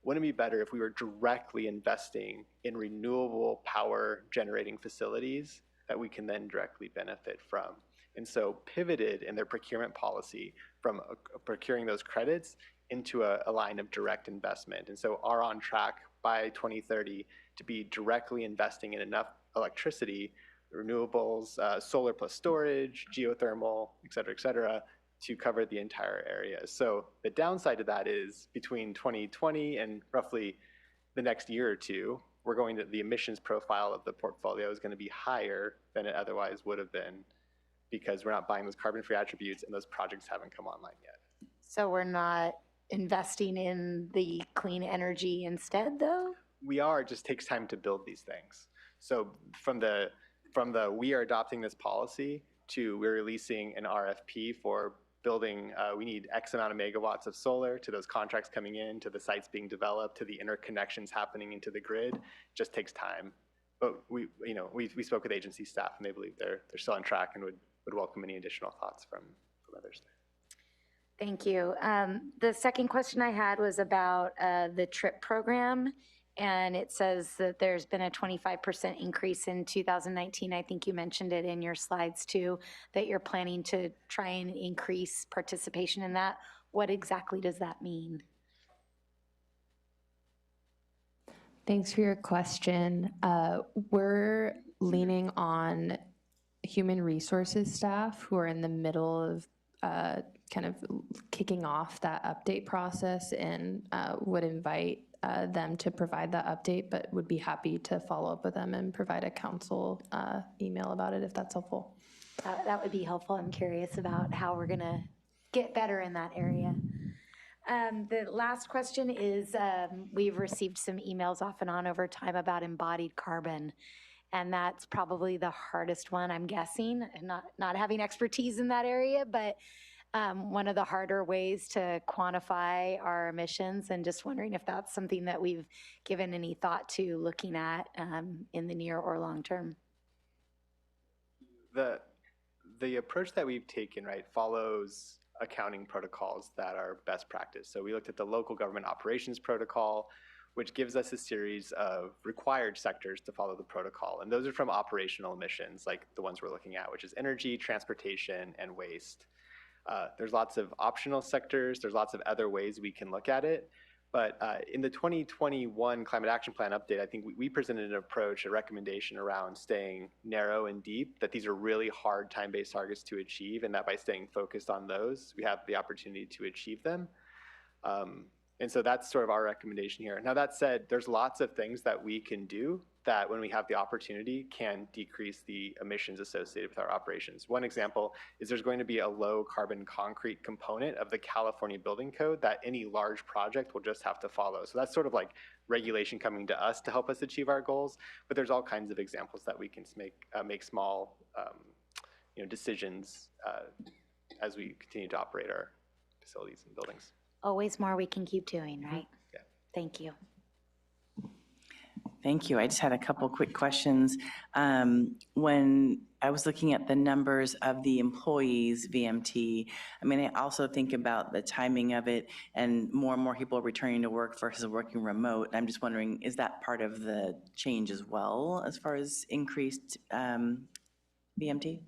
wouldn't it be better if we were directly investing in renewable power generating facilities that we can then directly benefit from? And so pivoted in their procurement policy from procuring those credits into a line of direct investment. And so are on track by 2030 to be directly investing in enough electricity renewables, solar plus storage, geothermal, et cetera, to cover the entire area. So the downside of that is between 2020 and roughly the next year or two, the emissions profile of the portfolio is going to be higher than it otherwise would have been because we're not buying those carbon-free attributes and those projects haven't come online yet. So we're not investing in the clean energy instead, though? We are, it just takes time to build these things. So from the we are adopting this policy to we're releasing an RFP for building, we need X amount of megawatts of solar, to those contracts coming in, to the sites being developed, to the interconnections happening into the grid, it just takes time. But we spoke with agency staff and they believe they're still on track and would welcome any additional thoughts from others. Thank you. The second question I had was about the TRIP program. And it says that there's been a 25% increase in 2019. I think you mentioned it in your slides too, that you're planning to try and increase participation in that. What exactly does that mean? Thanks for your question. We're leaning on human resources staff who are in the middle of kind of kicking off that update process and would invite them to provide that update, but would be happy to follow up with them and provide a council email about it if that's helpful. That would be helpful. I'm curious about how we're going to get better in that area. The last question is, we've received some emails off and on over time about embodied carbon. And that's probably the hardest one, I'm guessing, and not having expertise in that area, but one of the harder ways to quantify our emissions, and just wondering if that's something that we've given any thought to looking at in the near or long term. The approach that we've taken, right, follows accounting protocols that are best practice. So we looked at the local government operations protocol, which gives us a series of required sectors to follow the protocol. And those are from operational emissions, like the ones we're looking at, which is energy, transportation, and waste. There's lots of optional sectors. There's lots of other ways we can look at it. But in the 2021 Climate Action Plan update, I think we presented an approach, a recommendation around staying narrow and deep, that these are really hard time-based targets to achieve, and that by staying focused on those, we have the opportunity to achieve them. And so that's sort of our recommendation here. Now that said, there's lots of things that we can do that when we have the opportunity can decrease the emissions associated with our operations. One example is there's going to be a low carbon concrete component of the California Building Code that any large project will just have to follow. So that's sort of like regulation coming to us to help us achieve our goals. But there's all kinds of examples that we can make small decisions as we continue to operate our facilities and buildings. Always more we can keep doing, right? Yeah. Thank you. Thank you. I just had a couple quick questions. When I was looking at the numbers of the employees, VMT, I mean, I also think about the timing of it and more people returning to work versus working remote. I'm just wondering, is that part of the change as well as far as increased VMT?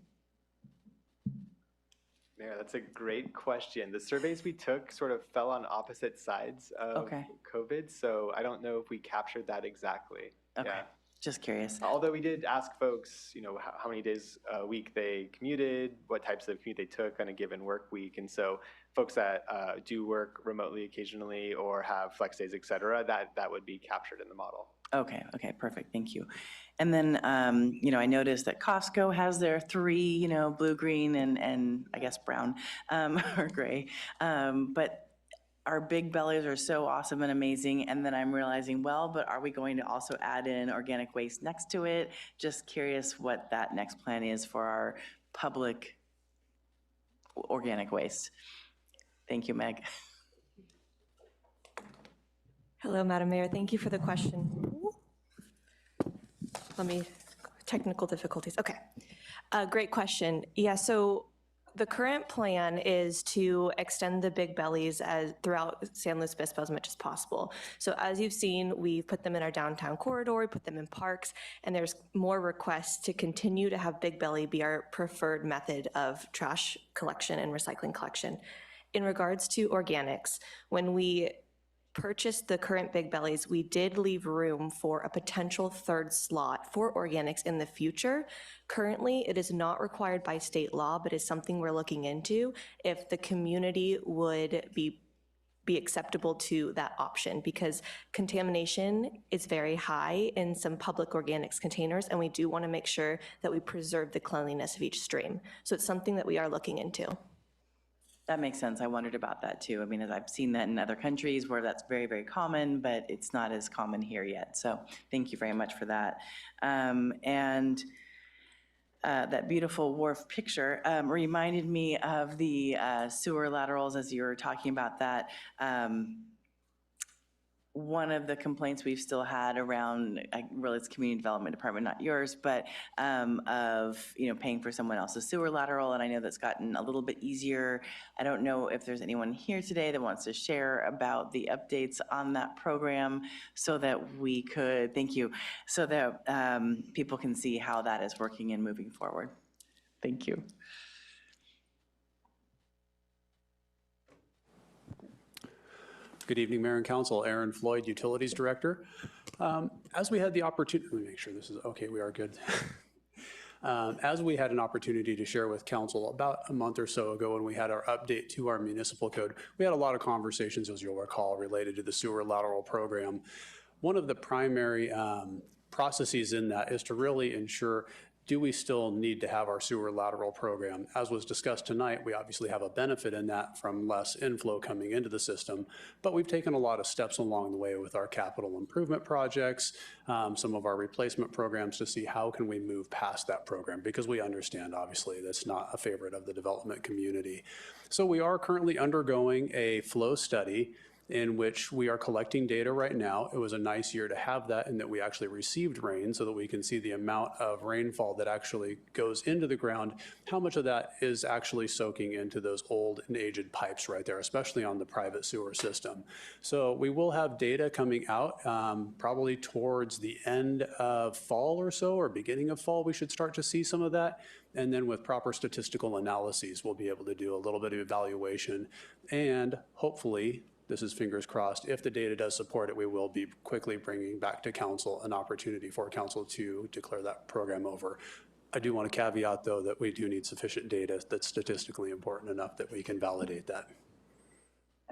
Mayor, that's a great question. The surveys we took sort of fell on opposite sides of COVID, so I don't know if we captured that exactly. Okay, yeah. Just curious. Although we did ask folks, how many days a week they commuted, what types of commute they took on a given work week, and so folks that do work remotely occasionally or have flex days, et cetera, that would be captured in the model. Okay, perfect, thank you. And then, I noticed that Costco has their 3, blue, green, and I guess brown or gray. But our big bellies are so awesome and amazing. And then I'm realizing, but are we going to also add in organic waste next to it? Just curious what that next plan is for our public organic waste. Thank you, Meg. Hello, Madam Mayor. Thank you for the question. Technical difficulties. Okay. Great question. Yeah, so the current plan is to extend the big bellies throughout San Luis Obispo as much as possible. So as you've seen, we've put them in our downtown corridor, we put them in parks, and there's more requests to continue to have big belly be our preferred method of trash collection and recycling collection. In regards to organics, when we purchased the current Big Bellies, we did leave room for a potential third slot for organics in the future. Currently, it is not required by state law, but is something we're looking into if the community would be acceptable to that option, because contamination is very high in some public organics containers, and we do want to make sure that we preserve the cleanliness of each stream. So it's something that we are looking into. That makes sense. I wondered about that too. I mean, as I've seen that in other countries where that's very, very common, but it's not as common here yet. So thank you very much for that. That beautiful wharf picture reminded me of the sewer laterals as you were talking about that. One of the complaints we've still had around, really it's community development department, not yours, but of, paying for someone else's sewer lateral. And I know that's gotten a little bit easier. I don't know if there's anyone here today that wants to share about the updates on that program so that we could, thank you, so that people can see how that is working and moving forward. Thank you. Good evening, Mayor and Council. Aaron Floyd, Utilities Director. As we had the opportunity, let me make sure this is okay, we are good. As we had an opportunity to share with Council about a month or so ago when we had our update to our municipal code, we had a lot of conversations, as you'll recall, related to the sewer lateral program. One of the primary processes in that is to really ensure, do we still need to have our sewer lateral program? As was discussed tonight, we obviously have a benefit in that from less inflow coming into the system, but we've taken a lot of steps along the way with our capital improvement projects, some of our replacement programs to see how can we move past that program, because we understand obviously that's not a favorite of the development community. So we are currently undergoing a flow study in which we are collecting data right now. It was a nice year to have that, and that we actually received rain so that we can see the amount of rainfall that actually goes into the ground, how much of that is actually soaking into those old and aged pipes right there, especially on the private sewer system. So we will have data coming out probably towards the end of fall or so, or beginning of fall, we should start to see some of that. And then with proper statistical analyses, we'll be able to do a little bit of evaluation, and hopefully, this is fingers crossed, if the data does support it, we will be quickly bringing back to council an opportunity for council to declare that program over. I do want to caveat, though, that we do need sufficient data that's statistically important enough that we can validate that.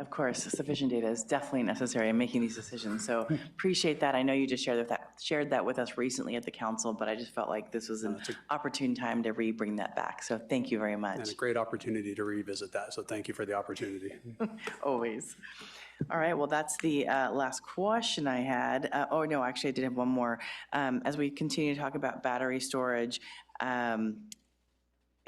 Of course, sufficient data is definitely necessary in making these decisions. So appreciate that. I know you just shared that with us recently at the council, but I just felt like this was an opportune time to bring that back. So thank you very much. And a great opportunity to revisit that. So thank you for the opportunity. Always. All right, well, that's the last question I had. Oh, no, actually, I did have one more. As we continue to talk about battery storage, as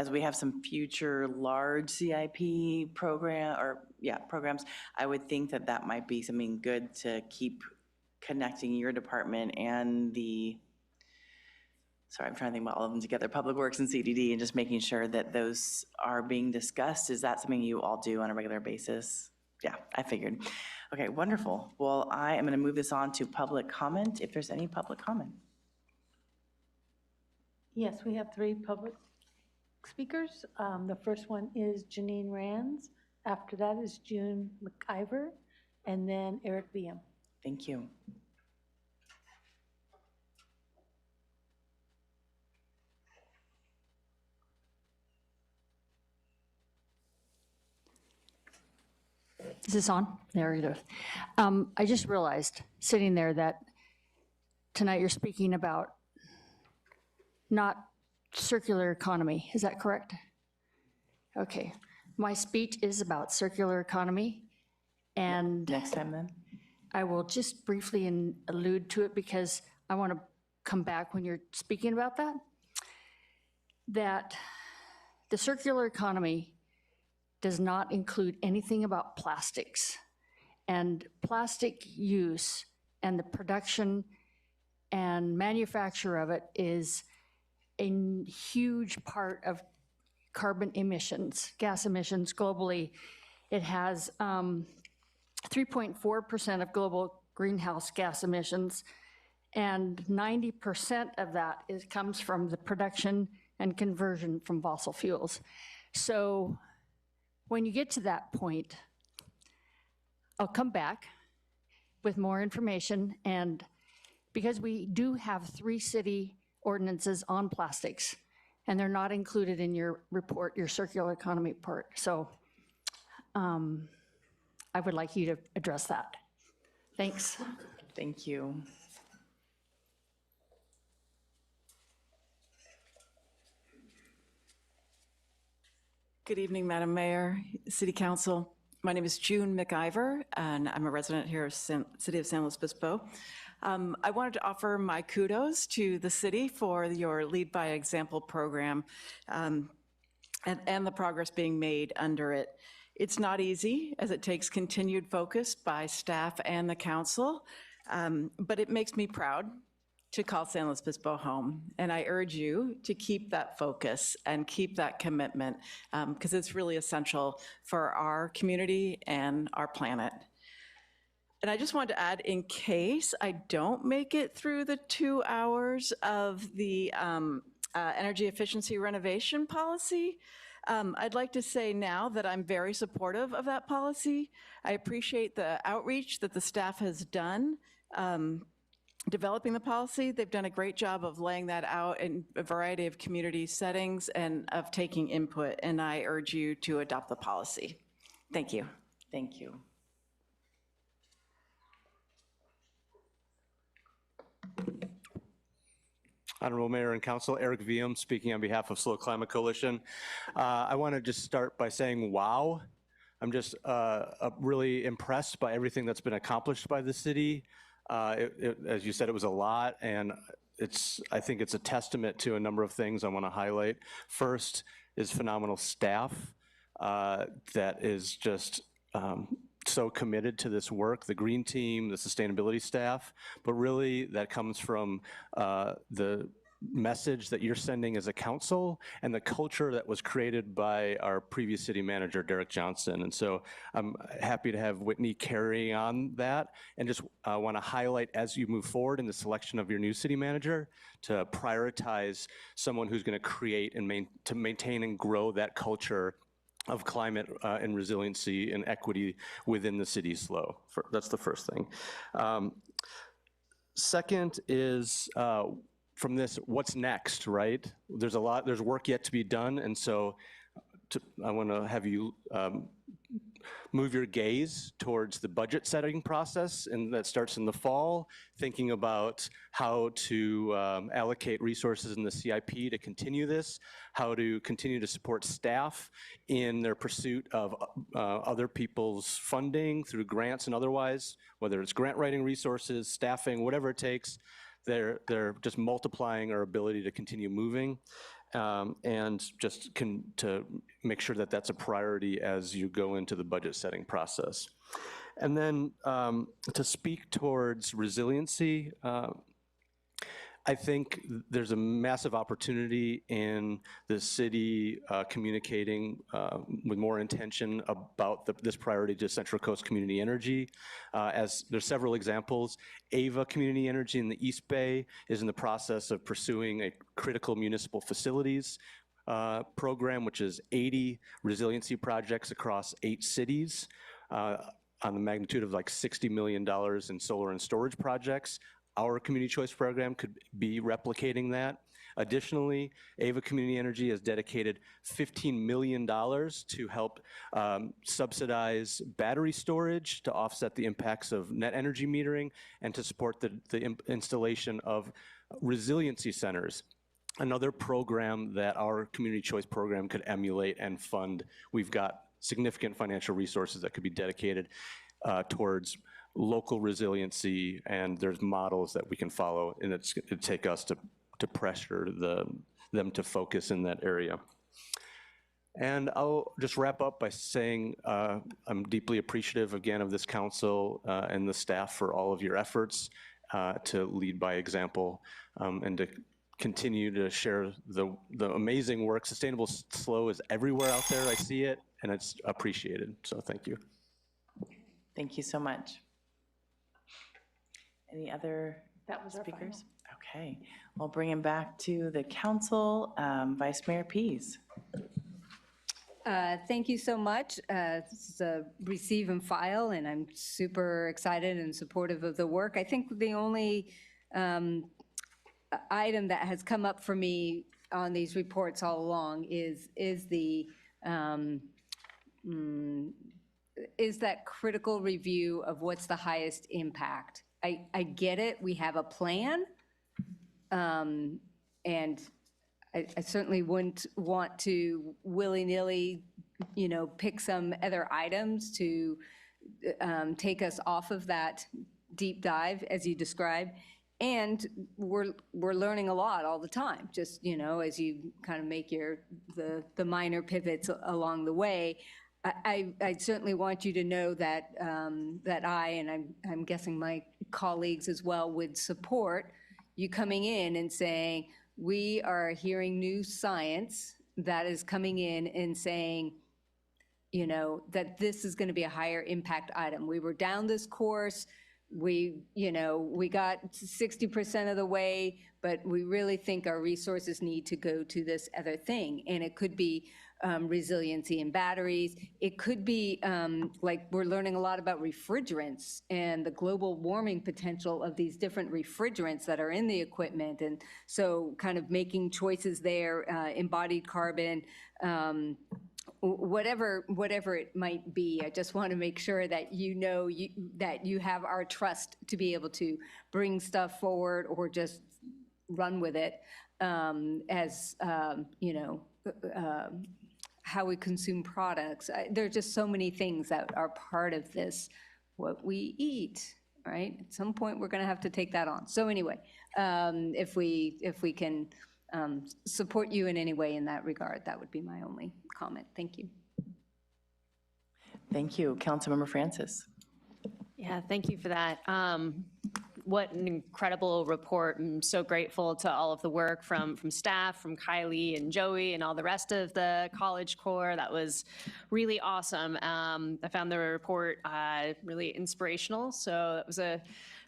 we have some future large CIP programs, I would think that that might be something good to keep connecting your department and sorry, I'm trying to think about all of them together, Public Works and CDD, and just making sure that those are being discussed. Is that something you all do on a regular basis? Yeah, I figured. Okay, wonderful. Well, I am going to move this on to public comment, if there's any public comment. Yes, we have 3 public speakers. The first one is Janine Rands. After that is June McIver, and then Eric Biam. Thank you. Is this on? There it is. I just realized, sitting there, that tonight you're speaking about not circular economy. Is that correct? Okay. My speech is about circular economy, and next time then? I will just briefly allude to it because I want to come back when you're speaking about that. That the circular economy does not include anything about plastics, and plastic use and the production and manufacture of it is a huge part of carbon emissions, gas emissions globally. It has 3.4% of global greenhouse gas emissions, and 90% of that comes from the production and conversion from fossil fuels. So when you get to that point, I'll come back with more information, and because we do have 3 city ordinances on plastics, and they're not included in your report, your circular economy report. So I would like you to address that. Thanks. Thank you. Good evening, Madam Mayor, City Council. My name is June McIver, and I'm a resident here of City of San Luis Obispo. I wanted to offer my kudos to the city for your Lead by Example program and the progress being made under it. It's not easy, as it takes continued focus by staff and the council, but it makes me proud to call San Luis Obispo home. And I urge you to keep that focus and keep that commitment, because it's really essential for our community and our planet. And I just wanted to add, in case I don't make it through the 2 hours of the energy efficiency renovation policy, I'd like to say now that I'm very supportive of that policy. I appreciate the outreach that the staff has done developing the policy. They've done a great job of laying that out in a variety of community settings and of taking input, and I urge you to adopt the policy. Thank you. Thank you. Honorable Mayor and Council, Eric Vium speaking on behalf of Slow Climate Coalition. I want to just start by saying, wow. I'm just really impressed by everything that's been accomplished by the city. As you said, it was a lot, and I think it's a testament to a number of things I want to highlight. First is phenomenal staff that is just so committed to this work, the green team, the sustainability staff, but really that comes from the message that you're sending as a council and the culture that was created by our previous city manager, Derek Johnson. And so I'm happy to have Whitney carry on that, and just want to highlight, as you move forward in the selection of your new city manager, to prioritize someone who's going to create and maintain and grow that culture of climate and resiliency and equity within the city SLO. That's the first thing. Second is, from this, what's next, right? There's work yet to be done, and so I want to have you move your gaze towards the budget setting process, and that starts in the fall, thinking about how to allocate resources in the CIP to continue this, how to continue to support staff in their pursuit of other people's funding through grants and otherwise, whether it's grant writing resources, staffing, whatever it takes. They're just multiplying our ability to continue moving, and just to make sure that that's a priority as you go into the budget setting process. And then to speak towards resiliency, I think there's a massive opportunity in the city communicating with more intention about this priority to Central Coast Community Energy. As there's several examples, Ava Community Energy in the East Bay is in the process of pursuing a critical municipal facilities program, which is 80 resiliency projects across 8 cities on the magnitude of like $60 million in solar and storage projects. Our community choice program could be replicating that. Additionally, Ava Community Energy has dedicated $15 million to help subsidize battery storage to offset the impacts of net energy metering and to support the installation of resiliency centers. Another program that our community choice program could emulate and fund. We've got significant financial resources that could be dedicated towards local resiliency, and there's models that we can follow, and it'd take us to pressure them to focus in that area. And I'll just wrap up by saying I'm deeply appreciative again of this council and the staff for all of your efforts to lead by example and to continue to share the amazing work. Sustainable SLO is everywhere out there. I see it, and it's appreciated. So thank you. Thank you so much. Any other speakers? Okay, we'll bring him back to the council. Vice Mayor Pease. Thank you so much. This is a receive and file, and I'm super excited and supportive of the work. I think the only item that has come up for me on these reports all along is that critical review of what's the highest impact. I get it, we have a plan, and I certainly wouldn't want to willy-nilly, pick some other items to take us off of that deep dive, as you described. And we're learning a lot all the time, just, as you kind of make the minor pivots along the way. I certainly want you to know that that I'm guessing my colleagues as well would support you coming in and saying, we are hearing new science that is coming in and saying, that this is going to be a higher impact item. We were down this course. We got 60% of the way, but we really think our resources need to go to this other thing. And it could be resiliency in batteries. It could be like we're learning a lot about refrigerants and the global warming potential of these different refrigerants that are in the equipment. And so kind of making choices there, embodied carbon, whatever it might be. I just want to make sure that that you have our trust to be able to bring stuff forward or just run with it as, how we consume products. There are just so many things that are part of this, what we eat, right? At some point, we're going to have to take that on. So anyway, if we can support you in any way in that regard, that would be my only comment. Thank you. Thank you. Councilmember Francis. Yeah, thank you for that. What an incredible report. I'm so grateful to all of the work from staff, from Kylie and Joey and all the rest of the College Corps. That was really awesome. I found the report really inspirational, so it was a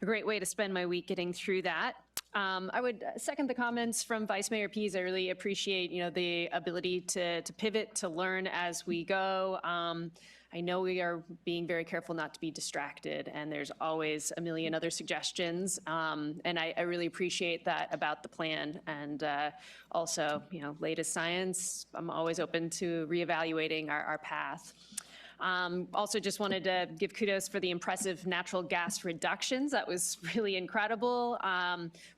great way to spend my week getting through that. I would second the comments from Vice Mayor Pease. I really appreciate, the ability to pivot, to learn as we go. I know we are being very careful not to be distracted, and there's always a million other suggestions. And I really appreciate that about the plan. And also, latest science, I'm always open to reevaluating our path. Also just wanted to give kudos for the impressive natural gas reductions. That was really incredible.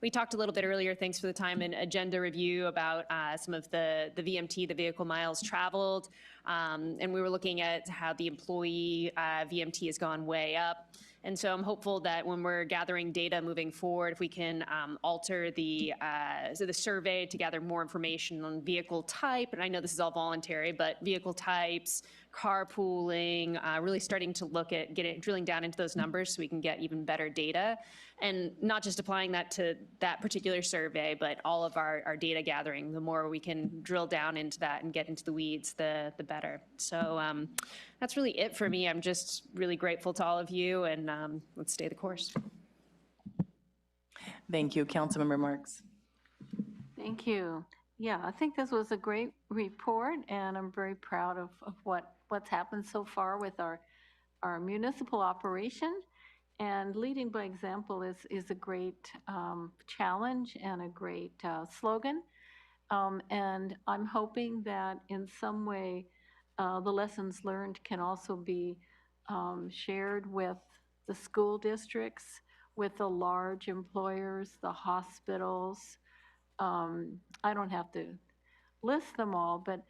We talked a little bit earlier, thanks for the time and agenda review, about some of the VMT, the vehicle miles traveled. And we were looking at how the employee VMT has gone way up. And so I'm hopeful that when we're gathering data moving forward, if we can alter the survey to gather more information on vehicle type, and I know this is all voluntary, but vehicle types, carpooling, really starting to look at drilling down into those numbers so we can get even better data. And not just applying that to that particular survey, but all of our data gathering. The more we can drill down into that and get into the weeds, the better. So that's really it for me. I'm just really grateful to all of you, and let's stay the course. Thank you. Councilmember Marks. Thank you. Yeah, I think this was a great report, and I'm very proud of what's happened so far with our municipal operation. And leading by example is a great challenge and a great slogan. And I'm hoping that in some way the lessons learned can also be shared with the school districts, with the large employers, the hospitals. I don't have to list them all, but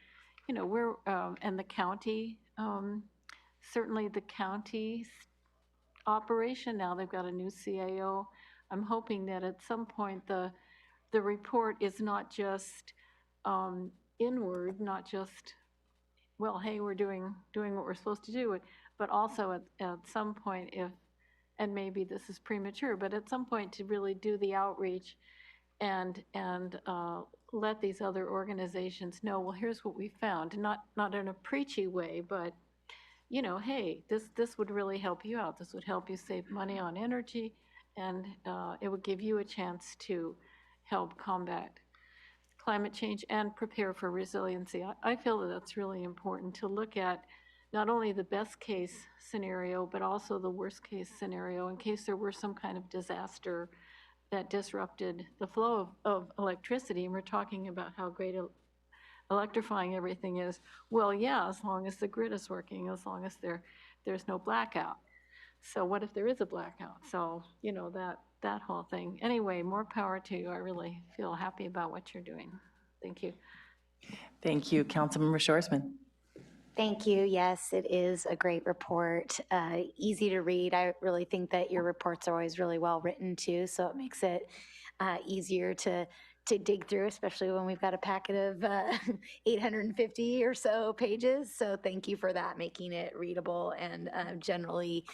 we're and the county, certainly the county operation. Now they've got a new CAO. I'm hoping that at some point the report is not just inward, not just, well, hey, we're doing what we're supposed to do, but also at some point, and maybe this is premature, but at some point to really do the outreach and let these other organizations know, well, here's what we found, not in a preachy way, but hey, this would really help you out. This would help you save money on energy, and it would give you a chance to help combat climate change and prepare for resiliency. I feel that that's really important to look at not only the best case scenario, but also the worst case scenario in case there were some kind of disaster that disrupted the flow of electricity. And we're talking about how great electrifying everything is. Well, yeah, as long as the grid is working, as long as there's no blackout. So what if there is a blackout? So, you know, that whole thing. Anyway, more power to you. I really feel happy about what you're doing. Thank you. Thank you, Councilmember Shorsman. Thank you. Yes, it is a great report. Easy to read. I really think that your reports are always really well written too, so it makes it easier to dig through, especially when we've got a packet of 850 or so pages. So thank you for that, making it readable and generally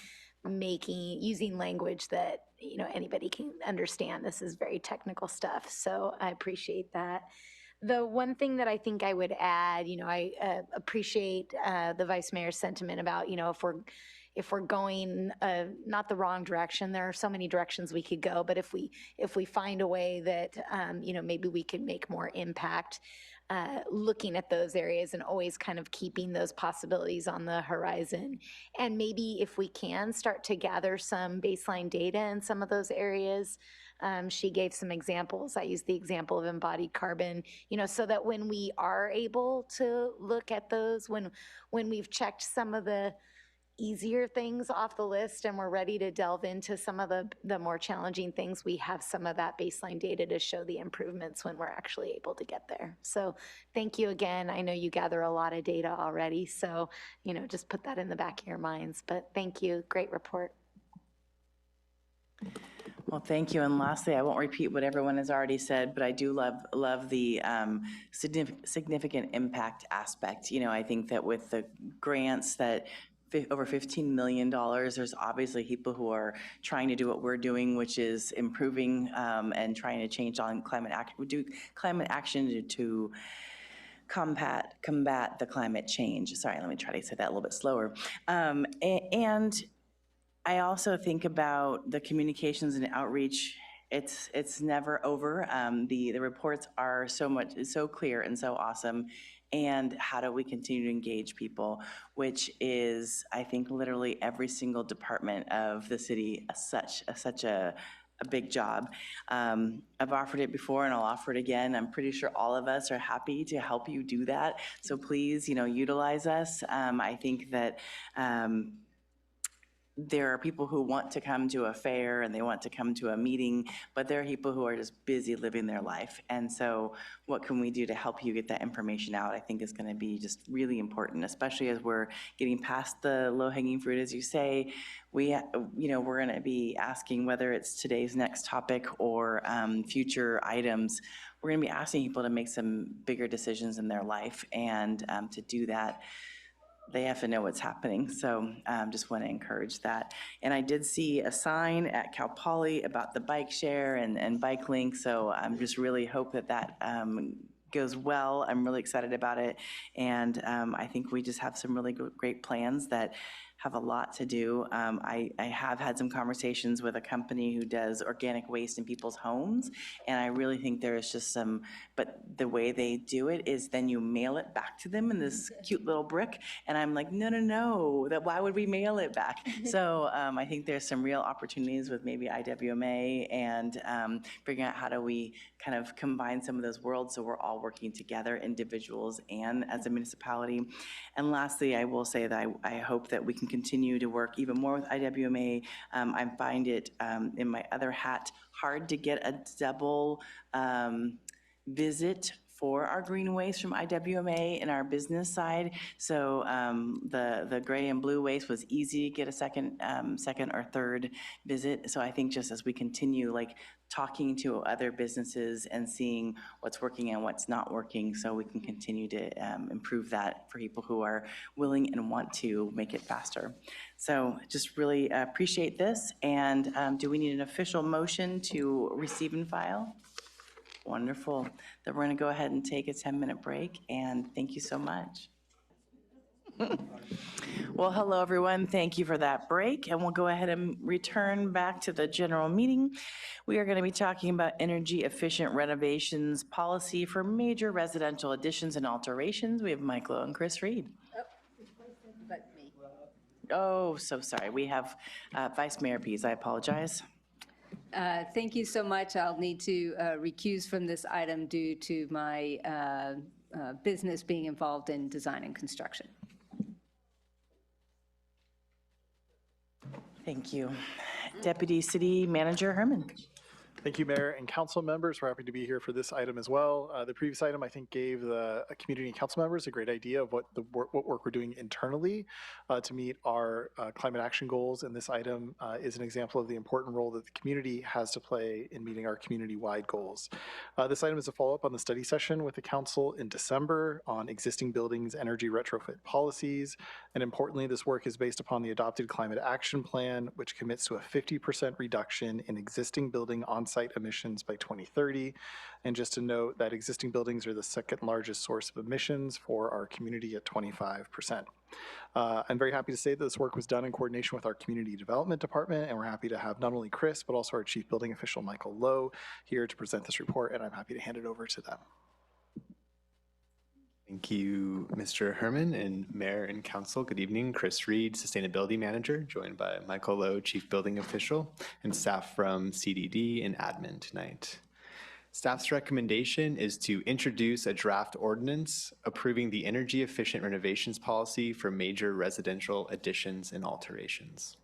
using language that, you know, anybody can understand. This is very technical stuff, so I appreciate that. The one thing that I think I would add, you know, I appreciate the Vice Mayor's sentiment about, you know, if we're going not the wrong direction, there are so many directions we could go, but if we find a way that, you know, maybe we can make more impact, looking at those areas and always kind of keeping those possibilities on the horizon. And maybe if we can start to gather some baseline data in some of those areas. She gave some examples. I used the example of embodied carbon, you know, so that when we are able to look at those, when we've checked some of the easier things off the list and we're ready to delve into some of the more challenging things, we have some of that baseline data to show the improvements when we're actually able to get there. So thank you again. I know you gather a lot of data already, so, you know, just put that in the back of your minds. But thank you. Great report. Well, thank you. And lastly, I won't repeat what everyone has already said, but I do love the significant impact aspect. You know, I think that with the grants that over $15 million, there's obviously people who are trying to do what we're doing, which is improving and trying to change on climate action to combat the climate change. Sorry, let me try to say that a little bit slower. And I also think about the communications and outreach. It's never over. The reports are so clear and so awesome. And how do we continue to engage people, which is, I think, literally every single department of the city, such a big job. I've offered it before and I'll offer it again. I'm pretty sure all of us are happy to help you do that. So please, you know, utilize us. I think that there are people who want to come to a fair and they want to come to a meeting, but there are people who are just busy living their life. And so what can we do to help you get that information out, I think is going to be just really important, especially as we're getting past the low-hanging fruit, as you say. We're going to be asking whether it's today's next topic or future items. We're going to be asking people to make some bigger decisions in their life, and to do that, they have to know what's happening. So just want to encourage that. And I did see a sign at Cal Poly about the bike share and bike link. So I'm just really hope that goes well. I'm really excited about it. And I think we just have some really great plans that have a lot to do. I have had some conversations with a company who does organic waste in people's homes, and I really think there is just but the way they do it is then you mail it back to them in this cute little brick, and I'm like, no, why would we mail it back? So I think there's some real opportunities with maybe IWMA and figuring out how do we kind of combine some of those worlds so we're all working together, individuals and as a municipality. And lastly, I will say that I hope that we can continue to work even more with IWMA. I find it in my other hat hard to get a double visit for our green waste from IWMA in our business side. So the gray and blue waste was easy to get a second or third visit. So I think just as we continue talking to other businesses and seeing what's working and what's not working, so we can continue to improve that for people who are willing and want to make it faster. So just really appreciate this. And do we need an official motion to receive and file? Wonderful. Then we're going to go ahead and take a 10-minute break, and thank you so much. Well, hello, everyone. Thank you for that break, and we'll go ahead and return back to the general meeting. We are going to be talking about energy efficient renovations policy for major residential additions and alterations. We have Mike Lowe and Chris Reed. Oh, so sorry. We have Vice Mayor Pease. I apologize. Thank you so much. I'll need to recuse from this item due to my business being involved in design and construction. Thank you. Deputy City Manager Herman. Thank you, Mayor and council members. We're happy to be here for this item as well. The previous item, I think, gave the community and council members a great idea of what work we're doing internally to meet our climate action goals. And this item is an example of the important role that the community has to play in meeting our community-wide goals. This item is a follow-up on the study session with the council in December on existing buildings energy retrofit policies. And importantly, this work is based upon the adopted climate action plan, which commits to a 50% reduction in existing building on-site emissions by 2030. And just to note that existing buildings are the second largest source of emissions for our community at 25%. I'm very happy to say that this work was done in coordination with our community development department, and we're happy to have not only Chris, but also our chief building official, Michael Lowe, here to present this report, and I'm happy to hand it over to them. Thank you, Mr. Herman, and Mayor and Council. Good evening. Chris Reed, Sustainability Manager, joined by Michael Lowe, Chief Building Official, and staff from CDD and Admin tonight. Staff's recommendation is to introduce a draft ordinance approving the energy efficient renovations policy for major residential additions and alterations.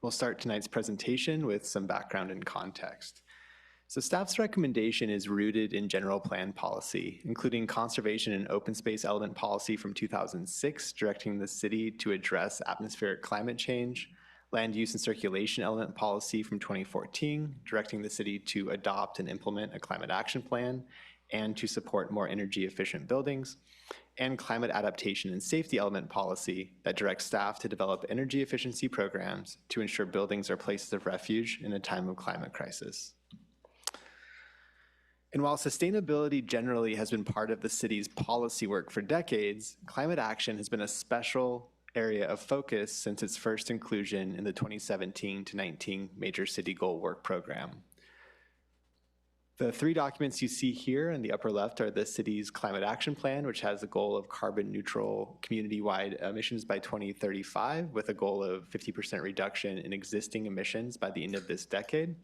We'll start tonight's presentation with some background and context. So staff's recommendation is rooted in general plan policy, including conservation and open space element policy from 2006, directing the city to address atmospheric climate change, land use and circulation element policy from 2014, directing the city to adopt and implement a climate action plan and to support more energy efficient buildings, and climate adaptation and safety element policy that directs staff to develop energy efficiency programs to ensure buildings are places of refuge in a time of climate crisis. And while sustainability generally has been part of the city's policy work for decades, climate action has been a special area of focus since its first inclusion in the 2017 to 19 Major City Goal Work Program. The three documents you see here in the upper left are the city's climate action plan, which has a goal of carbon neutral community-wide emissions by 2035 with a goal of 50% reduction in existing emissions by the end of this decade.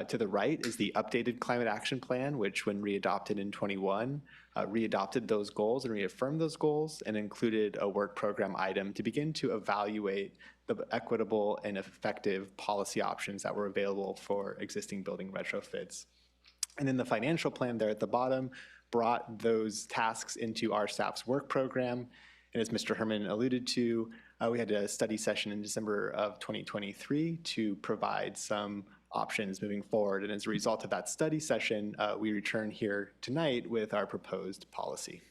To the right is the updated climate action plan, which when readopted in 21, readopted those goals and reaffirmed those goals and included a work program item to begin to evaluate the equitable and effective policy options that were available for existing building retrofits. And then the financial plan there at the bottom brought those tasks into our staff's work program. And as Mr. Herman alluded to, we had a study session in December of 2023 to provide some options moving forward. And as a result of that study session, we return here tonight with our proposed policy.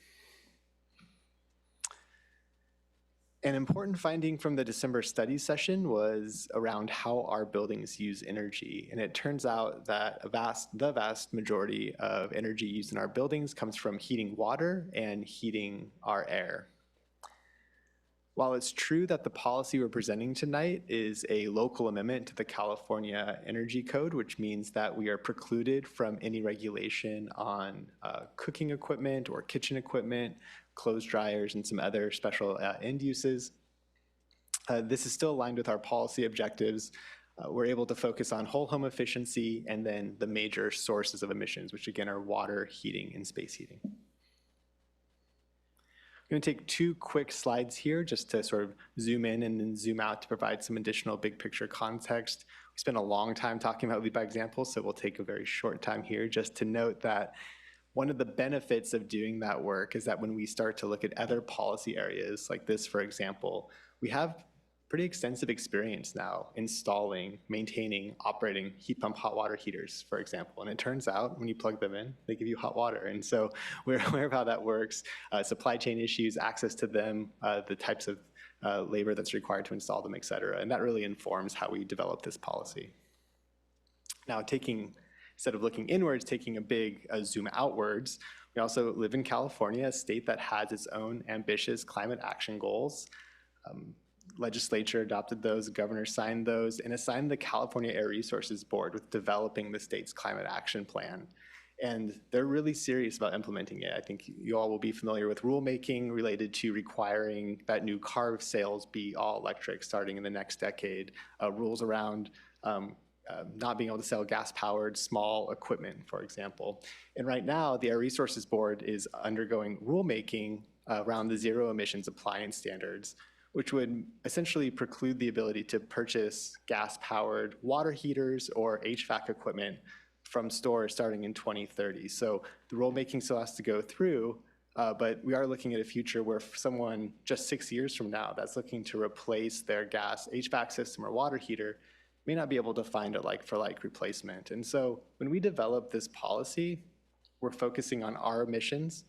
An important finding from the December study session was around how our buildings use energy. And it turns out that the vast majority of energy used in our buildings comes from heating water and heating our air. While it's true that the policy we're presenting tonight is a local amendment to the California Energy Code, which means that we are precluded from any regulation on cooking equipment or kitchen equipment, clothes dryers, and some other special end uses, this is still aligned with our policy objectives. We're able to focus on whole home efficiency and then the major sources of emissions, which again are water, heating, and space heating. I'm going to take two quick slides here just to sort of zoom in and then zoom out to provide some additional big picture context. We spent a long time talking about lead by example, so we'll take a very short time here just to note that one of the benefits of doing that work is that when we start to look at other policy areas like this, for example, we have pretty extensive experience now installing, maintaining, operating heat pump hot water heaters, for example. And it turns out when you plug them in, they give you hot water. And so we're aware of how that works, supply chain issues, access to them, the types of labor that's required to install them, et cetera. And that really informs how we develop this policy. Now instead of looking inwards, taking a big zoom outwards, We also live in California, a state that has its own ambitious climate action goals. Legislature adopted those, governor signed those, and assigned the California Air Resources Board with developing the state's climate action plan. And they're really serious about implementing it. I think you all will be familiar with rulemaking related to requiring that new car sales be all electric starting in the next decade, rules around not being able to sell gas-powered small equipment, for example. And right now, the Air Resources Board is undergoing rulemaking around the zero emissions appliance standards, which would essentially preclude the ability to purchase gas-powered water heaters or HVAC equipment from stores starting in 2030. So the rulemaking still has to go through, but we are looking at a future where someone just 6 years from now that's looking to replace their gas HVAC system or water heater may not be able to find a like-for-like replacement. And so when we develop this policy, we're focusing on our emissions.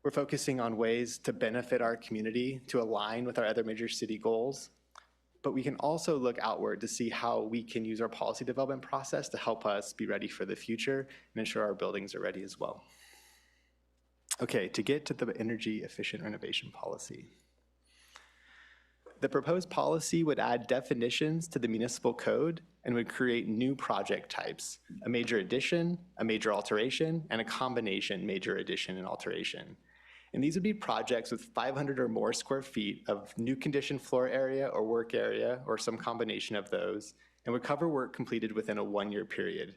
We're focusing on ways to benefit our community, to align with our other major city goals. But we can also look outward to see how we can use our policy development process to help us be ready for the future and ensure our buildings are ready as well. Okay, to get to the energy efficient renovation policy. The proposed policy would add definitions to the municipal code and would create new project types: a major addition, a major alteration, and a combination major addition and alteration. And these would be projects with 500 or more square feet of new conditioned floor area or work area, or some combination of those, and would cover work completed within a 1-year period.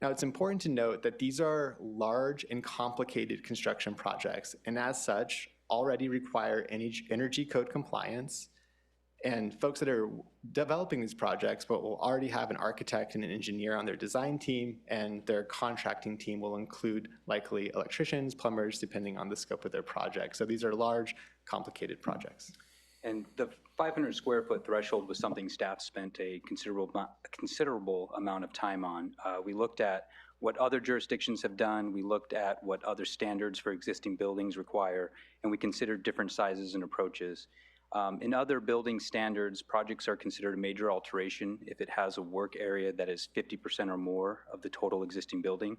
Now, it's important to note that these are large and complicated construction projects, and as such, already require energy code compliance. And folks that are developing these projects will already have an architect and an engineer on their design team, and their contracting team will include likely electricians, plumbers, depending on the scope of their project. So these are large, complicated projects. And the 500 square foot threshold was something staff spent a considerable amount of time on. We looked at what other jurisdictions have done, we looked at what other standards for existing buildings require, and we considered different sizes and approaches. In other building standards, projects are considered a major alteration if it has a work area that is 50% or more of the total existing building.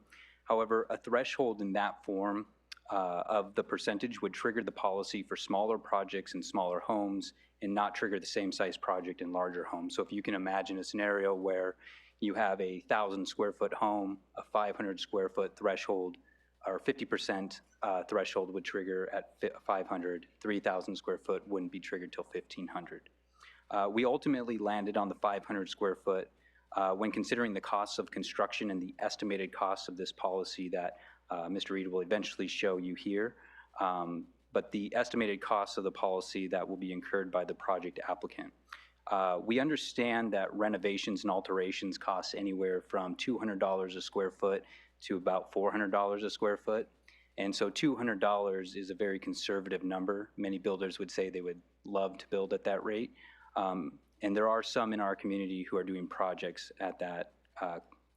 However, a threshold in that form of the percentage would trigger the policy for smaller projects in smaller homes and not trigger the same size project in larger homes. So if you can imagine a scenario where you have a 1,000 square foot home, a 500 square foot threshold, or 50% threshold would trigger at 500, 3,000 square foot wouldn't be triggered till 1,500. We ultimately landed on the 500 square foot when considering the costs of construction and the estimated costs of this policy that Mr. Reed will eventually show you here. But the estimated costs of the policy that will be incurred by the project applicant. We understand that renovations and alterations cost anywhere from $200 a square foot to about $400 a square foot. And so $200 is a very conservative number. Many builders would say they would love to build at that rate. And there are some in our community who are doing projects at that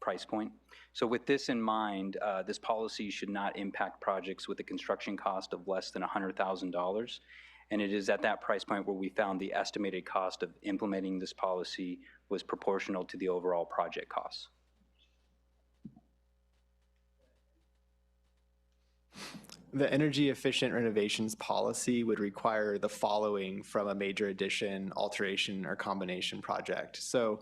price point. So with this in mind, this policy should not impact projects with a construction cost of less than $100,000. And it is at that price point where we found the estimated cost of implementing this policy was proportional to the overall project costs. The energy efficient renovations policy would require the following from a major addition, alteration, or combination project. So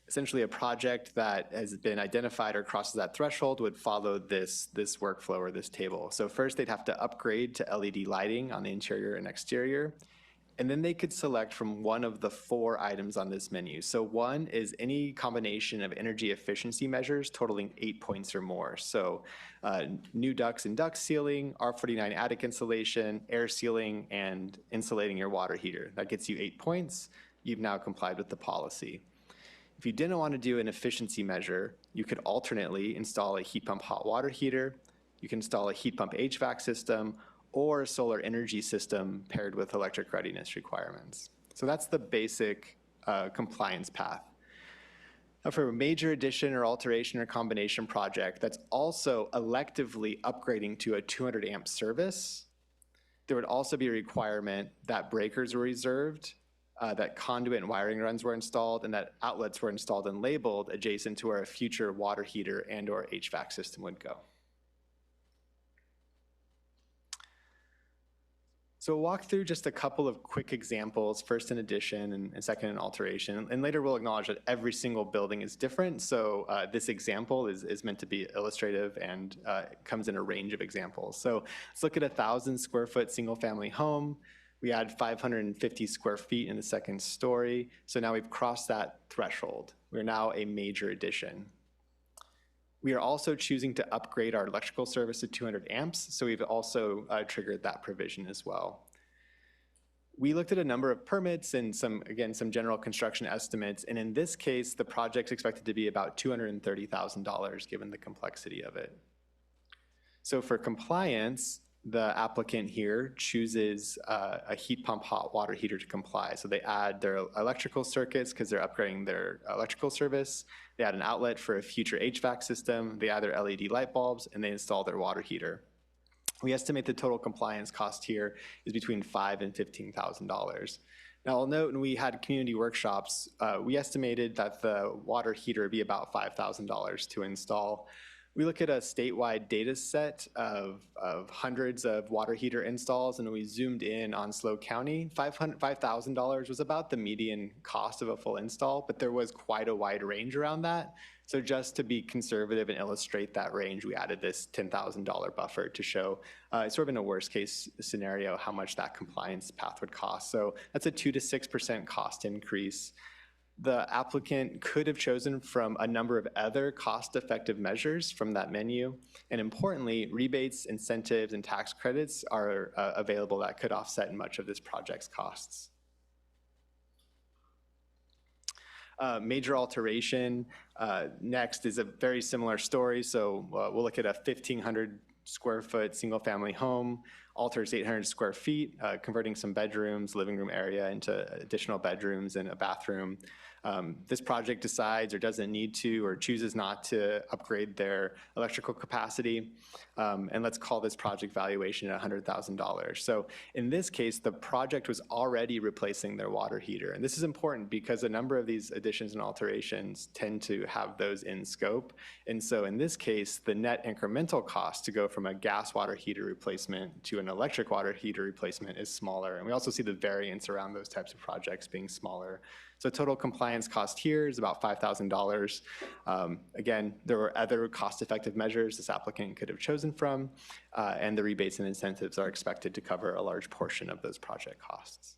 essentially a project that has been identified or crosses that threshold would follow this workflow or this table. So first they'd have to upgrade to LED lighting on the interior and exterior. And then they could select from one of the 4 items on this menu. So one is any combination of energy efficiency measures totaling 8 points or more. So new ducts and duct sealing, R49 attic insulation, air sealing, and insulating your water heater. That gets you 8 points. You've now complied with the policy. If you didn't want to do an efficiency measure, you could alternately install a heat pump hot water heater, you can install a heat pump HVAC system, or a solar energy system paired with electric readiness requirements. So that's the basic compliance path. Now for a major addition or alteration or combination project that's also electively upgrading to a 200 amp service, there would also be a requirement that breakers were reserved, that conduit and wiring runs were installed, and that outlets were installed and labeled adjacent to where a future water heater and or HVAC system would go. So we'll walk through just a couple of quick examples, first in addition and second in alteration. And later we'll acknowledge that every single building is different. So this example is meant to be illustrative and comes in a range of examples. So let's look at a 1,000 square foot single family home. We add 550 square feet in the second story. So now we've crossed that threshold. We're now a major addition. We are also choosing to upgrade our electrical service to 200 amps, so we've also triggered that provision as well. We looked at a number of permits and some general construction estimates, and in this case, the project's expected to be about $230,000 given the complexity of it. So for compliance, the applicant here chooses a heat pump hot water heater to comply. So they add their electrical circuits because they're upgrading their electrical service. They add an outlet for a future HVAC system. They add their LED light bulbs, and they install their water heater. We estimate the total compliance cost here is between $5,000 and $15,000. Now, I'll note when we had community workshops, we estimated that the water heater would be about $5,000 to install. We look at a statewide data set of hundreds of water heater installs, and we zoomed in on SLO County. $5,000 was about the median cost of a full install, but there was quite a wide range around that. So just to be conservative and illustrate that range, we added this $10,000 buffer to show sort of in a worst case scenario how much that compliance path would cost. So that's a 2 to 6% cost increase. The applicant could have chosen from a number of other cost-effective measures from that menu. And importantly, rebates, incentives, and tax credits are available that could offset much of this project's costs. Major alteration next is a very similar story. So we'll look at a 1,500 square foot single family home, alters 800 square feet, converting some bedrooms, living room area into additional bedrooms and a bathroom. This project decides or doesn't need to or chooses not to upgrade their electrical capacity. And let's call this project valuation at $100,000. So in this case, the project was already replacing their water heater. And this is important because a number of these additions and alterations tend to have those in scope. And so in this case, the net incremental cost to go from a gas water heater replacement to an electric water heater replacement is smaller. And we also see the variance around those types of projects being smaller. So total compliance cost here is about $5,000. Again, there were other cost-effective measures this applicant could have chosen from, and the rebates and incentives are expected to cover a large portion of those project costs.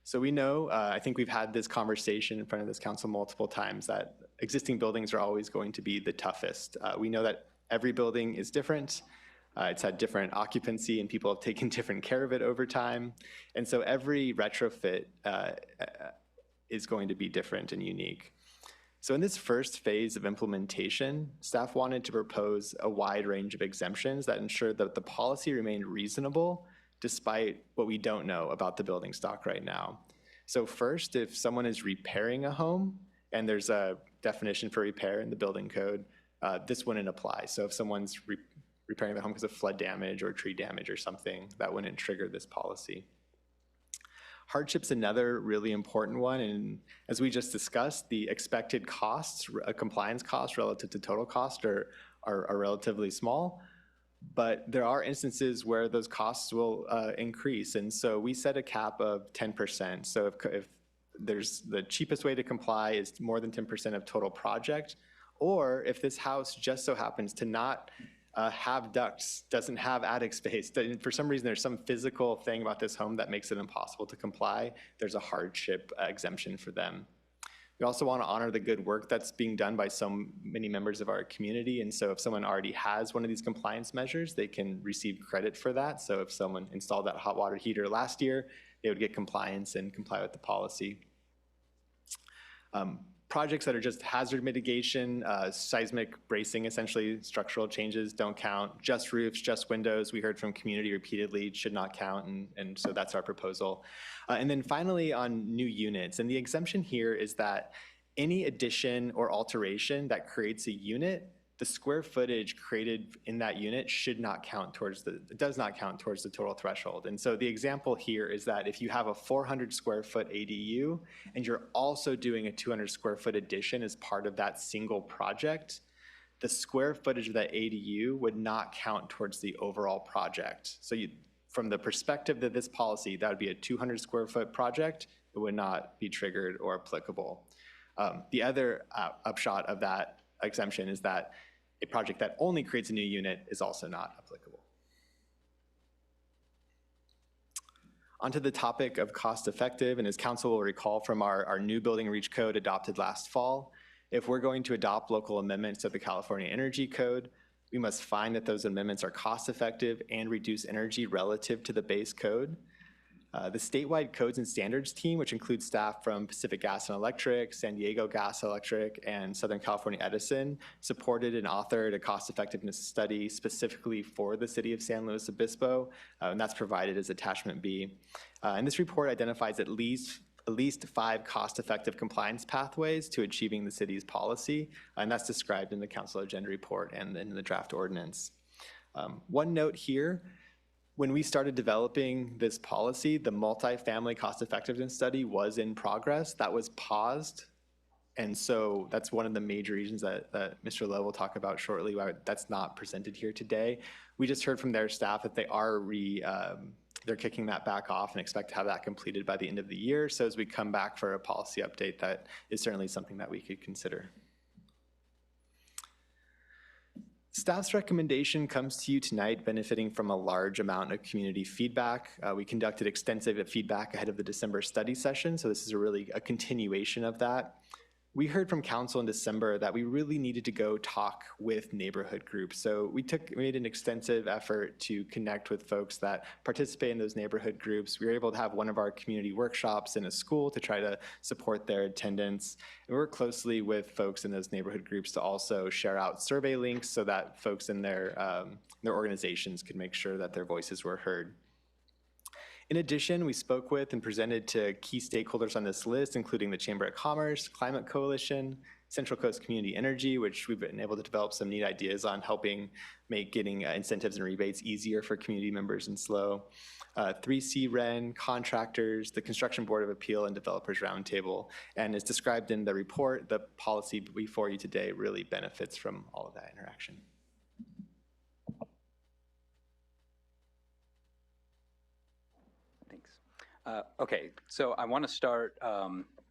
So we know, I think we've had this conversation in front of this council multiple times, that existing buildings are always going to be the toughest. We know that every building is different. It's had different occupancy and people have taken different care of it over time. And so every retrofit is going to be different and unique. So in this first phase of implementation, staff wanted to propose a wide range of exemptions that ensure that the policy remained reasonable despite what we don't know about the building stock right now. So first, if someone is repairing a home and there's a definition for repair in the building code, this wouldn't apply. So if someone's repairing the home because of flood damage or tree damage or something, that wouldn't trigger this policy. Hardship's another really important one, and as we just discussed, the expected costs, compliance costs relative to total cost are relatively small, but there are instances where those costs will increase, and so we set a cap of 10%. So if there's the cheapest way to comply is more than 10% of total project, or if this house just so happens to not have ducts, doesn't have attic space, for some reason there's some physical thing about this home that makes it impossible to comply, there's a hardship exemption for them. We also want to honor the good work that's being done by so many members of our community, and so if someone already has one of these compliance measures, they can receive credit for that. So if someone installed that hot water heater last year, they would get compliance and comply with the policy. Projects that are just hazard mitigation, seismic bracing, essentially structural changes don't count. Just roofs, just windows, we heard from community repeatedly, should not count, and so that's our proposal. And then finally on new units, and the exemption here is that any addition or alteration that creates a unit, the square footage created in that unit should not count towards it does not count towards the total threshold. And so the example here is that if you have a 400 square foot ADU and you're also doing a 200 square foot addition as part of that single project, the square footage of that ADU would not count towards the overall project. So from the perspective of this policy, that would be a 200 square foot project. It would not be triggered or applicable. The other upshot of that exemption is that a project that only creates a new unit is also not applicable. Onto the topic of cost effective, and as council will recall from our new building reach code adopted last fall, if we're going to adopt local amendments to the California Energy Code, we must find that those amendments are cost effective and reduce energy relative to the base code. The statewide codes and standards team, which includes staff from Pacific Gas and Electric, San Diego Gas Electric, and Southern California Edison, supported and authored a cost effectiveness study specifically for the city of San Luis Obispo, and that's provided as attachment B. And this report identifies at least 5 cost-effective compliance pathways to achieving the city's policy, and that's described in the council agenda report and in the draft ordinance. One note here, when we started developing this policy, the multifamily cost-effectiveness study was in progress. That was paused, and so that's one of the major reasons that Mr. Lowe will talk about shortly, why that's not presented here today. We just heard from their staff that they are they're kicking that back off and expect to have that completed by the end of the year. So as we come back for a policy update, that is certainly something that we could consider. Staff's recommendation comes to you tonight benefiting from a large amount of community feedback. We conducted extensive feedback ahead of the December study session, so this is really a continuation of that. We heard from council in December that we really needed to go talk with neighborhood groups. So we made an extensive effort to connect with folks that participate in those neighborhood groups. We were able to have one of our community workshops in a school to try to support their attendance. And we work closely with folks in those neighborhood groups to also share out survey links so that folks in their organizations could make sure that their voices were heard. In addition, we spoke with and presented to key stakeholders on this list, including the Chamber of Commerce, Climate Coalition, Central Coast Community Energy, which we've been able to develop some neat ideas on helping make getting incentives and rebates easier for community members in SLO. 3C REN, contractors, the Construction Board of Appeal, and Developers Roundtable. And as described in the report, the policy before you today really benefits from all of that interaction. Okay, so I want to start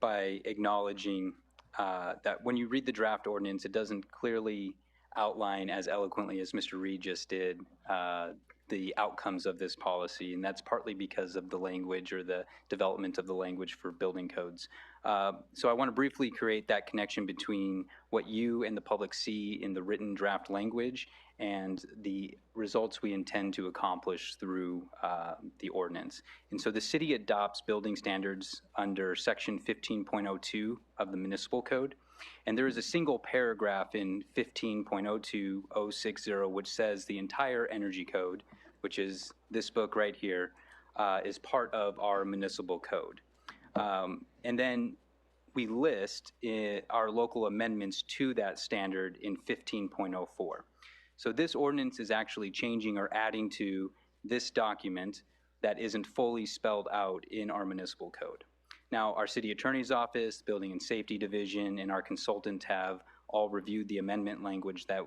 by acknowledging that when you read the draft ordinance, it doesn't clearly outline as eloquently as Mr. Reed just did the outcomes of this policy, and that's partly because of the language or the development of the language for building codes. So I want to briefly create that connection between what you and the public see in the written draft language and the results we intend to accomplish through the ordinance. And so the city adopts building standards under section 15.02 of the municipal code. And there is a single paragraph in 15.02060 which says the entire energy code, which is this book right here, is part of our municipal code. And then we list our local amendments to that standard in 15.04. So this ordinance is actually changing or adding to this document that isn't fully spelled out in our municipal code. Now, our city attorney's office, building and safety division, and our consultant have all reviewed the amendment language that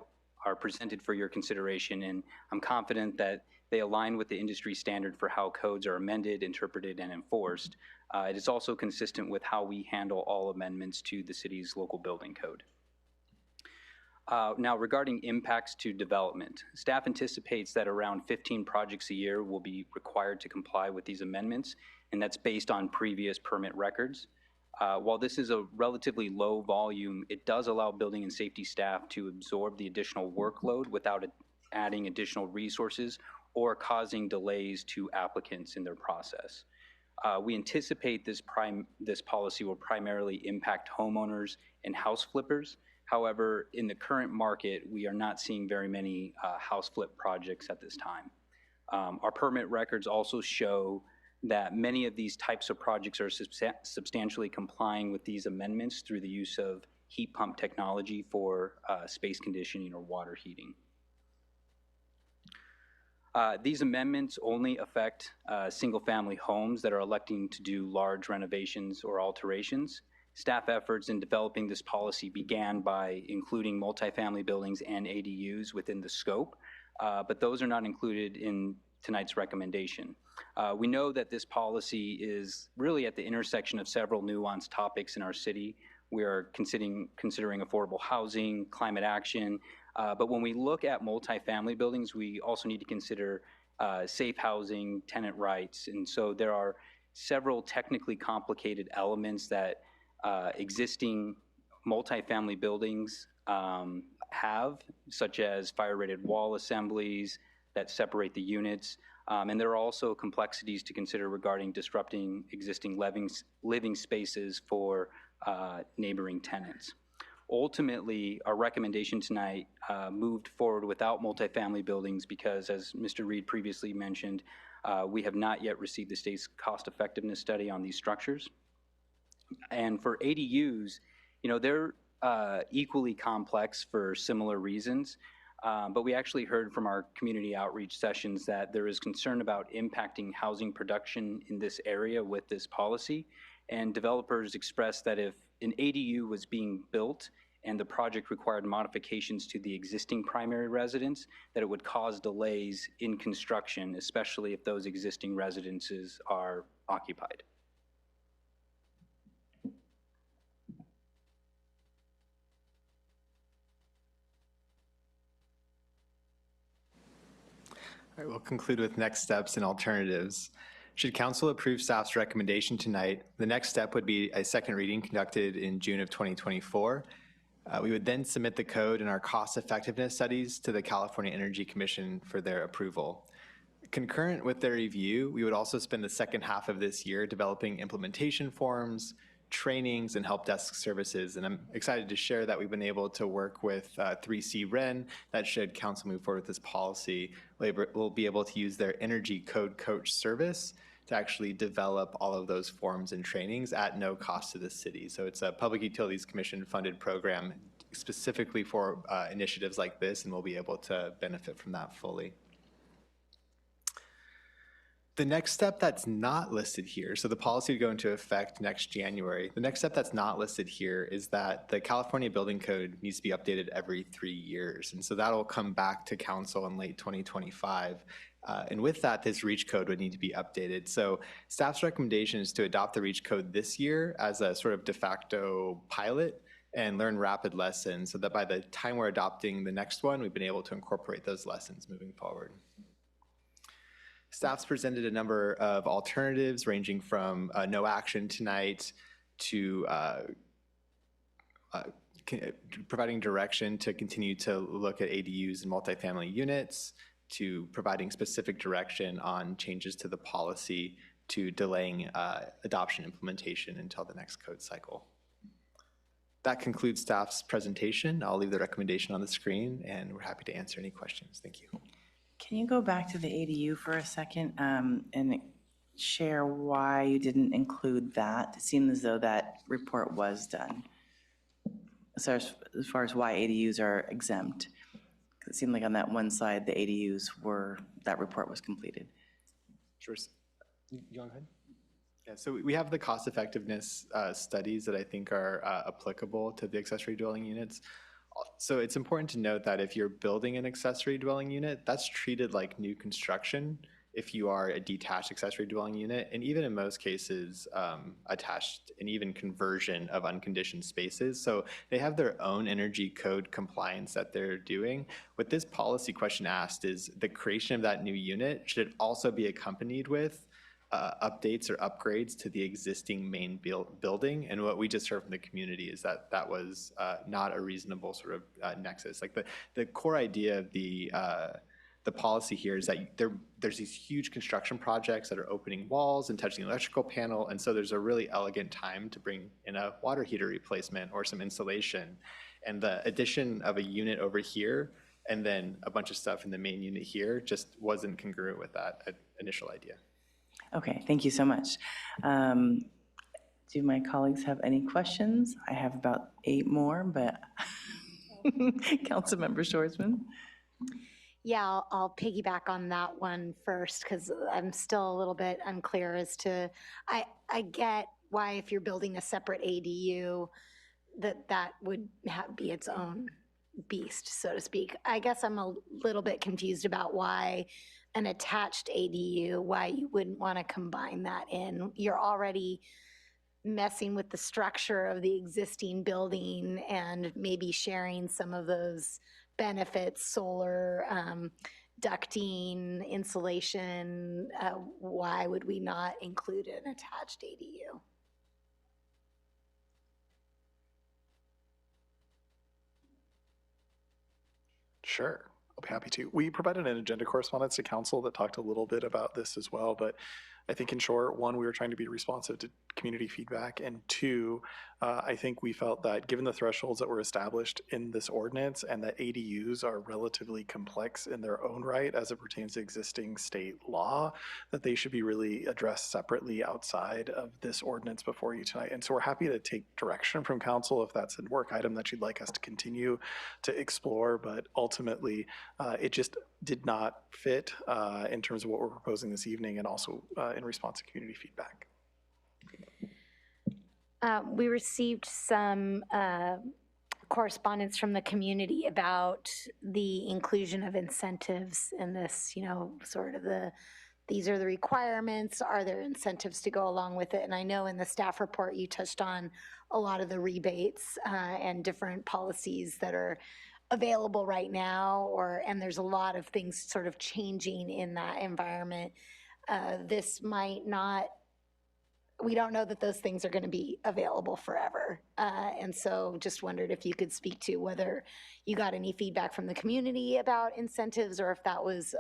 are presented for your consideration, and I'm confident that they align with the industry standard for how codes are amended, interpreted, and enforced. It is also consistent with how we handle all amendments to the city's local building code. Now, regarding impacts to development, staff anticipates that around 15 projects a year will be required to comply with these amendments, and that's based on previous permit records. While this is a relatively low volume, it does allow building and safety staff to absorb the additional workload without adding additional resources or causing delays to applicants in their process. We anticipate this policy will primarily impact homeowners and house flippers. However, in the current market, we are not seeing very many house flip projects at this time. Our permit records also show that many of these types of projects are substantially complying with these amendments through the use of heat pump technology for space conditioning or water heating. These amendments only affect single-family homes that are electing to do large renovations or alterations. Staff efforts in developing this policy began by including multifamily buildings and ADUs within the scope, but those are not included in tonight's recommendation. We know that this policy is really at the intersection of several nuanced topics in our city. We are considering affordable housing, climate action, but when we look at multifamily buildings, we also need to consider safe housing, tenant rights, and so there are several technically complicated elements that existing multifamily buildings have, such as fire-rated wall assemblies that separate the units. And there are also complexities to consider regarding disrupting existing living spaces for neighboring tenants. Ultimately, our recommendation tonight moved forward without multifamily buildings because, as Mr. Reed previously mentioned, we have not yet received the state's cost effectiveness study on these structures. And for ADUs, you know, they're equally complex for similar reasons. But we actually heard from our community outreach sessions that there is concern about impacting housing production in this area with this policy. And developers expressed that if an ADU was being built and the project required modifications to the existing primary residence, that it would cause delays in construction, especially if those existing residences are occupied. All right, we'll conclude with next steps and alternatives. Should council approve staff's recommendation tonight, the next step would be a second reading conducted in June of 2024. We would then submit the code and our cost effectiveness studies to the California Energy Commission for their approval. Concurrent with their review, we would also spend the second half of this year developing implementation forms, trainings, and help desk services. And I'm excited to share that we've been able to work with 3C Ren, that should council move forward with this policy, we'll be able to use their Energy Code Coach service to actually develop all of those forms and trainings at no cost to the city. So it's a Public Utilities Commission funded program specifically for initiatives like this, and we'll be able to benefit from that fully. The next step that's not listed here, so the policy would go into effect next January. The next step that's not listed here is that the California Building Code needs to be updated every 3 years. And so that'll come back to council in late 2025. And with that, this REACH code would need to be updated. So staff's recommendation is to adopt the REACH code this year as a sort of de facto pilot and learn rapid lessons so that by the time we're adopting the next one, we've been able to incorporate those lessons moving forward. Staff's presented a number of alternatives ranging from no action tonight to providing direction to continue to look at ADUs and multifamily units, to providing specific direction on changes to the policy, to delaying adoption implementation until the next code cycle. That concludes staff's presentation. I'll leave the recommendation on the screen, and we're happy to answer any questions. Thank you. Can you go back to the ADU for a second and share why you didn't include that? It seemed as though that report was done. So as far as why ADUs are exempt, it seemed like on that one slide, the ADUs were, that report was completed. Sure. You go ahead. Yeah, so we have the cost effectiveness studies that I think are applicable to the accessory dwelling units. So it's important to note that if you're building an accessory dwelling unit, that's treated like new construction if you are a detached accessory dwelling unit, and even in most cases, attached and even conversion of unconditioned spaces. So they have their own energy code compliance that they're doing. What this policy question asked is the creation of that new unit, should it also be accompanied with updates or upgrades to the existing main building? And what we just heard from the community is that that was not a reasonable sort of nexus. Like the core idea of the policy here is that there's these huge construction projects that are opening walls and touching the electrical panel, and so there's a really elegant time to bring in a water heater replacement or some insulation. And the addition of a unit over here and then a bunch of stuff in the main unit here just wasn't congruent with that initial idea. Okay, thank you so much. Do my colleagues have any questions? I have about 8 more, but Councilmember Schwarzman. Yeah, I'll piggyback on that one first because I'm still a little bit unclear as to, I get why if you're building a separate ADU, that would be its own beast, so to speak. I guess I'm a little bit confused about why an attached ADU, why you wouldn't want to combine that in. You're already messing with the structure of the existing building and maybe sharing some of those benefits, solar, ducting, insulation. Why would we not include an attached ADU? Sure, I'll be happy to. We provided an agenda correspondence to council that talked a little bit about this as well, but I think in short, one, we were trying to be responsive to community feedback, and two, I think we felt that given the thresholds that were established in this ordinance and that ADUs are relatively complex in their own right as it pertains to existing state law, that they should be really addressed separately outside of this ordinance before you tonight. And so we're happy to take direction from council if that's a work item that you'd like us to continue to explore, but ultimately it just did not fit in terms of what we're proposing this evening, and also in response to community feedback. We received some correspondence from the community about the inclusion of incentives in this, sort of these are the requirements, are there incentives to go along with it? And I know in the staff report, you touched on a lot of the rebates and different policies that are available right now, and there's a lot of things sort of changing in that environment. This might not, we don't know that those things are going to be available forever. And so just wondered if you could speak to whether you got any feedback from the community about incentives, or if that was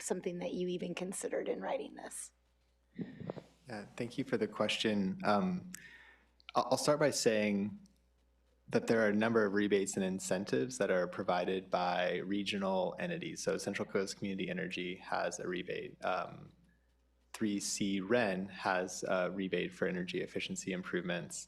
something that you even considered in writing this. Yeah, thank you for the question. I'll start by saying that there are a number of rebates and incentives that are provided by regional entities. So Central Coast Community Energy has a rebate. 3C REN has a rebate for energy efficiency improvements.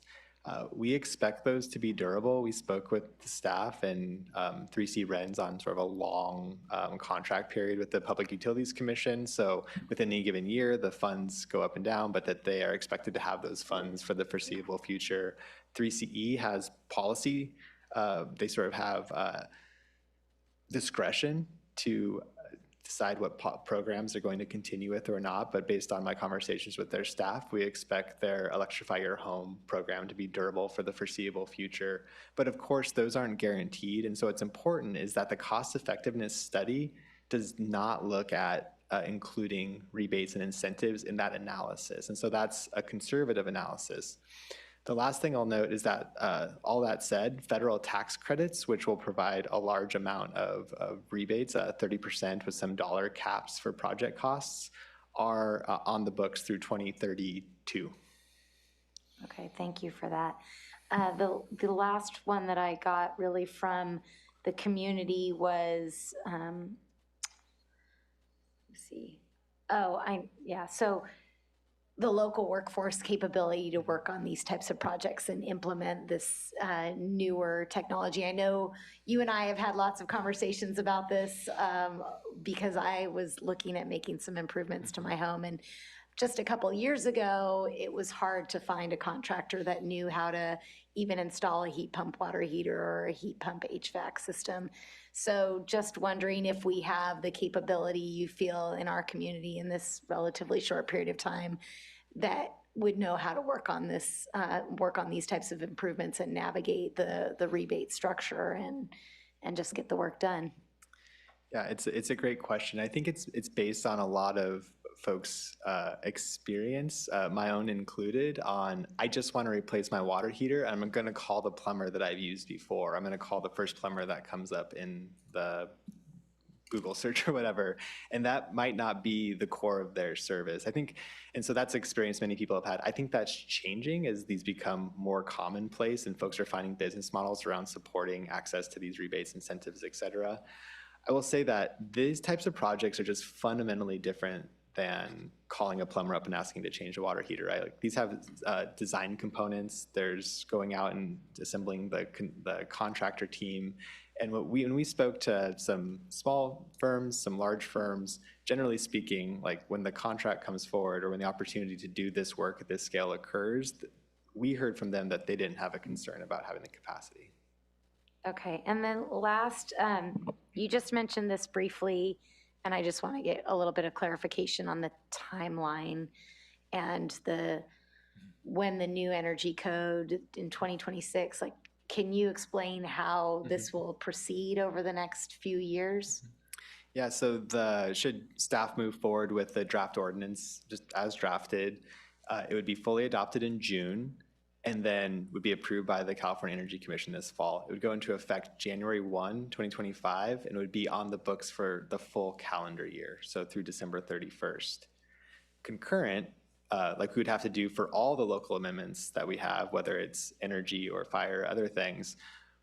We expect those to be durable. We spoke with the staff, and 3C REN's on sort of a long contract period with the Public Utilities Commission. So within any given year, the funds go up and down, but that they are expected to have those funds for the foreseeable future. 3CE has policy. They sort of have discretion to decide what programs they're going to continue with or not, but based on my conversations with their staff, we expect their Electrify Your Home program to be durable for the foreseeable future. But of course, those aren't guaranteed, and so what's important is that the cost effectiveness study does not look at including rebates and incentives in that analysis, and so that's a conservative analysis. The last thing I'll note is that all that said, federal tax credits, which will provide a large amount of rebates, 30% with some dollar caps for project costs, are on the books through 2032. Okay, thank you for that. The last one that I got really from the community was, let's see. So the local workforce capability to work on these types of projects and implement this newer technology. I know you and I have had lots of conversations about this because I was looking at making some improvements to my home, and just a couple years ago, it was hard to find a contractor that knew how to even install a heat pump water heater or a heat pump HVAC system. So just wondering if we have the capability you feel in our community in this relatively short period of time that would know how to work on this, work on these types of improvements and navigate the rebate structure and just get the work done. Yeah, it's a great question. I think it's based on a lot of folks' experience, my own included, on I just want to replace my water heater. I'm going to call the plumber that I've used before. I'm going to call the first plumber that comes up in the Google search or whatever, and that might not be the core of their service. I think, and so that's experience many people have had. I think that's changing as these become more commonplace and folks are finding business models around supporting access to these rebates, incentives, et cetera. I will say that these types of projects are just fundamentally different than calling a plumber up and asking to change a water heater, right? Like, these have design components. There's going out and assembling the contractor team. And when we spoke to some small firms, some large firms, generally speaking, like when the contract comes forward or when the opportunity to do this work at this scale occurs, we heard from them that they didn't have a concern about having the capacity. Okay, and then last, you just mentioned this briefly, And I just want to get a little bit of clarification on the timeline and when the new energy code in 2026, like, can you explain how this will proceed over the next few years? Yeah, so should staff move forward with the draft ordinance just as drafted, it would be fully adopted in June and then would be approved by the California Energy Commission this fall. It would go into effect January 1, 2025, and would be on the books for the full calendar year, so through December 31st. Concurrent, like we would have to do for all the local amendments that we have, whether it's energy or fire or other things,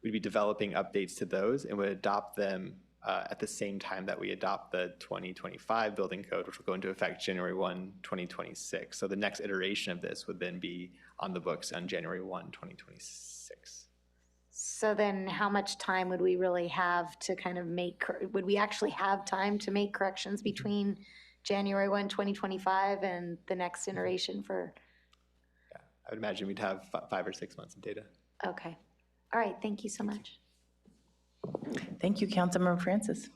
we'd be developing updates to those and would adopt them at the same time that we adopt the 2025 building code, which will go into effect January 1, 2026. So the next iteration of this would then be on the books on January 1, 2026. So then how much time would we really have to kind of would we actually have time to make corrections between January 1, 2025 and the next iteration for? Yeah, I would imagine we'd have 5 or 6 months of data. Okay. All right, thank you so much. Thank you, Councilmember Francis.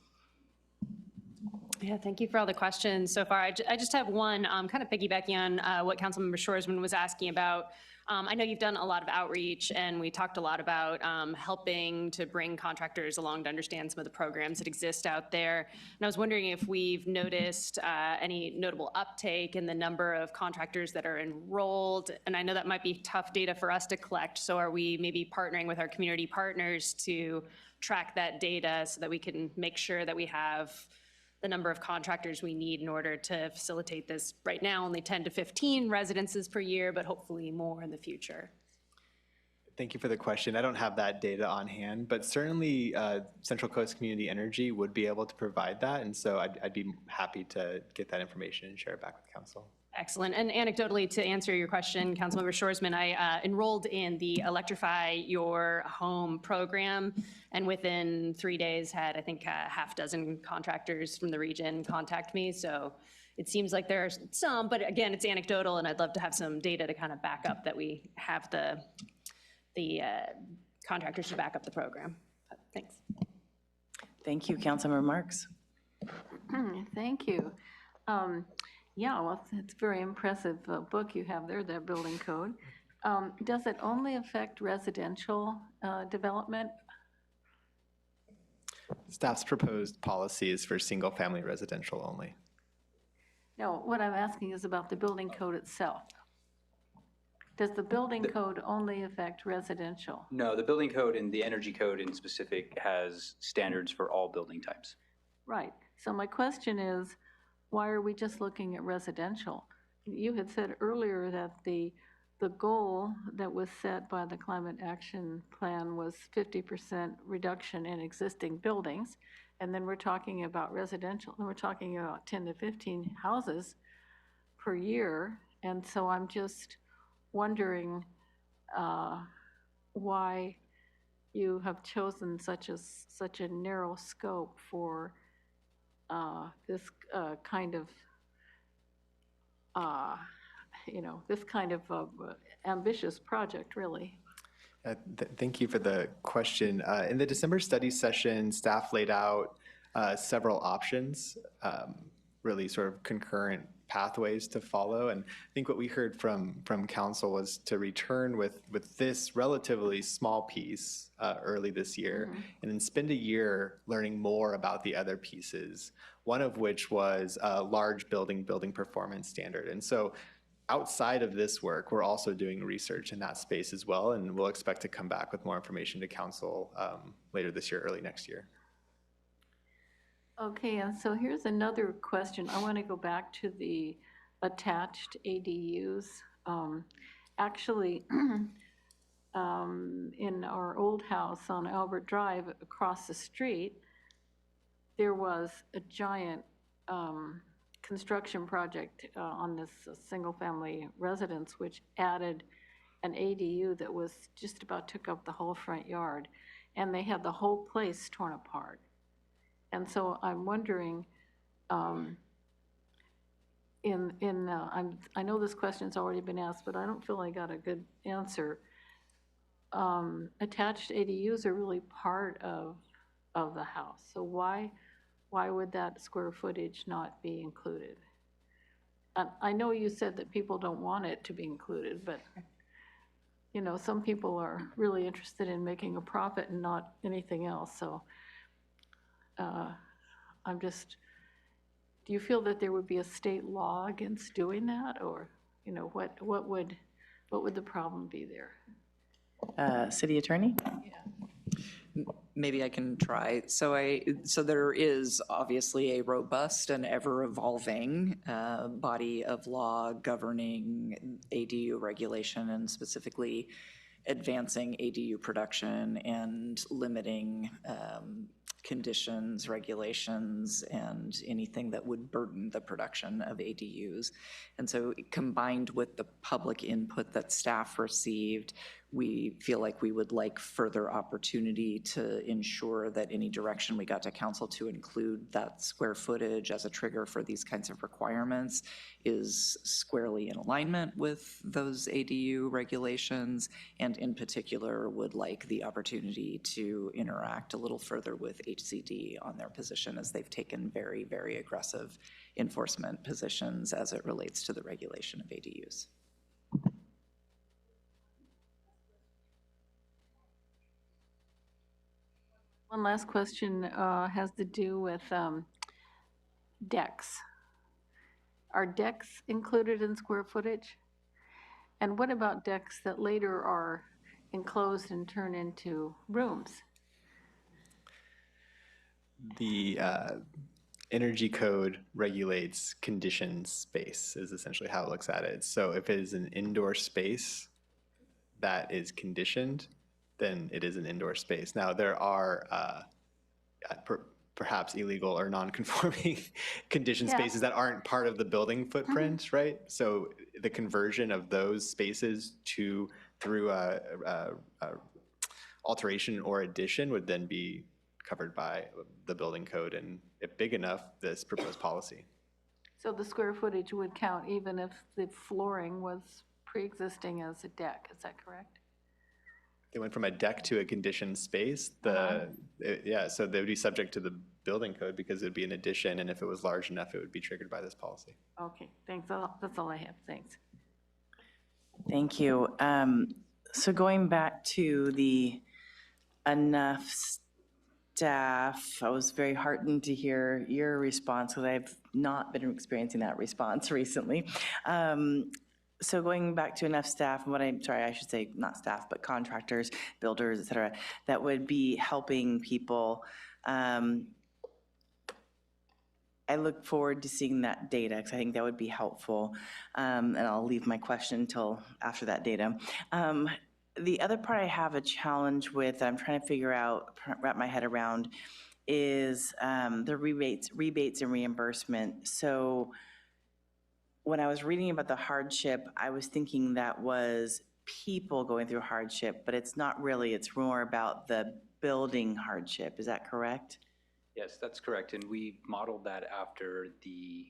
Yeah, thank you for all the questions so far. I just have one, kind of piggybacking on what Councilmember Shoresman was asking about. I know you've done a lot of outreach, and we talked a lot about helping to bring contractors along to understand some of the programs that exist out there. And I was wondering if we've noticed any notable uptake in the number of contractors that are enrolled. And I know that might be tough data for us to collect, so are we maybe partnering with our community partners to track that data so that we can make sure that we have the number of contractors we need in order to facilitate this? Right now, only 10 to 15 residences per year, but hopefully more in the future. Thank you for the question. I don't have that data on hand, but certainly Central Coast Community Energy would be able to provide that. And so I'd be happy to get that information and share it back with council. Excellent. And anecdotally, to answer your question, Councilmember Shoresman, I enrolled in the Electrify Your Home program, and within 3 days had, I think, half dozen contractors from the region contact me. So it seems like there are some, but again, it's anecdotal, and I'd love to have some data to kind of back up that we have the contractors to back up the program. But thanks. Thank you, Councilmember Marks. Thank you. Yeah, well, it's a very impressive book you have there, that building code. Does it only affect residential development? Staff's proposed policy is for single-family residential only. No, what I'm asking is about the building code itself. Does the building code only affect residential? No, the building code and the energy code in specific has standards for all building types. Right. So my question is, why are we just looking at residential? You had said earlier that the goal that was set by the Climate Action Plan was 50% reduction in existing buildings, and then we're talking about residential, and we're talking about 10 to 15 houses per year, and so I'm just wondering why you have chosen such a narrow scope for this kind of, this kind of ambitious project, really. Thank you for the question. In the December study session, staff laid out several options, really sort of concurrent pathways to follow. And I think what we heard from council was to return with this relatively small piece early this year, and then spend a year learning more about the other pieces, one of which was a large building performance standard. And so outside of this work, we're also doing research in that space as well, and we'll expect to come back with more information to council later this year, early next year. Okay, and so here's another question. I want to go back to the attached ADUs. Actually, in our old house on Albert Drive across the street, there was a giant construction project on this single-family residence, which added an ADU that was just about took up the whole front yard, and they had the whole place torn apart. And so I'm wondering, I know this question's already been asked, but I don't feel I got a good answer. Attached ADUs are really part of the house, so why why would that square footage not be included? I know you said that people don't want it to be included, but, you know, some people are really interested in making a profit and not anything else, so I'm just, do you feel that there would be a state law against doing that, or, you know, what would the problem be there? City Attorney? Maybe I can try. So there is obviously a robust and ever-evolving body of law governing ADU regulation, and specifically advancing ADU production and limiting conditions, regulations, and anything that would burden the production of ADUs. And so combined with the public input that staff received, we feel like we would like further opportunity to ensure that any direction we got to council to include that square footage as a trigger for these kinds of requirements is squarely in alignment with those ADU regulations, and in particular would like the opportunity to interact a little further with HCD on their position, as they've taken very, very aggressive enforcement positions as it relates to the regulation of ADUs. One last question has to do with decks. Are decks included in square footage? And what about decks that later are enclosed and turn into rooms? The energy code regulates conditioned space is essentially how it looks at it. So if it is an indoor space that is conditioned, then it is an indoor space. Now, there are perhaps illegal or non-conforming conditioned spaces that aren't part of the building footprint, right? So the conversion of those spaces through alteration or addition would then be covered by the building code, and if big enough, this proposed policy. So the square footage would count even if the flooring was pre-existing as a deck, is that correct? They went from a deck to a conditioned space. Yeah, so they would be subject to the building code because it would be an addition, and if it was large enough, it would be triggered by this policy. Okay, thanks. That's all I have. Thanks. Thank you. So going back to the enough staff, I was very heartened to hear your response, because I've not been experiencing that response recently. So going back to enough staff, and I should say not staff, but contractors, builders, et cetera, that would be helping people. I look forward to seeing that data, because I think that would be helpful. And I'll leave my question until after that data. The other part I have a challenge with, I'm trying to figure out, wrap my head around, is the rebates and reimbursement. So when I was reading about the hardship, I was thinking that was people going through hardship, but it's not really, it's more about the building hardship. Is that correct? Yes, that's correct. And we modeled that after the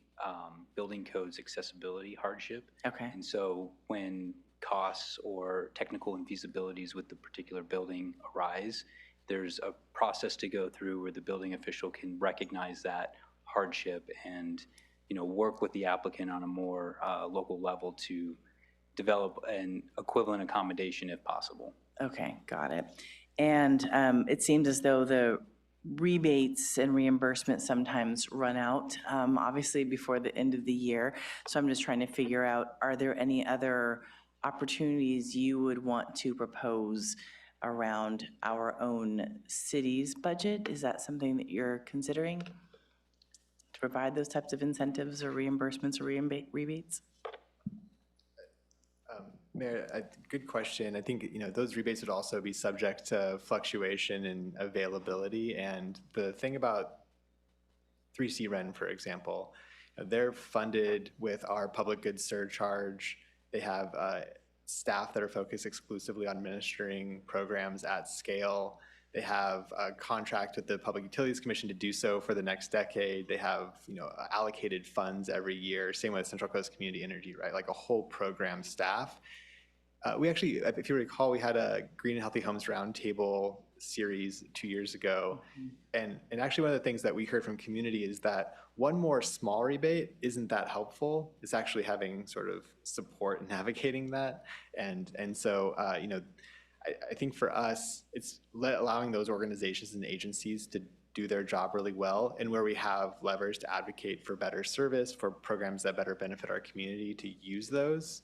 building code's accessibility hardship. Okay. And so when costs or technical infeasibilities with the particular building arise, there's a process to go through where the building official can recognize that hardship and work with the applicant on a more local level to develop an equivalent accommodation if possible. Okay, got it. And it seems as though the rebates and reimbursements sometimes run out, obviously before the end of the year. So I'm just trying to figure out, are there any other opportunities you would want to propose around our own city's budget? Is that something that you're considering, to provide those types of incentives or reimbursements or rebates? Mayor, good question. I think those rebates would also be subject to fluctuation in availability. And the thing about 3C Ren, for example, they're funded with our public goods surcharge. They have staff that are focused exclusively on administering programs at scale. They have a contract with the Public Utilities Commission to do so for the next decade. They have, allocated funds every year. Same with Central Coast Community Energy, right? Like a whole program staff. We actually, if you recall, we had a Green and Healthy Homes Roundtable series 2 years ago. And actually one of the things that we heard from community is that one more small rebate isn't that helpful. It's actually having sort of support in navigating that. And so, you know, I think for us, it's allowing those organizations and agencies to do their job really well, and where we have levers to advocate for better service, for programs that better benefit our community, to use those.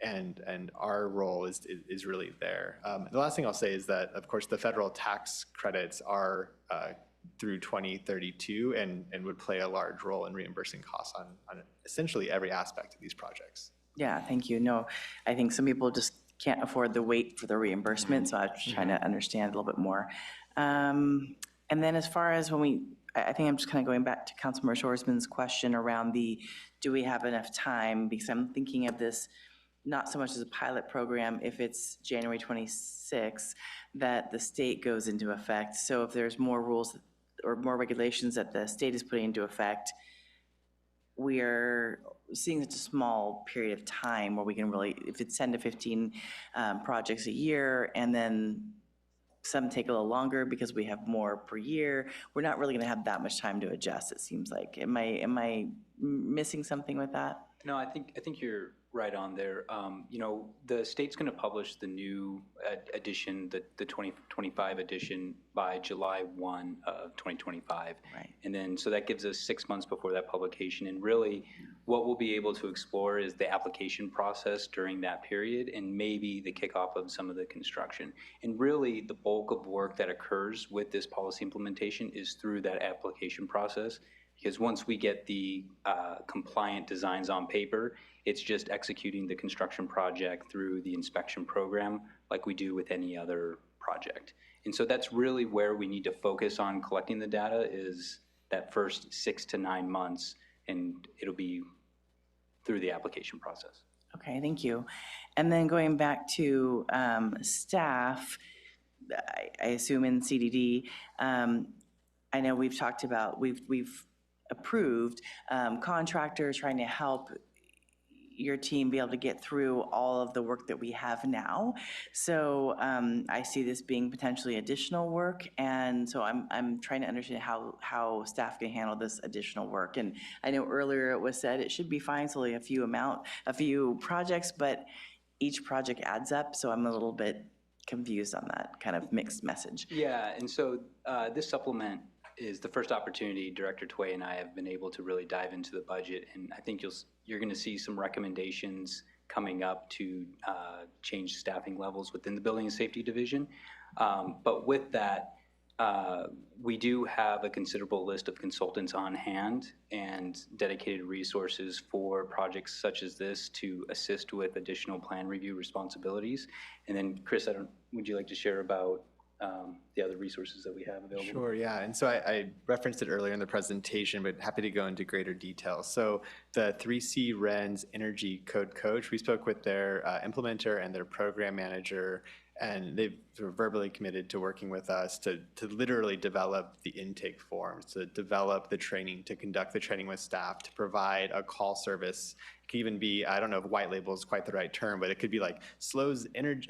And our role is really there. The last thing I'll say is that, of course, the federal tax credits are through 2032 and would play a large role in reimbursing costs on essentially every aspect of these projects. Yeah, thank you. No, I think some people just can't afford the wait for the reimbursement, so I was trying to understand a little bit more. And then as far as I think I'm just kind of going back to Councilmember Shorsman's question around do we have enough time? Because I'm thinking of this not so much as a pilot program if it's January 26th that the state goes into effect. So if there's more rules or more regulations that the state is putting into effect, we are seeing such a small period of time where we can really, if it's 10 to 15 projects a year, and then some take a little longer because we have more per year, we're not really gonna have that much time to adjust, it seems like. Am I missing something with that? No, I think you're right on there. You know, the state's going to publish the new edition, the 2025 edition, by July 1 of 2025. Right. And then, so that gives us 6 months before that publication. And really, what we'll be able to explore is the application process during that period, and maybe the kickoff of some of the construction. And really, the bulk of work that occurs with this policy implementation is through that application process. Because once we get the compliant designs on paper, it's just executing the construction project through the inspection program like we do with any other project. And so that's really where we need to focus on collecting the data, is that first 6 to 9 months, and it'll be through the application process. Okay, thank you. And then going back to staff, I assume in CDD, I know we've talked about, we've approved contractors trying to help your team be able to get through all of the work that we have now. So I see this being potentially additional work, and so I'm trying to understand how staff can handle this additional work. And I know earlier it was said it should be fine, it's only a few projects, but each project adds up, so I'm a little bit confused on that kind of mixed message. Yeah, and so this supplement is the first opportunity Director Tway and I have been able to really dive into the budget, and I think you're going to see some recommendations coming up to change staffing levels within the Building and Safety Division. But with that, we do have a considerable list of consultants on hand and dedicated resources for projects such as this to assist with additional plan review responsibilities. And then, Chris, would you like to share about the other resources that we have available? Sure, yeah. And so I referenced it earlier in the presentation, but happy to go into greater detail. So the 3C REN's Energy Code Coach, we spoke with their implementer and their program manager, and they've sort of verbally committed to working with us to literally develop the intake forms, to develop the training, to conduct the training with staff, to provide a call service. It could even be, I don't know if white label is quite the right term, but it could be like SLO's energy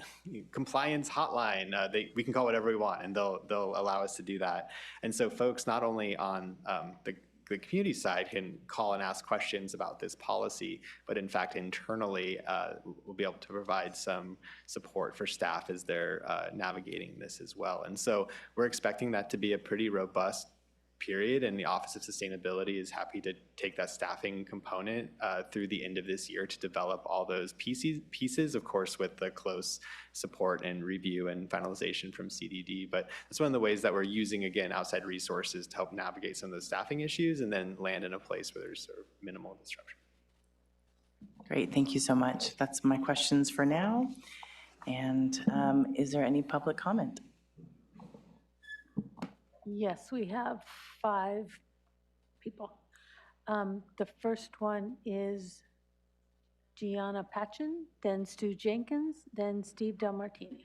compliance hotline. We can call whatever we want, and they'll allow us to do that. And so folks not only on the community side can call and ask questions about this policy, but in fact internally we'll be able to provide some support for staff as they're navigating this as well. And so we're expecting that to be a pretty robust period, and the Office of Sustainability is happy to take that staffing component through the end of this year to develop all those pieces, of course, with the close support and review and finalization from CDD. But that's one of the ways that we're using, again, outside resources to help navigate some of those staffing issues and then land in a place where there's sort of minimal disruption. Great, thank you so much. That's my questions for now. And is there any public comment? Yes, we have 5 people. The first one is Gianna Patchen, then Stu Jenkins, then Steve Del Martini.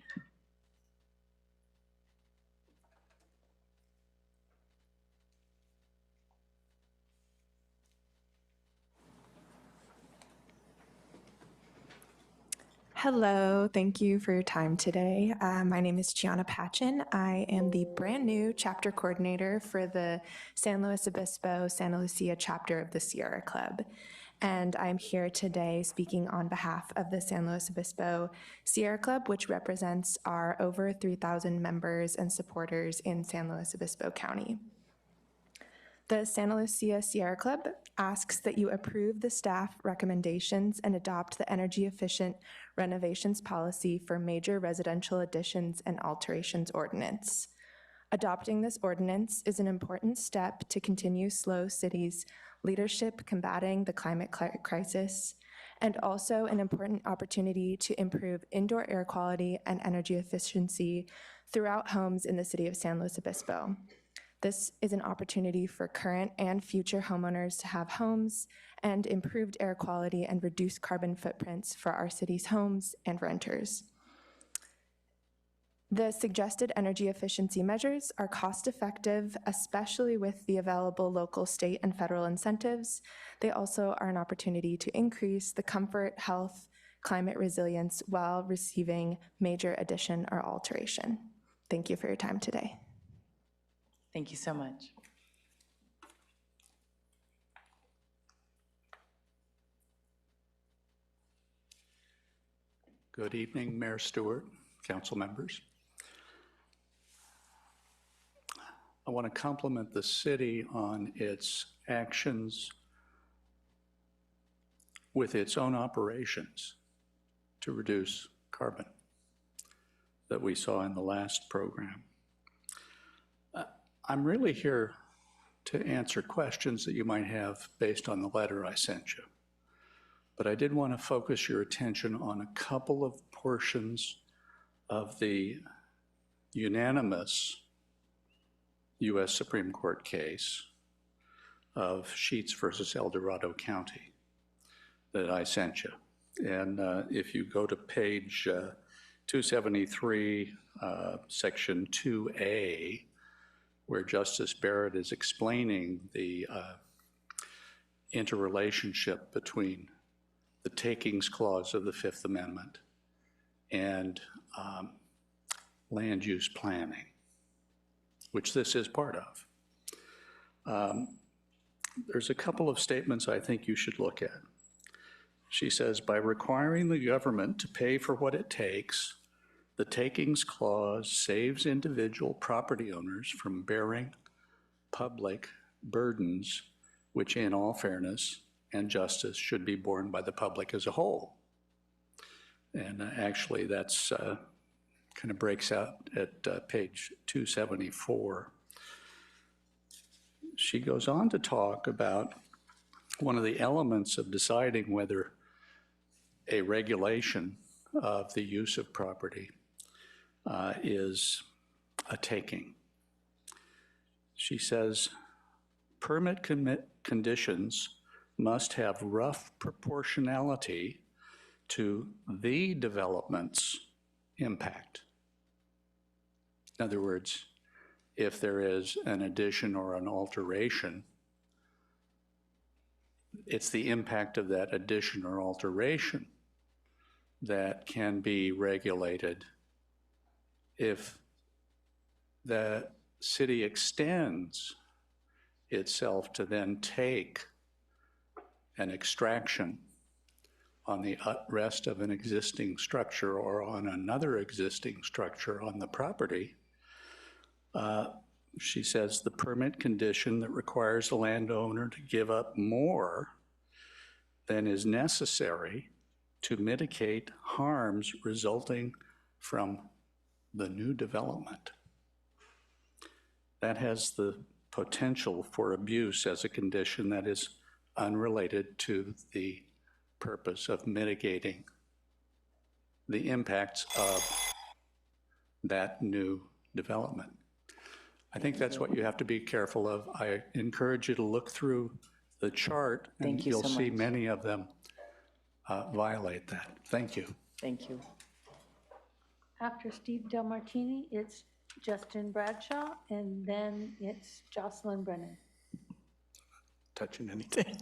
Hello, thank you for your time today. My name is Gianna Patchen. I am the brand new chapter coordinator for the San Luis Obispo Santa Lucia chapter of the Sierra Club. And I'm here today speaking on behalf of the San Luis Obispo Sierra Club, which represents our over 3,000 members and supporters in San Luis Obispo County. The Santa Lucia Sierra Club asks that you approve the staff recommendations and adopt the energy efficient renovations policy for major residential additions and alterations ordinance. Adopting this ordinance is an important step to continue SLO City's leadership combating the climate crisis, and also an important opportunity to improve indoor air quality and energy efficiency throughout homes in the city of San Luis Obispo. This is an opportunity for current and future homeowners to have homes and improved air quality and reduced carbon footprints for our city's homes and renters. The suggested energy efficiency measures are cost-effective, especially with the available local, state, and federal incentives. They also are an opportunity to increase the comfort, health, climate resilience while receiving major addition or alteration. Thank you for your time today. Thank you so much. Good evening, Mayor Stewart, council members. I want to compliment the city on its actions with its own operations to reduce carbon that we saw in the last program. I'm really here to answer questions that you might have based on the letter I sent you. But I did want to focus your attention on a couple of portions of the unanimous U.S. Supreme Court case of Sheets versus El Dorado County that I sent you. And if you go to page 273, section 2A, where Justice Barrett is explaining the interrelationship between the takings clause of the Fifth Amendment and land use planning, which this is part of. There's a couple of statements I think you should look at. She says, by requiring the government to pay for what it takes, the takings clause saves individual property owners from bearing public burdens, which in all fairness and justice should be borne by the public as a whole. And actually that's kind of breaks out at page 274. She goes on to talk about one of the elements of deciding whether a regulation of the use of property is a taking. She says, permit conditions must have rough proportionality to the development's impact. In other words, if there is an addition or an alteration, it's the impact of that addition or alteration that can be regulated if the city extends itself to then take an extraction on the rest of an existing structure or on another existing structure on the property. She says the permit condition that requires the landowner to give up more than is necessary to mitigate harms resulting from the new development. That has the potential for abuse as a condition that is unrelated to the purpose of mitigating the impacts of that new development. I think that's what you have to be careful of. I encourage you to look through the chart and you'll see many of them violate that. Thank you. Thank you. After Steve Del Martini, it's Justin Bradshaw, and then it's Jocelyn Brennan. Touching anything.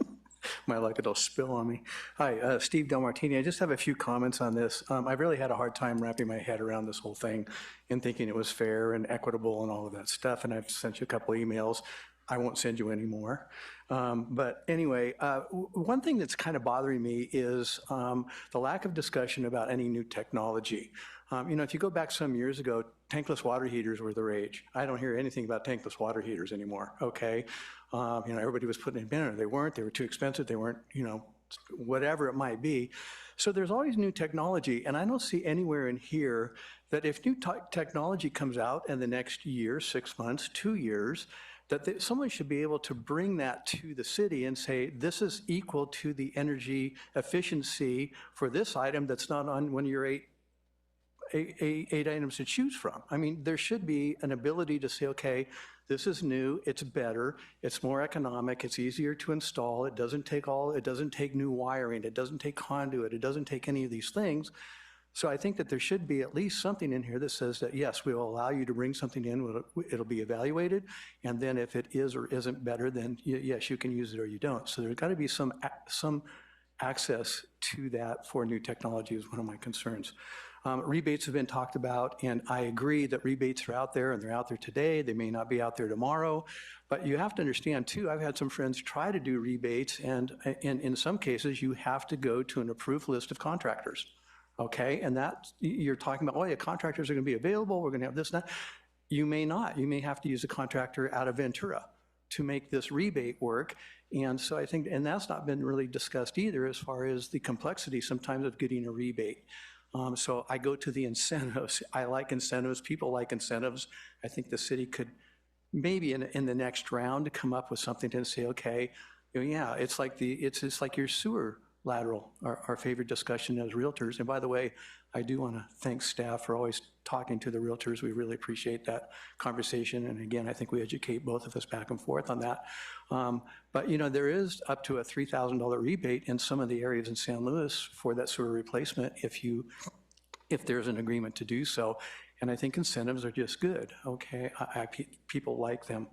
My luck, it'll spill on me. Hi, Steve Del Martini. I just have a few comments on this. I really had a hard time wrapping my head around this whole thing and thinking it was fair and equitable and all of that stuff. And I've sent you a couple emails. I won't send you any more. But anyway, one thing that's kind of bothering me is the lack of discussion about any new technology. If you go back some years ago, tankless water heaters were the rage. I don't hear anything about tankless water heaters anymore, okay? Everybody was putting it in. They were too expensive, they weren't, whatever it might be. So there's always new technology, and I don't see anywhere in here that if new technology comes out in the next year, 6 months, 2 years, that someone should be able to bring that to the city and say, this is equal to the energy efficiency for this item that's not on one of your eight items to choose from. I mean, there should be an ability to say, okay, this is new, it's better, it's more economic, it's easier to install, it doesn't take new wiring, it doesn't take conduit, it doesn't take any of these things. So I think that there should be at least something in here that says that, yes, we will allow you to bring something in, it'll be evaluated, and then if it is or isn't better, then yes, you can use it or you don't. So there's got to be some access to that for new technology is one of my concerns. Rebates have been talked about, and I agree that rebates are out there, and they're out there today. They may not be out there tomorrow, but you have to understand, too, I've had some friends try to do rebates, and in some cases, you have to go to an approved list of contractors. Okay, and that you're talking about, oh yeah, contractors are going to be available, we're going to have this and that. You may not. You may have to use a contractor out of Ventura to make this rebate work. And so I think, and that's not been really discussed either as far as the complexity sometimes of getting a rebate. So I go to the incentives. I like incentives. People like incentives. I think the city could maybe in the next round come up with something to say, okay, yeah, it's like it's like your sewer lateral, our favorite discussion as realtors. And by the way, I do want to thank staff for always talking to the realtors. We really appreciate that conversation. And again, I think we educate both of us back and forth on that. But there is up to a $3,000 rebate in some of the areas in San Luis for that sewer replacement if there's an agreement to do so. And I think incentives are just good, okay? People like them.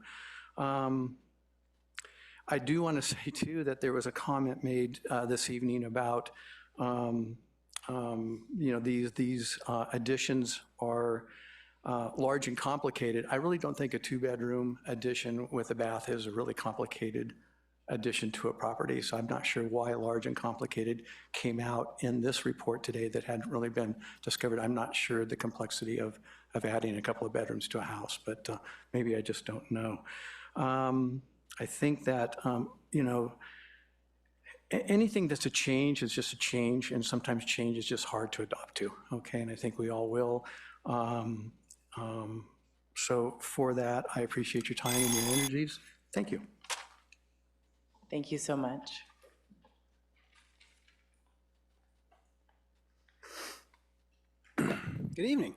I do want to say, too, that there was a comment made this evening about, these additions are large and complicated. I really don't think a 2-bedroom addition with a bath is a really complicated addition to a property. So I'm not sure why large and complicated came out in this report today that hadn't really been discovered. I'm not sure the complexity of adding a couple of bedrooms to a house, but maybe I just don't know. I think that, anything that's a change is just a change, and sometimes change is just hard to adopt to, okay? And I think we all will. So for that, I appreciate your time and your energies. Thank you. Thank you so much. Good evening.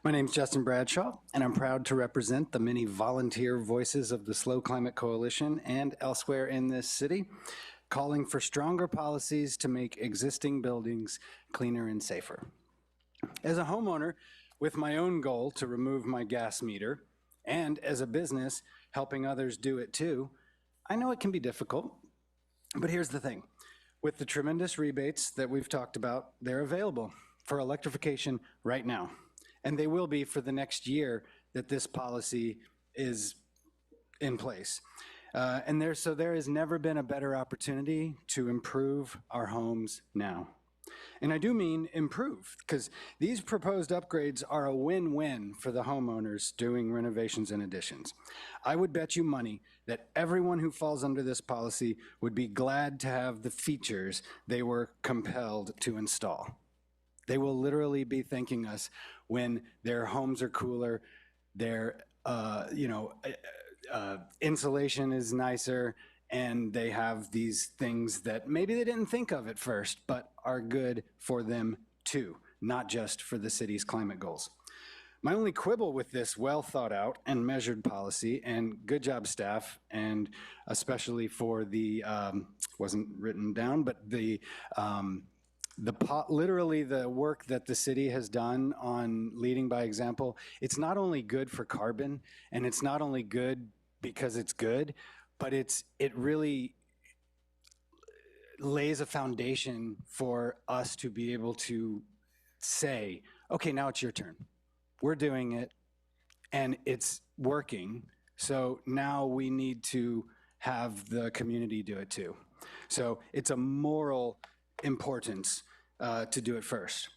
My name is Justin Bradshaw, and I'm proud to represent the many volunteer voices of the Slow Climate Coalition and elsewhere in this city, calling for stronger policies to make existing buildings cleaner and safer. As a homeowner with my own goal to remove my gas meter, and as a business helping others do it too, I know it can be difficult, but here's the thing. With the tremendous rebates that we've talked about, they're available for electrification right now. And they will be for the next year that this policy is in place. So there has never been a better opportunity to improve our homes now. And I do mean improve, because these proposed upgrades are a win-win for the homeowners doing renovations and additions. I would bet you money that everyone who falls under this policy would be glad to have the features they were compelled to install. They will literally be thanking us when their homes are cooler, their insulation is nicer, and they have these things that maybe they didn't think of at first, but are good for them too, not just for the city's climate goals. My only quibble with this well thought out and measured policy, and good job staff, and especially for the, wasn't written down, but literally the work that the city has done on leading by example, it's not only good for carbon, and it's not only good because it's good, but it really lays a foundation for us to be able to say, okay, now it's your turn. We're doing it and it's working. So now we need to have the community do it too. So it's a moral importance to do it first.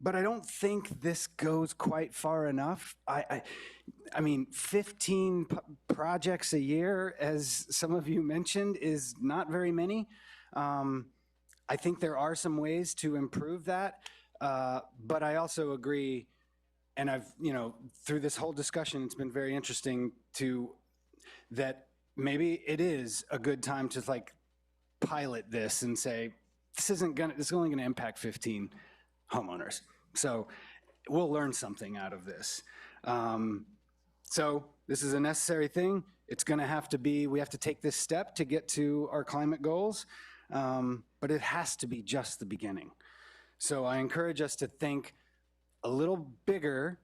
But I don't think this goes quite far enough. I mean, 15 projects a year, as some of you mentioned, is not very many. I think there are some ways to improve that, but I also agree, and I've, through this whole discussion, it's been very interesting that maybe it is a good time to like pilot this and say, this is only gonna impact 15 homeowners. So we'll learn something out of this. So this is a necessary thing. It's gonna have to be, we have to take this step to get to our climate goals, but it has to be just the beginning. So I encourage us to think a little bigger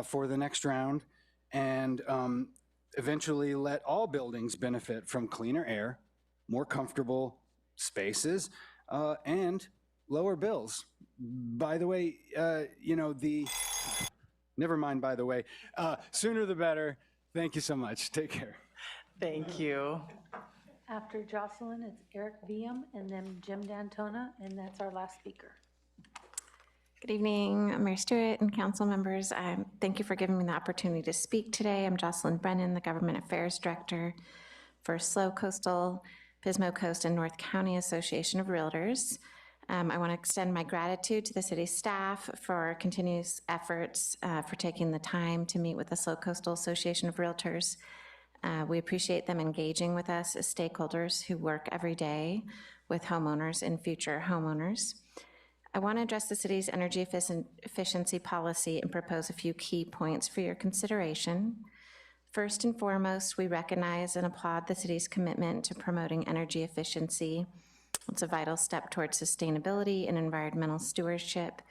for the next round and eventually let all buildings benefit from cleaner air, more comfortable spaces, and lower bills. By the way, never mind, by the way, sooner the better. Thank you so much. Take care. Thank you. After Jocelyn, it's Eric Viam and then Jim Dantona, and that's our last speaker. Good evening, Mayor Stewart and council members. Thank you for giving me the opportunity to speak today. I'm Jocelyn Brennan, the Government Affairs Director for SLO Coastal, Pismo Coast, and North County Association of Realtors. I want to extend my gratitude to the city staff for continuous efforts for taking the time to meet with the SLO Coastal Association of Realtors. We appreciate them engaging with us as stakeholders who work every day with homeowners and future homeowners. I want to address the city's energy efficiency policy and propose a few key points for your consideration. First and foremost, we recognize and applaud the city's commitment to promoting energy efficiency. It's a vital step towards sustainability and environmental stewardship.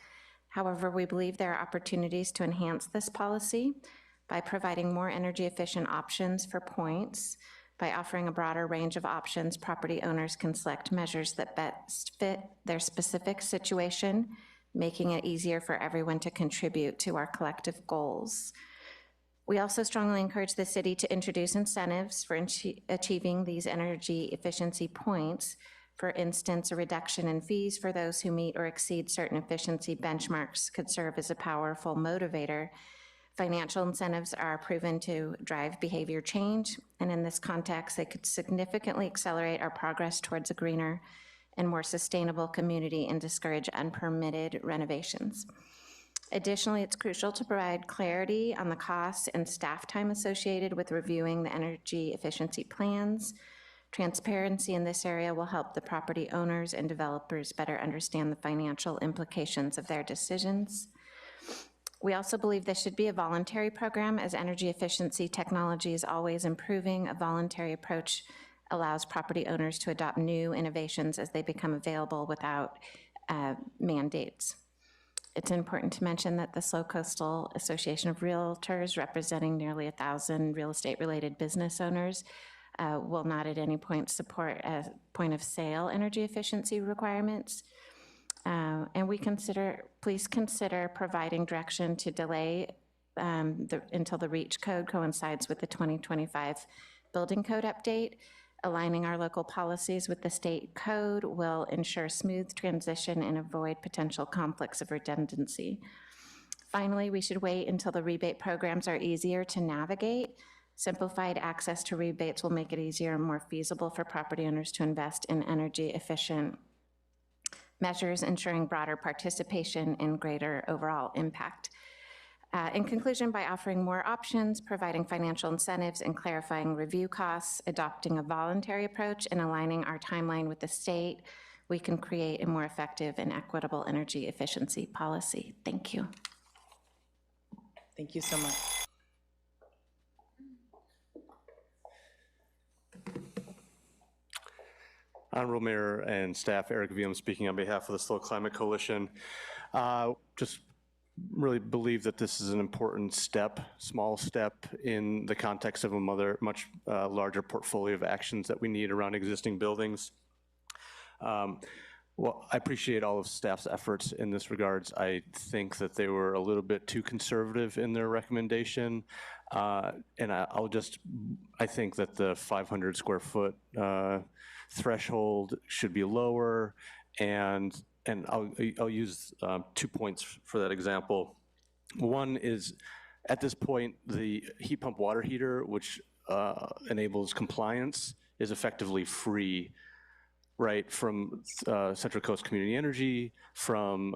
However, we believe there are opportunities to enhance this policy by providing more energy efficient options for points. By offering a broader range of options, property owners can select measures that best fit their specific situation, making it easier for everyone to contribute to our collective goals. We also strongly encourage the city to introduce incentives for achieving these energy efficiency points. For instance, a reduction in fees for those who meet or exceed certain efficiency benchmarks could serve as a powerful motivator. Financial incentives are proven to drive behavior change, and in this context, they could significantly accelerate our progress towards a greener and more sustainable community and discourage unpermitted renovations. Additionally, it's crucial to provide clarity on the costs and staff time associated with reviewing the energy efficiency plans. Transparency in this area will help the property owners and developers better understand the financial implications of their decisions. We also believe this should be a voluntary program, as energy efficiency technology is always improving. A voluntary approach allows property owners to adopt new innovations as they become available without mandates. It's important to mention that the SLO Coastal Association of Realtors, representing nearly 1,000 real estate-related business owners, will not at any point support point-of-sale energy efficiency requirements. And please consider providing direction to delay until the REACH code coincides with the 2025 building code update. Aligning our local policies with the state code will ensure smooth transition and avoid potential conflicts of redundancy. Finally, we should wait until the rebate programs are easier to navigate. Simplified access to rebates will make it easier and more feasible for property owners to invest in energy efficient measures, ensuring broader participation and greater overall impact. In conclusion, by offering more options, providing financial incentives, and clarifying review costs, adopting a voluntary approach, and aligning our timeline with the state, we can create a more effective and equitable energy efficiency policy. Thank you. Thank you so much. Honorable Mayor and staff, Eric Viam speaking on behalf of the SLO Climate Coalition. Just really believe that this is an important step, small step in the context of a much larger portfolio of actions that we need around existing buildings. Well, I appreciate all of staff's efforts in this regards. I think that they were a little bit too conservative in their recommendation. And I think that the 500 square foot threshold should be lower. And I'll use 2 points for that example. One is, at this point, the heat pump water heater, which enables compliance, is effectively free, right, from Central Coast Community Energy, from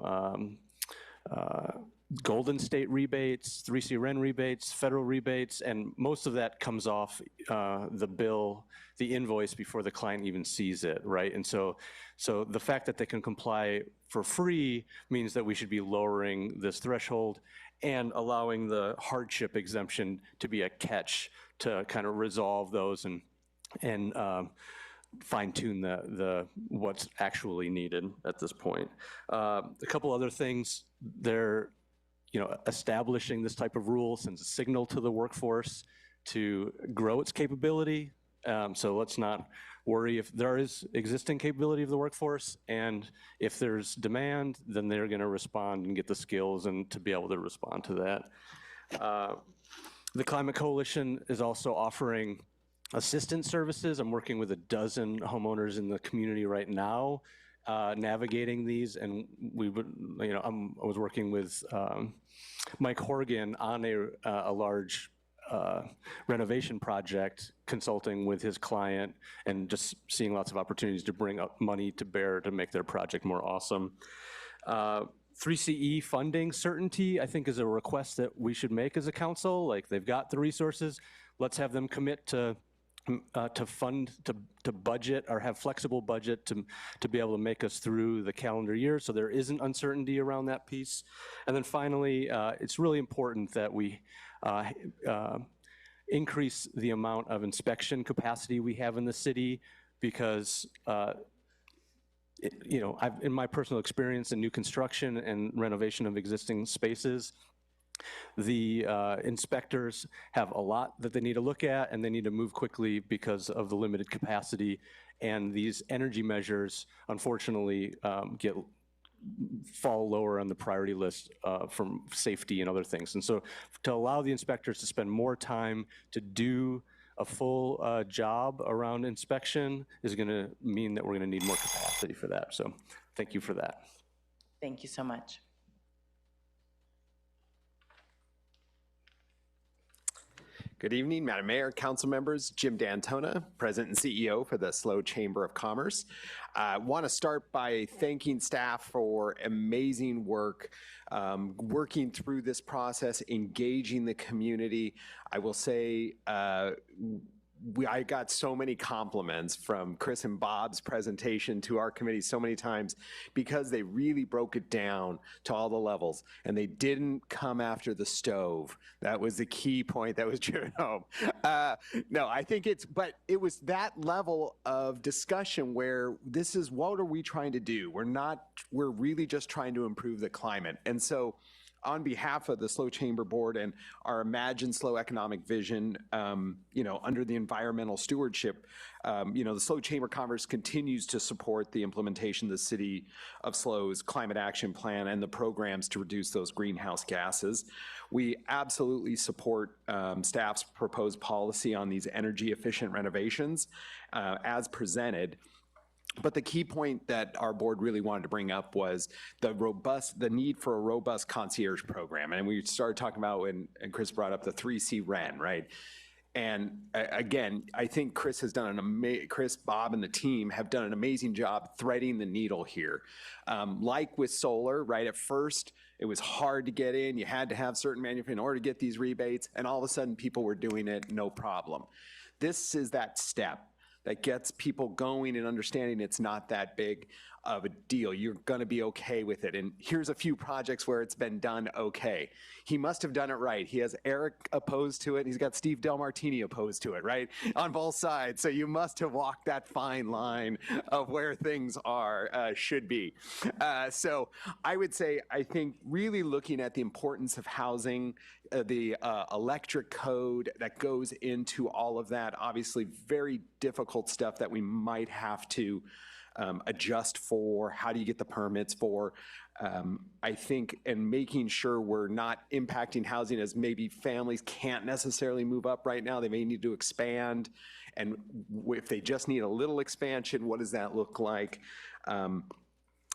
Golden State rebates, 3C REN rebates, federal rebates, and most of that comes off the bill, the invoice, before the client even sees it, right? And so the fact that they can comply for free means that we should be lowering this threshold and allowing the hardship exemption to be a catch to kind of resolve those and fine-tune the what's actually needed at this point. A couple other things. They're establishing this type of rule sends a signal to the workforce to grow its capability. So let's not worry if there is existing capability of the workforce, and if there's demand, then they're going to respond and get the skills and to be able to respond to that. The Climate Coalition is also offering assistance services. I'm working with 12 homeowners in the community right now, navigating these, and I was working with Mike Horgan on a large renovation project, consulting with his client, and just seeing lots of opportunities to bring up money to bear to make their project more awesome. 3CE funding certainty, I think, is a request that we should make as a council. Like, they've got the resources, let's have them commit to fund, to budget, or have flexible budget to be able to make us through the calendar year, so there isn't uncertainty around that piece. And then finally, it's really important that we increase the amount of inspection capacity we have in the city, because in my personal experience in new construction and renovation of existing spaces, the inspectors have a lot that they need to look at, and they need to move quickly because of the limited capacity. And these energy measures, unfortunately, fall lower on the priority list from safety and other things. And so to allow the inspectors to spend more time to do a full job around inspection is going to mean that we're going to need more capacity for that. So thank you for that. Thank you so much. Good evening, Madam Mayor, council members. Jim D'Antona, President and CEO for the SLO Chamber of Commerce. I want to start by thanking staff for amazing work, working through this process, engaging the community. I will say, I got so many compliments from Chris and Bob's presentation to our committee so many times, because they really broke it down to all the levels, and they didn't come after the stove. That was the key point that was driven home. No, I think but it was that level of discussion where this is, what are we trying to do? We're really just trying to improve the climate. And so, on behalf of the SLO Chamber Board and our Imagine SLO Economic Vision, under the environmental stewardship, the SLO Chamber of Commerce continues to support the implementation of the City of SLO's Climate Action Plan and the programs to reduce those greenhouse gases. We absolutely support staff's proposed policy on these energy efficient renovations as presented. But the key point that our board really wanted to bring up was the need for a robust concierge program. And we started talking about and Chris brought up the 3C REN, right? And again, I think Chris, Bob, and the team have done an amazing job threading the needle here. Like with solar, right? At first, it was hard to get in. You had to have certain manufacturers in order to get these rebates, and all of a sudden, people were doing it, no problem. This is that step that gets people going and understanding it's not that big of a deal. You're going to be okay with it. And here's a few projects where it's been done okay. He must have done it right. He has Eric opposed to it, and he's got Steve Del Martini opposed to it, right? On both sides. So you must have walked that fine line of where things should be. So I would say, I think really looking at the importance of housing, the electric code that goes into all of that, obviously very difficult stuff that we might have to adjust for, how do you get the permits for. I think, and making sure we're not impacting housing as maybe families can't necessarily move up right now. They may need to expand. And if they just need a little expansion, what does that look like?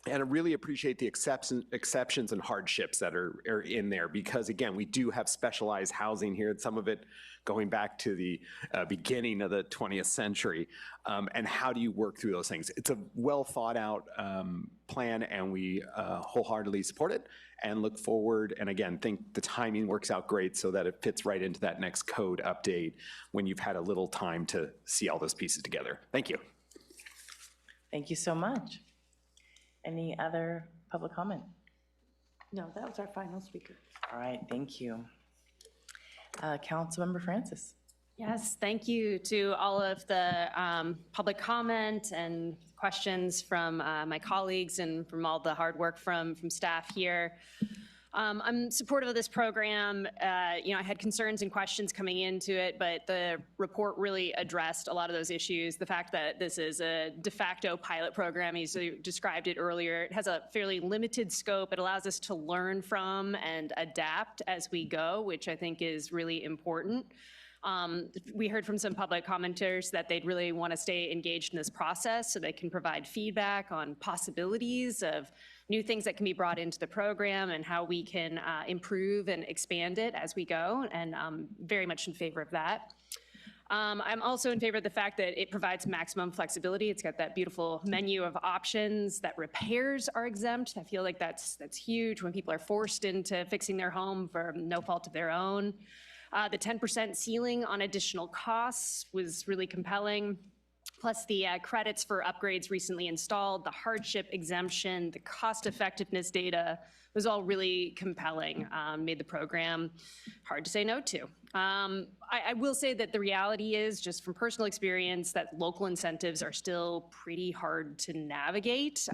And I really appreciate the exceptions and hardships that are in there, because again, we do have specialized housing here, and some of it going back to the beginning of the 20th century. And how do you work through those things? It's a well thought out plan, and we wholeheartedly support it and look forward. And again, think the timing works out great so that it fits right into that next code update when you've had a little time to see all those pieces together. Thank you. Thank you so much. Any other public comment? No, that was our final speaker. All right, thank you. Councilmember Francis. Yes, thank you to all of the public comment and questions from my colleagues and from all the hard work from staff here. I'm supportive of this program. I had concerns and questions coming into it, but the report really addressed a lot of those issues. The fact that this is a de facto pilot program, as you described it earlier, it has a fairly limited scope. It allows us to learn from and adapt as we go, which I think is really important. We heard from some public commenters that they'd really want to stay engaged in this process so they can provide feedback on possibilities of new things that can be brought into the program and how we can improve and expand it as we go, and I'm very much in favor of that. I'm also in favor of the fact that it provides maximum flexibility. It's got that beautiful menu of options, that repairs are exempt. I feel like that's huge when people are forced into fixing their home for no fault of their own. The 10% ceiling on additional costs was really compelling. Plus the credits for upgrades recently installed, the hardship exemption, the cost effectiveness data was all really compelling, made the program hard to say no to. I will say that the reality is, just from personal experience, that local incentives are still pretty hard to navigate.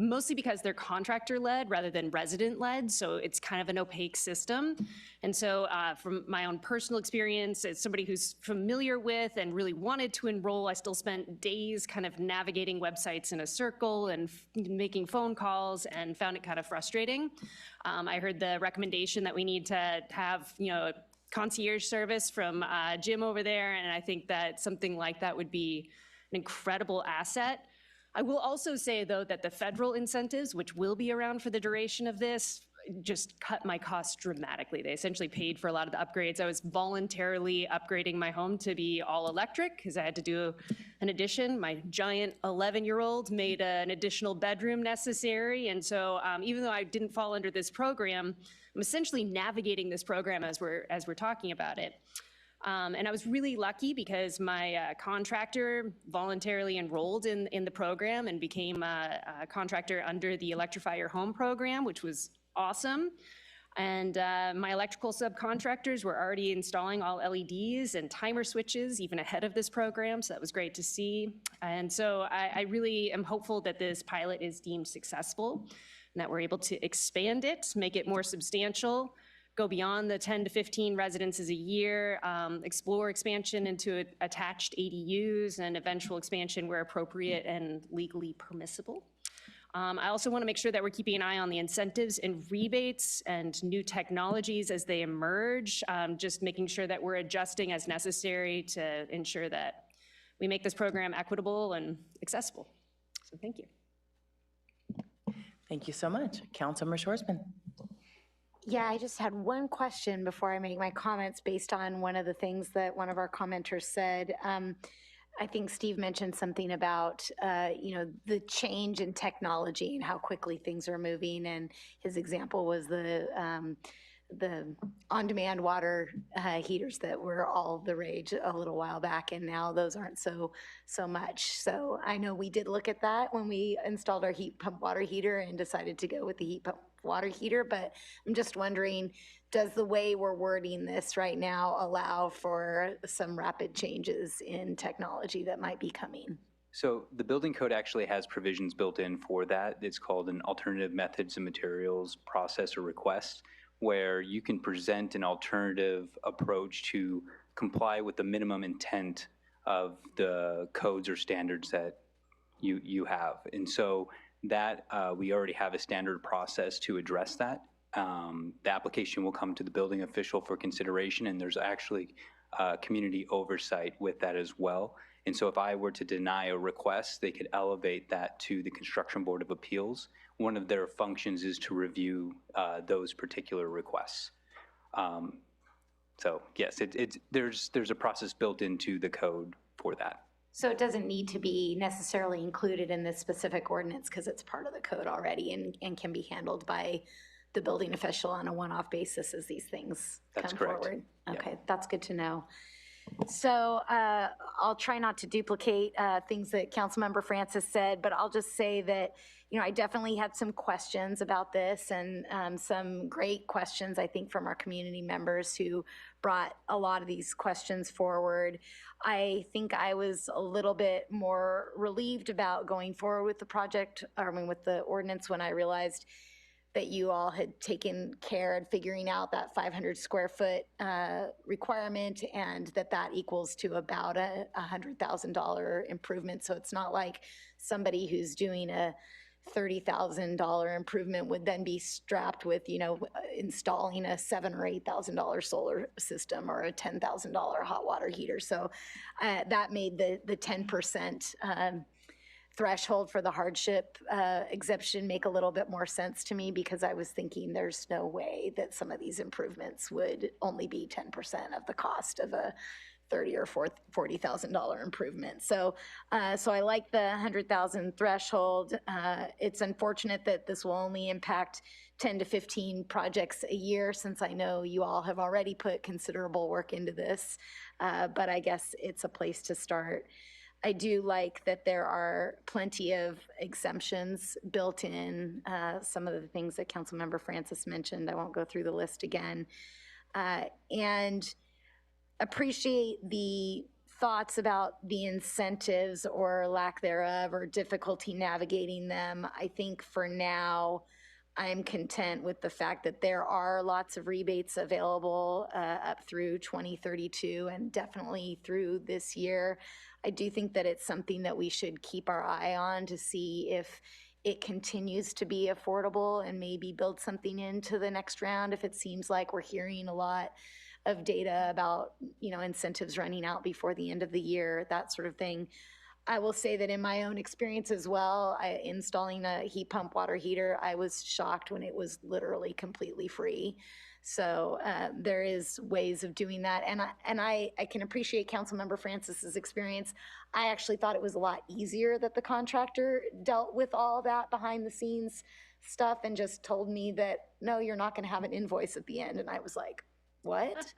Mostly because they're contractor-led rather than resident-led, so it's kind of an opaque system. And so from my own personal experience, as somebody who's familiar with and really wanted to enroll, I still spent days kind of navigating websites in a circle and making phone calls, and found it kind of frustrating. I heard the recommendation that we need to have, concierge service from Jim over there, and I think that something like that would be an incredible asset. I will also say, though, that the federal incentives, which will be around for the duration of this, just cut my costs dramatically. They essentially paid for a lot of the upgrades. I was voluntarily upgrading my home to be all electric because I had to do an addition. My giant 11-year-old made an additional bedroom necessary. And so even though I didn't fall under this program, I'm essentially navigating this program as we're talking about it. And I was really lucky because my contractor voluntarily enrolled in the program and became a contractor under the Electrify Your Home program, which was awesome. And my electrical subcontractors were already installing all LEDs and timer switches even ahead of this program, so that was great to see. And so I really am hopeful that this pilot is deemed successful and that we're able to expand it, make it more substantial, go beyond the 10 to 15 residences a year, explore expansion into attached ADUs and eventual expansion where appropriate and legally permissible. I also want to make sure that we're keeping an eye on the incentives and rebates and new technologies as they emerge, just making sure that we're adjusting as necessary to ensure that we make this program equitable and accessible. So thank you. Thank you so much. Councilmember Schwarzman. Yeah, I just had one question before I make my comments based on one of the things that one of our commenters said. I think Steve mentioned something about, the change in technology and how quickly things are moving. And his example was the on-demand water heaters that were all the rage a little while back, and now those aren't so much. So I know we did look at that when we installed our heat pump water heater and decided to go with the heat pump water heater, but I'm just wondering, does the way we're wording this right now allow for some rapid changes in technology that might be coming? So the building code actually has provisions built in for that. It's called an alternative methods and materials process or request, where you can present an alternative approach to comply with the minimum intent of the codes or standards that you have. And so that we already have a standard process to address that. The application will come to the building official for consideration, and there's actually community oversight with that as well. And so if I were to deny a request, they could elevate that to the Construction Board of Appeals. One of their functions is to review those particular requests. So yes, there's a process built into the code for that. So it doesn't need to be necessarily included in this specific ordinance because it's part of the code already and can be handled by the building official on a one-off basis as these things That's come correct. forward. Okay, that's good to know. So I'll try not to duplicate things that Councilmember Francis said, but I'll just say that, you know, I definitely had some questions about this and some great questions, I think, from our community members who brought a lot of these questions forward. I think I was a little bit more relieved about going forward with the project, with the ordinance when I realized that you all had taken care at figuring out that 500 square foot requirement and that equals to about a $100,000 improvement. So it's not like somebody who's doing a $30,000 improvement would then be strapped with, you know, installing a $7,000 or $8,000 solar system or a $10,000 hot water heater. So that made the 10% threshold for the hardship exemption make a little bit more sense to me, because I was thinking there's no way that some of these improvements would only be 10% of the cost of a $30,000 or $40,000 improvement. So I like the 100,000 threshold. It's unfortunate that this will only impact 10 to 15 projects a year, since I know you all have already put considerable work into this, but I guess it's a place to start. I do like that there are plenty of exemptions built in, some of the things that Councilmember Francis mentioned. I won't go through the list again. And appreciate the thoughts about the incentives or lack thereof or difficulty navigating them. I think for now, I'm content with the fact that there are lots of rebates available up through 2032 and definitely through this year. I do think that it's something that we should keep our eye on to see if it continues to be affordable and maybe build something into the next round if it seems like we're hearing a lot of data about, you know, incentives running out before the end of the year, that sort of thing. I will say that in my own experience as well, installing a heat pump water heater, I was shocked when it was literally completely free. So there is ways of doing that. And I can appreciate Councilmember Francis's experience. I actually thought it was a lot easier that the contractor dealt with all that behind the scenes stuff and just told me that, no, you're not gonna have an invoice at the end. And I was like, what?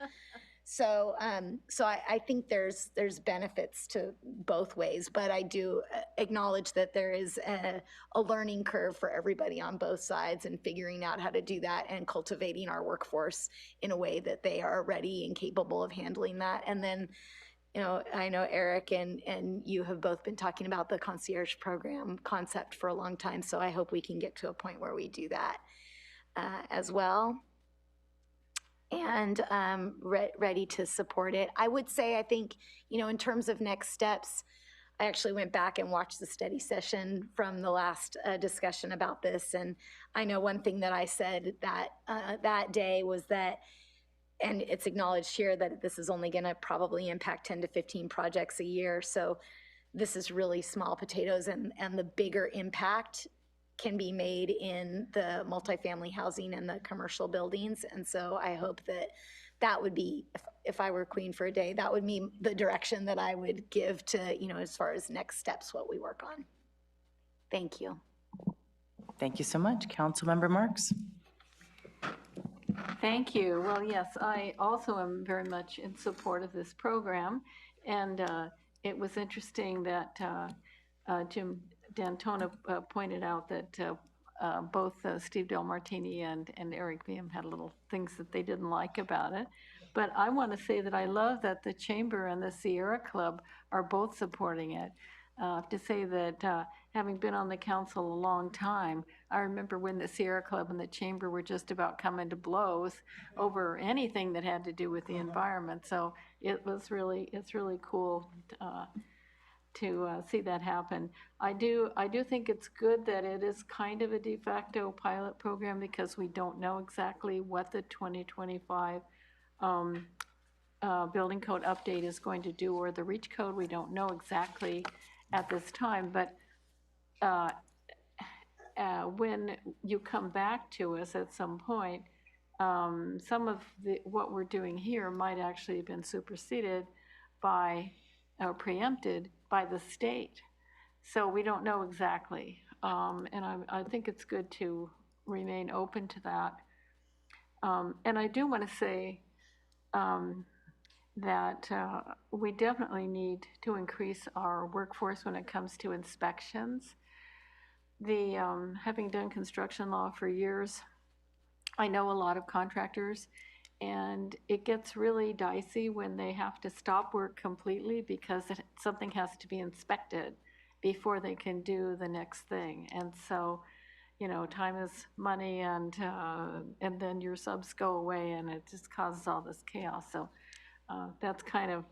So I think there's benefits to both ways, but I do acknowledge that there is a learning curve for everybody on both sides and figuring out how to do that and cultivating our workforce in a way that they are ready and capable of handling that. And then, you know, I know Eric and you have both been talking about the concierge program concept for a long time, so I hope we can get to a point where we do that as well. And ready to support it. I would say, I think, you know, in terms of next steps, I actually went back and watched the study session from the last discussion about this. And I know one thing that I said that day was that, and it's acknowledged here, that this is only gonna probably impact 10 to 15 projects a year. So this is really small potatoes, and the bigger impact can be made in the multifamily housing and the commercial buildings. And so I hope that would be, if I were queen for a day, that would be the direction that I would give to, you know, as far as next steps, what we work on. Thank you. Thank you so much. Councilmember Marks. Thank you. Well, yes, I also am very much in support of this program. And it was interesting that Jim D'Antona pointed out that both Steve Del Martini and Eric Beam had little things that they didn't like about it. But I want to say that I love that the Chamber and the Sierra Club are both supporting it. I have to say that having been on the council a long time, I remember when the Sierra Club and the Chamber were just about coming to blows over anything that had to do with the environment. So it's really cool to see that happen. I do think it's good that it is kind of a de facto pilot program because we don't know exactly what the 2025 building code update is going to do, or the REACH code. We don't know exactly at this time, but when you come back to us at some point, some of what we're doing here might actually have been superseded by, or preempted by the state. So we don't know exactly. And I think it's good to remain open to that. And I do want to say that we definitely need to increase our workforce when it comes to inspections. Having done construction law for years, I know a lot of contractors, and it gets really dicey when they have to stop work completely because something has to be inspected before they can do the next thing. And so, you know, time is money, and then your subs go away, and it just causes all this chaos. So that's kind of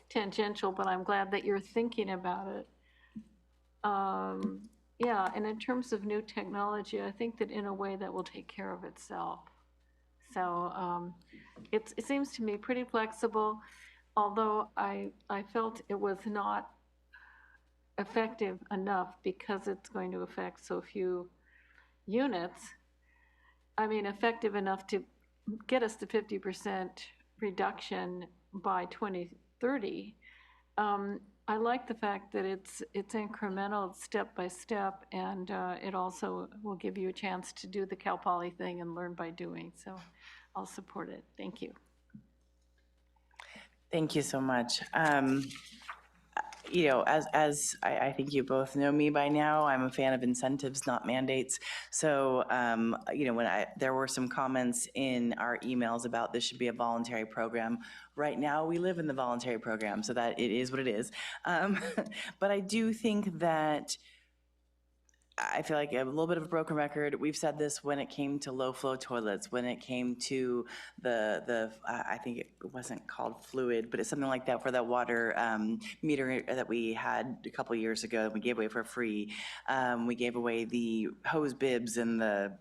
tangential, but I'm glad that you're thinking about it. Yeah, and in terms of new technology, I think that in a way that will take care of itself. So it seems to me pretty flexible, although I felt it was not effective enough because it's going to affect so few units. I mean, effective enough to get us to 50% reduction by 2030. I like the fact that it's incremental, it's step by step, and it also will give you a chance to do the Cal Poly thing and learn by doing. So I'll support it. Thank you. Thank you so much. You know, as I think you both know me by now, I'm a fan of incentives, not mandates. So, you know, when there were some comments in our emails about this should be a voluntary program. Right now, we live in the voluntary program, so that it is what it is. But I do think that I feel like a little bit of a broken record. We've said this when it came to low flow toilets, when it came to I think it wasn't called fluid, but it's something like that for that water meter that we had a couple years ago that we gave away for free. We gave away the hose bibs and the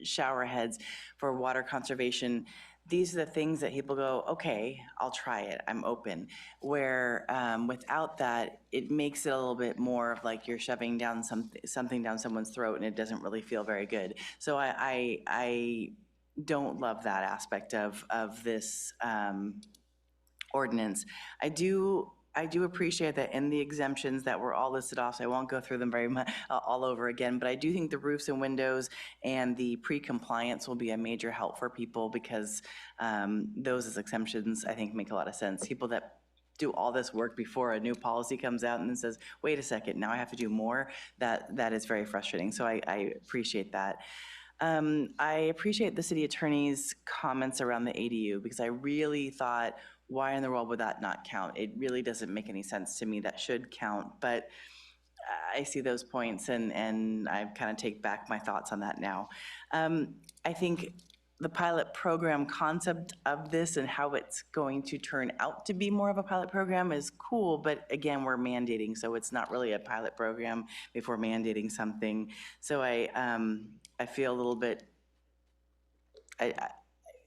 shower heads for water conservation. These are the things that people go, okay, I'll try it, I'm open. Where without that, it makes it a little bit more of like you're shoving down something down someone's throat, and it doesn't really feel very good. So I don't love that aspect of this ordinance. I do appreciate that in the exemptions that were all listed off, so I won't go through them very much all over again, but I do think the roofs and windows and the pre-compliance will be a major help for people because those as exemptions, I think, make a lot of sense. People that do all this work before a new policy comes out and then says, wait a second, now I have to do more, that is very frustrating. So I appreciate that. I appreciate the city attorney's comments around the ADU because I really thought, why in the world would that not count? It really doesn't make any sense to me. That should count, but I see those points and I kind of take back my thoughts on that now. I think the pilot program concept of this and how it's going to turn out to be more of a pilot program is cool, but again, we're mandating, so it's not really a pilot program before mandating something. So I feel a little bit,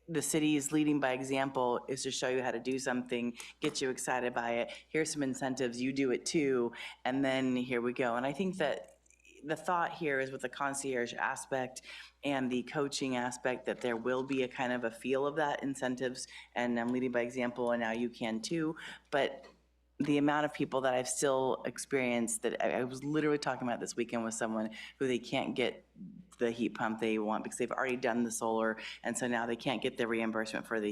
the city's leading by example is to show you how to do something, get you excited by it. Here's some incentives, you do it too, and then here we go. And I think that the thought here is with the concierge aspect and the coaching aspect that there will be a kind of a feel of that incentives, and I'm leading by example, and now you can too. But the amount of people that I've still experienced that I was literally talking about this weekend with someone who they can't get the heat pump they want because they've already done the solar, and so now they can't get the reimbursement for the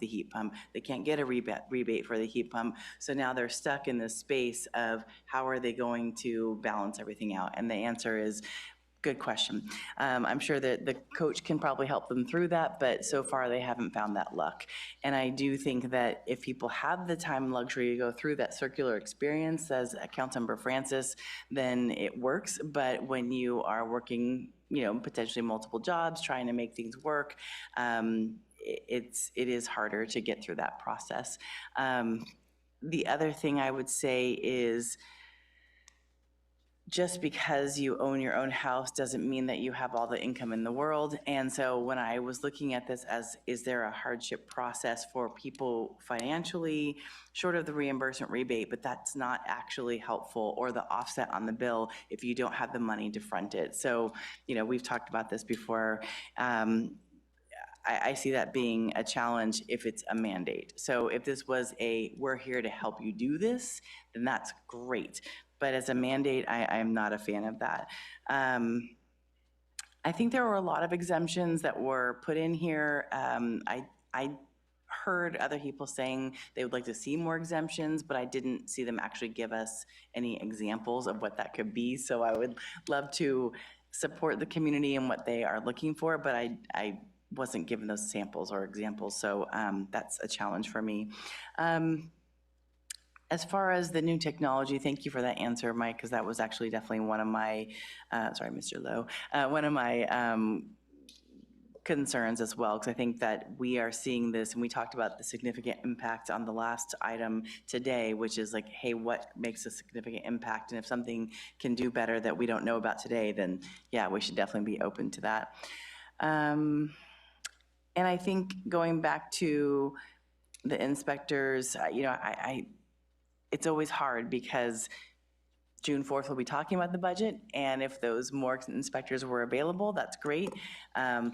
heat pump. They can't get a rebate for the heat pump. So now they're stuck in this space of how are they going to balance everything out? And the answer is, good question. I'm sure that the coach can probably help them through that, but so far they haven't found that luck. And I do think that if people have the time and luxury to go through that circular experience, as Councilmember Francis, then it works. But when you are working, you know, potentially multiple jobs, trying to make things work, it is harder to get through that process. the other thing I would say is, just because you own your own house doesn't mean that you have all the income in the world. And so when I was looking at this as, is there a hardship process for people financially, short of the reimbursement rebate, but that's not actually helpful, or the offset on the bill if you don't have the money to front it. So, you know, we've talked about this before. I see that being a challenge if it's a mandate. So if this was a, we're here to help you do this, then that's great. But as a mandate, I'm not a fan of that. I think there were a lot of exemptions that were put in here. I heard other people saying they would like to see more exemptions, but I didn't see them actually give us any examples of what that could be. So I would love to support the community and what they are looking for, but I wasn't given those samples or examples. So that's a challenge for me. As far as the new technology, thank you for that answer, Mike, because that was actually definitely one of my, sorry, Mr. Lowe, one of my concerns as well, because I think that we are seeing this, and we talked about the significant impact on the last item today, which is like, hey, what makes a significant impact? And if something can do better that we don't know about today, then yeah, we should definitely be open to that. And I think going back to the inspectors, you know, it's always hard because June 4th we'll be talking about the budget, and if those more inspectors were available, that's great.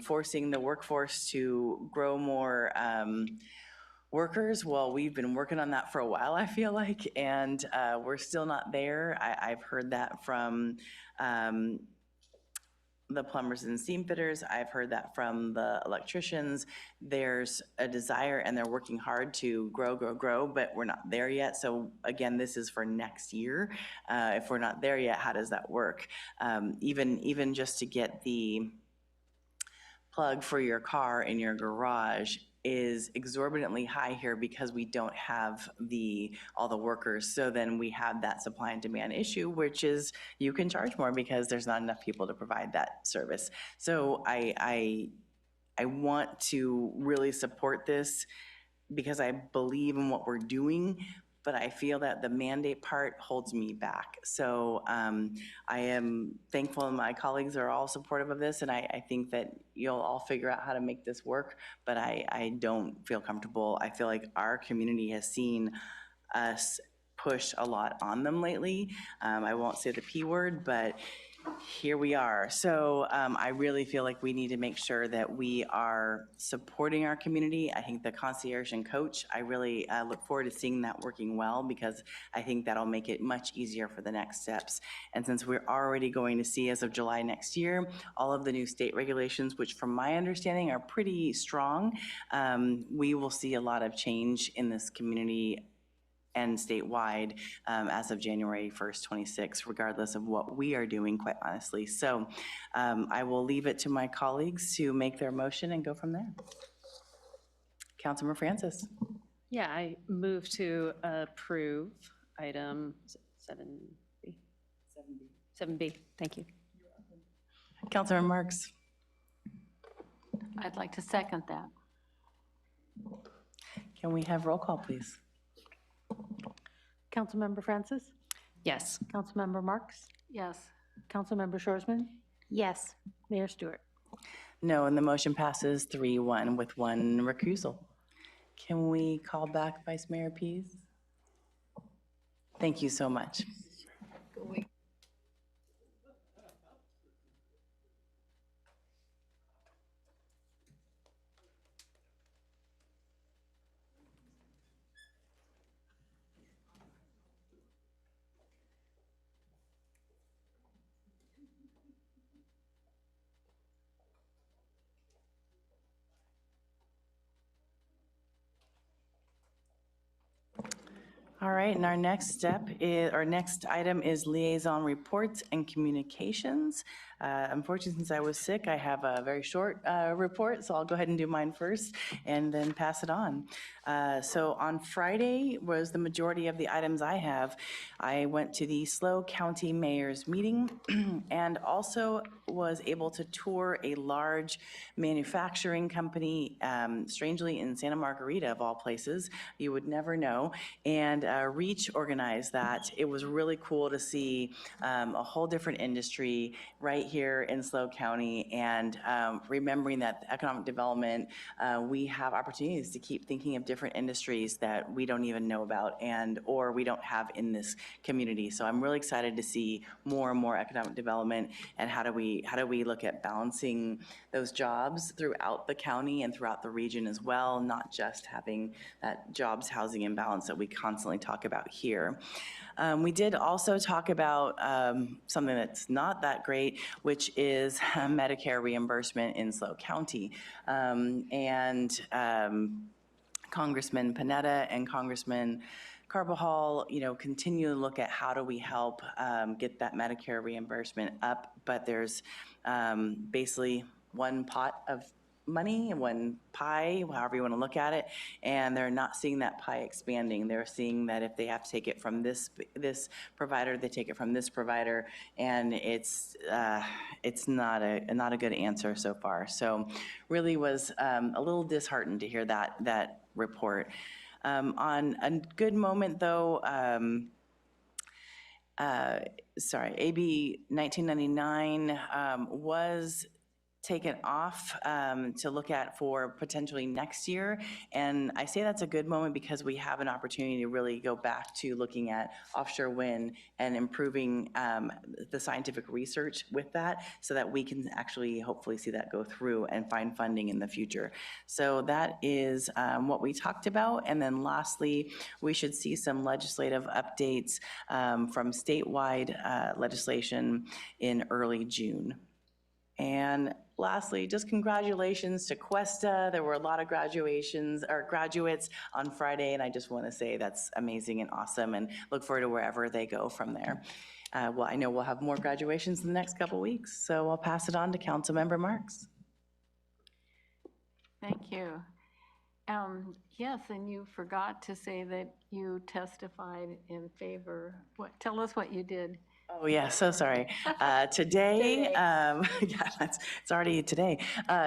Forcing the workforce to grow more workers, well, we've been working on that for a while, I feel like, and we're still not there. I've heard that from the plumbers and steam fitters. I've heard that from the electricians. There's a desire and they're working hard to grow, but we're not there yet. So again, this is for next year. If we're not there yet, how does that work? Even just to get the plug for your car in your garage is exorbitantly high here because we don't have all the workers. So then we have that supply and demand issue, which is you can charge more because there's not enough people to provide that service. So I want to really support this because I believe in what we're doing, but I feel that the mandate part holds me back. So I am thankful my colleagues are all supportive of this, and I think that you'll all figure out how to make this work, but I don't feel comfortable. I feel like our community has seen us push a lot on them lately. I won't say the P word, but here we are. So I really feel like we need to make sure that we are supporting our community. I think the concierge and coach, I really look forward to seeing that working well, because I think that'll make it much easier for the next steps. And since we're already going to see, as of July next year, all of the new state regulations, which from my understanding are pretty strong, we will see a lot of change in this community and statewide as of January 1st, 26, regardless of what we are doing, quite honestly. So I will leave it to my colleagues to make their motion and go from there. Councilmember Francis. Yeah, I move to approve item 7B. 7B, thank you. Councilmember Marks. I'd like to second that. Can we have roll call, please? Councilmember Francis? Yes. Councilmember Marks? Yes. Councilmember Shorsman? Yes. Mayor Stewart? No, and the motion passes 3-1 with one recusal. Can we call back Vice Mayor Pease? Thank you so much. All right, and our next item is liaison reports and communications. Unfortunately, since I was sick, I have a very short report, so I'll go ahead and do mine first and then pass it on. So on Friday was the majority of the items I have. I went to the SLO County Mayor's meeting and also was able to tour a large manufacturing company, strangely in Santa Margarita of all places. You would never know. And REACH organized that. It was really cool to see a whole different industry right here in SLO County, and remembering that economic development, we have opportunities to keep thinking of different industries that we don't even know about or we don't have in this community. So I'm really excited to see more and more economic development, and how do we look at balancing those jobs throughout the county and throughout the region as well, not just having that jobs housing imbalance that we constantly talk about here. We did also talk about something that's not that great, which is Medicare reimbursement in SLO County. Congressman Panetta and Congressman Carbajal, continue to look at how do we help get that Medicare reimbursement up, but there's basically one pot of money and one pie, however you want to look at it, and they're not seeing that pie expanding. They're seeing that if they have to take it from this provider, they take it from this provider, and it's not a good answer so far. So really was a little disheartened to hear that report. On a good moment though, AB 1999 was taken off to look at for potentially next year. And I say that's a good moment because we have an opportunity to really go back to looking at offshore wind and improving the scientific research with that, so that we can actually hopefully see that go through and find funding in the future. So that is what we talked about. And then lastly, we should see some legislative updates from statewide legislation in early June. And lastly, just congratulations to Cuesta. There were a lot of graduates on Friday, and I just want to say that's amazing and awesome, and look forward to wherever they go from there. Well, I know we'll have more graduations in the next couple weeks, so I'll pass it on to Councilmember Marks. Thank you. Yes, and you forgot to say that you testified in favor. Tell us what you did. Oh, yeah, so sorry. Today, yeah, it's already today.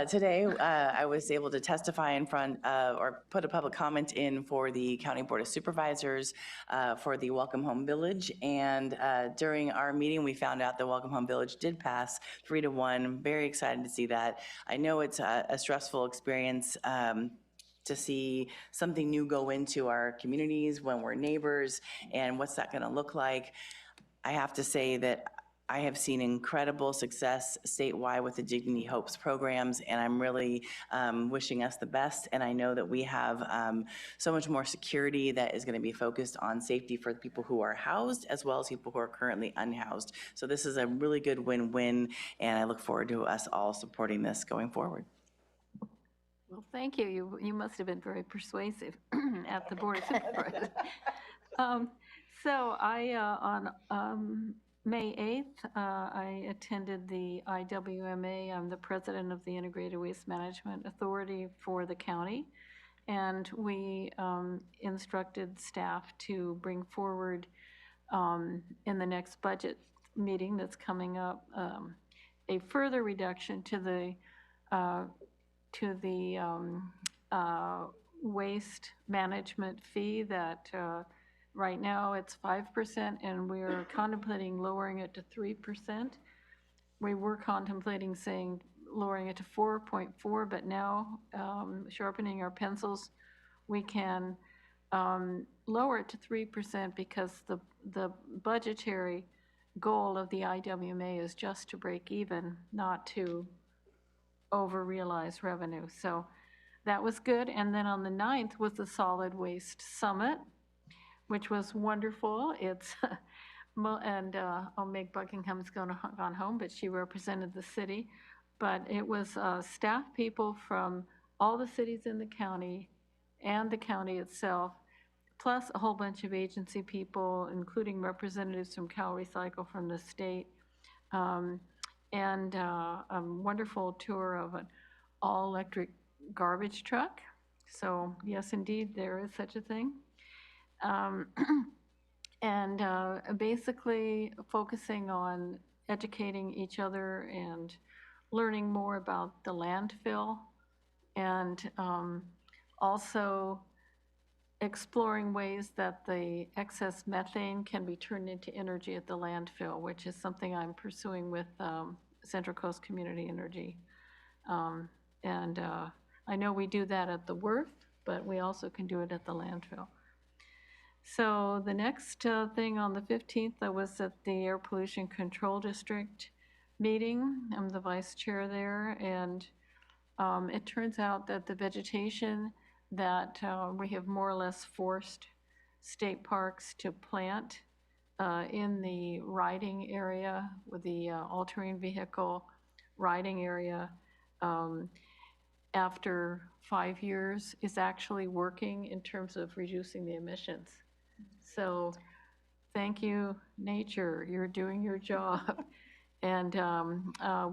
Today, I was able to testify in front or put a public comment in for the County Board of Supervisors for the Welcome Home Village. And during our meeting, we found out the Welcome Home Village did pass 3-1. Very excited to see that. I know it's a stressful experience to see something new go into our communities when we're neighbors, and what's that gonna look like. I have to say that I have seen incredible success statewide with the Dignity Hopes programs, and I'm really wishing us the best. And I know that we have so much more security that is going to be focused on safety for the people who are housed, as well as people who are currently unhoused. So this is a really good win-win, and I look forward to us all supporting this going forward. Well, thank you. You must have been very persuasive at the Board of Supervisors. So on May 8th, I attended the IWMA. I'm the president of the Integrated Waste Management Authority for the county, and we instructed staff to bring forward in the next budget meeting that's coming up a further reduction to the waste management fee that right now it's 5%, and we're contemplating lowering it to 3%. We were contemplating lowering it to 4.4, but now sharpening our pencils, we can lower it to 3% because the budgetary goal of the IWMA is just to break even, not to over-realize revenue. So that was good. And then on the 9th was the Solid Waste Summit, which was wonderful. It's, and Meg Buckingham's gone home, but she represented the city. But it was staff people from all the cities in the county and the county itself, plus a whole bunch of agency people, including representatives from Cal Recycle from the state, and a wonderful tour of an all-electric garbage truck. So yes, indeed, there is such a thing. And basically focusing on educating each other and learning more about the landfill, and also exploring ways that the excess methane can be turned into energy at the landfill, which is something I'm pursuing with Central Coast Community Energy. I know we do that at the Worth, but we also can do it at the landfill. So the next thing on the 15th, I was at the Air Pollution Control District meeting. I'm the vice chair there, and it turns out that the vegetation that we have more or less forced state parks to plant in the riding area with the all-terrain vehicle riding area after 5 years is actually working in terms of reducing the emissions. So thank you, nature, you're doing your job. And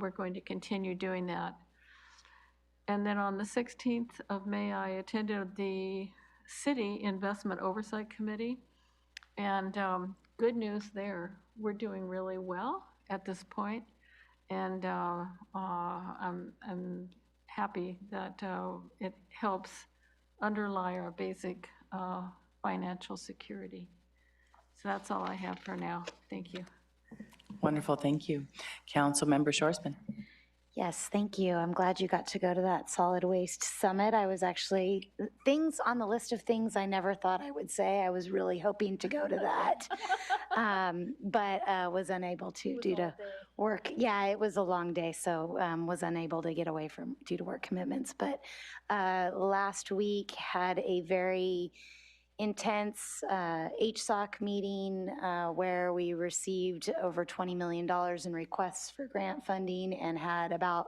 we're going to continue doing that. And then on the 16th of May, I attended the City Investment Oversight Committee. And good news there, we're doing really well at this point. And I'm happy that it helps underlie our basic financial security. So that's all I have for now. Thank you. Wonderful, thank you. Councilmember Shorsman. Yes, thank you. I'm glad you got to go to that solid waste summit. I was actually, things on the list of things I never thought I would say. I was really hoping to go to that, but was unable to due to work. Yeah, it was a long day, so was unable to get away from due to work commitments. But last week had a very intense HSOC meeting where we received over $20 million in requests for grant funding and had about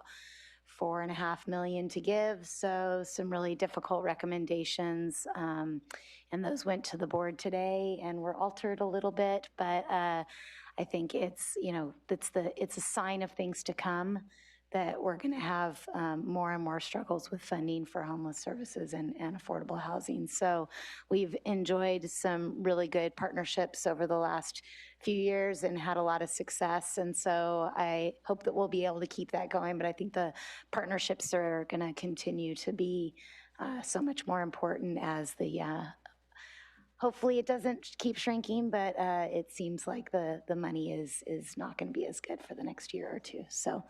$4.5 million to give. So some really difficult recommendations, and those went to the board today and were altered a little bit. But I think it's, you know, it's a sign of things to come, that we're going to have more and more struggles with funding for homeless services and affordable housing. So we've enjoyed some really good partnerships over the last few years and had a lot of success. And so I hope that we'll be able to keep that going. But I think the partnerships are going to continue to be so much more important as the hopefully it doesn't keep shrinking, but it seems like the money is not going to be as good for the next year or two. So,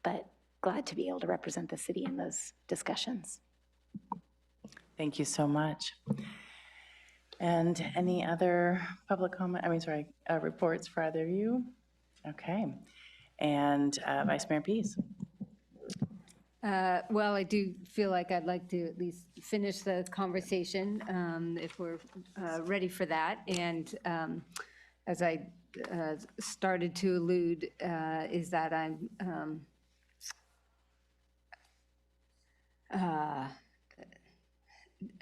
but glad to be able to represent the city in those discussions. Thank you so much. And any other public comment, reports for either of you? Okay. And Vice Mayor Pease. Well, I do feel like I'd like to at least finish the conversation if we're ready for that. And as I started to allude, is that I'm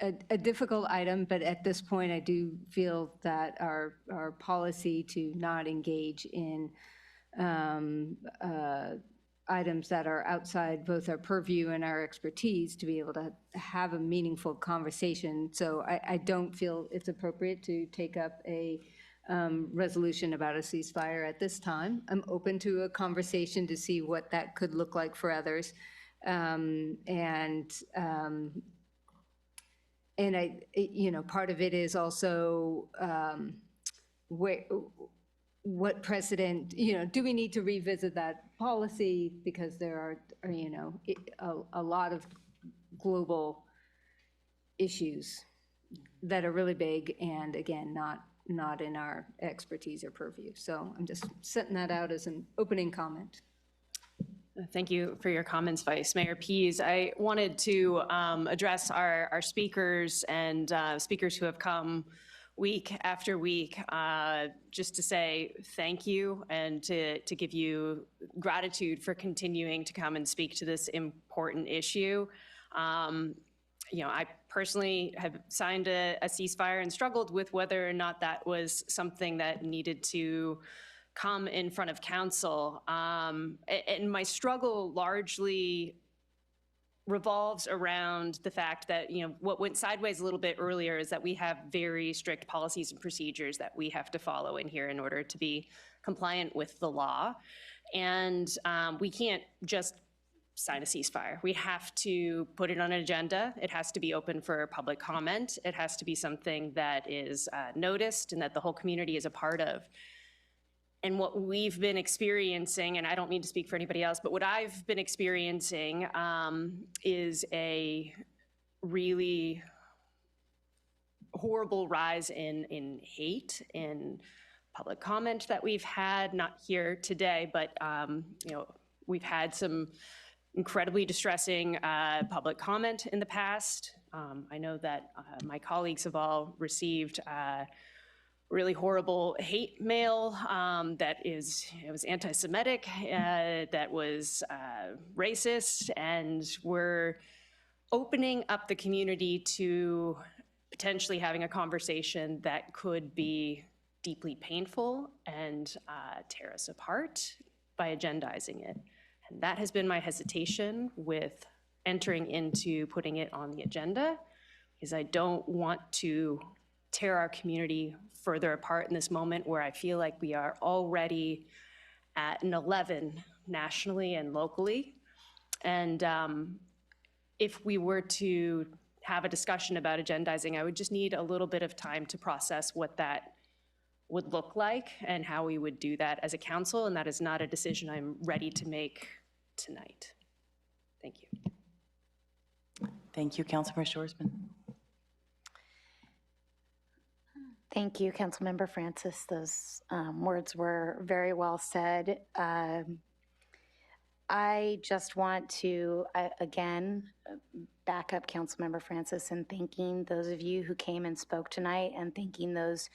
a difficult item, but at this point I do feel that our policy to not engage in items that are outside both our purview and our expertise to be able to have a meaningful conversation. So I don't feel it's appropriate to take up a resolution about a ceasefire at this time. I'm open to a conversation to see what that could look like for others. And I, you know, part of it is also what precedent, you know, do we need to revisit that policy? Because there are you know, a lot of global issues that are really big and again, not in our expertise or purview. So I'm just setting that out as an opening comment. Thank you for your comments, Vice Mayor Pease. I wanted to address our speakers and speakers who have come week after week, just to say thank you and to give you gratitude for continuing to come and speak to this important issue. You know, I personally have signed a ceasefire and struggled with whether or not that was something that needed to come in front of council. And my struggle largely revolves around the fact that, you know, what went sideways a little bit earlier is that we have very strict policies and procedures that we have to follow in here in order to be compliant with the law. And we can't just sign a ceasefire. We have to put it on an agenda. It has to be open for public comment. It has to be something that is noticed and that the whole community is a part of. And what we've been experiencing, and I don't mean to speak for anybody else, but what I've been experiencing is a really horrible rise in hate, in public comment that we've had, not here today, but we've had some incredibly distressing public comment in the past. I know that my colleagues have all received really horrible hate mail that was anti-Semitic, that was racist, and we're opening up the community to potentially having a conversation that could be deeply painful and tear us apart by agendizing it. And that has been my hesitation with entering into putting it on the agenda, because I don't want to tear our community further apart in this moment where I feel like we are already at an 11 nationally and locally. And if we were to have a discussion about agendizing, I would just need a little bit of time to process what that would look like and how we would do that as a council, and that is not a decision I'm ready to make tonight. Thank you. Thank you, Councilmember Shorsman. Thank you, Councilmember Francis. Those words were very well said. I just want to, again, back up Councilmember Francis in thanking those of you who came and spoke tonight, and thanking those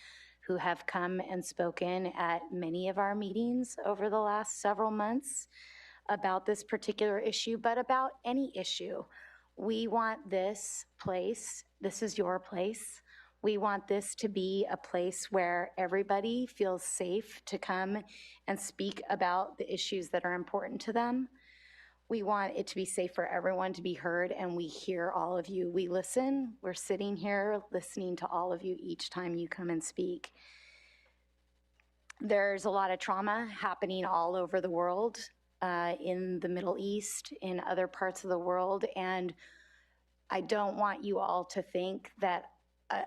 who have come and spoken at many of our meetings over the last several months about this particular issue, but about any issue. We want this place, this is your place. We want this to be a place where everybody feels safe to come and speak about the issues that are important to them. We want it to be safe for everyone to be heard, and we hear all of you. We listen. We're sitting here listening to all of you each time you come and speak. There's a lot of trauma happening all over the world, in the Middle East, in other parts of the world, and I don't want you all to think that,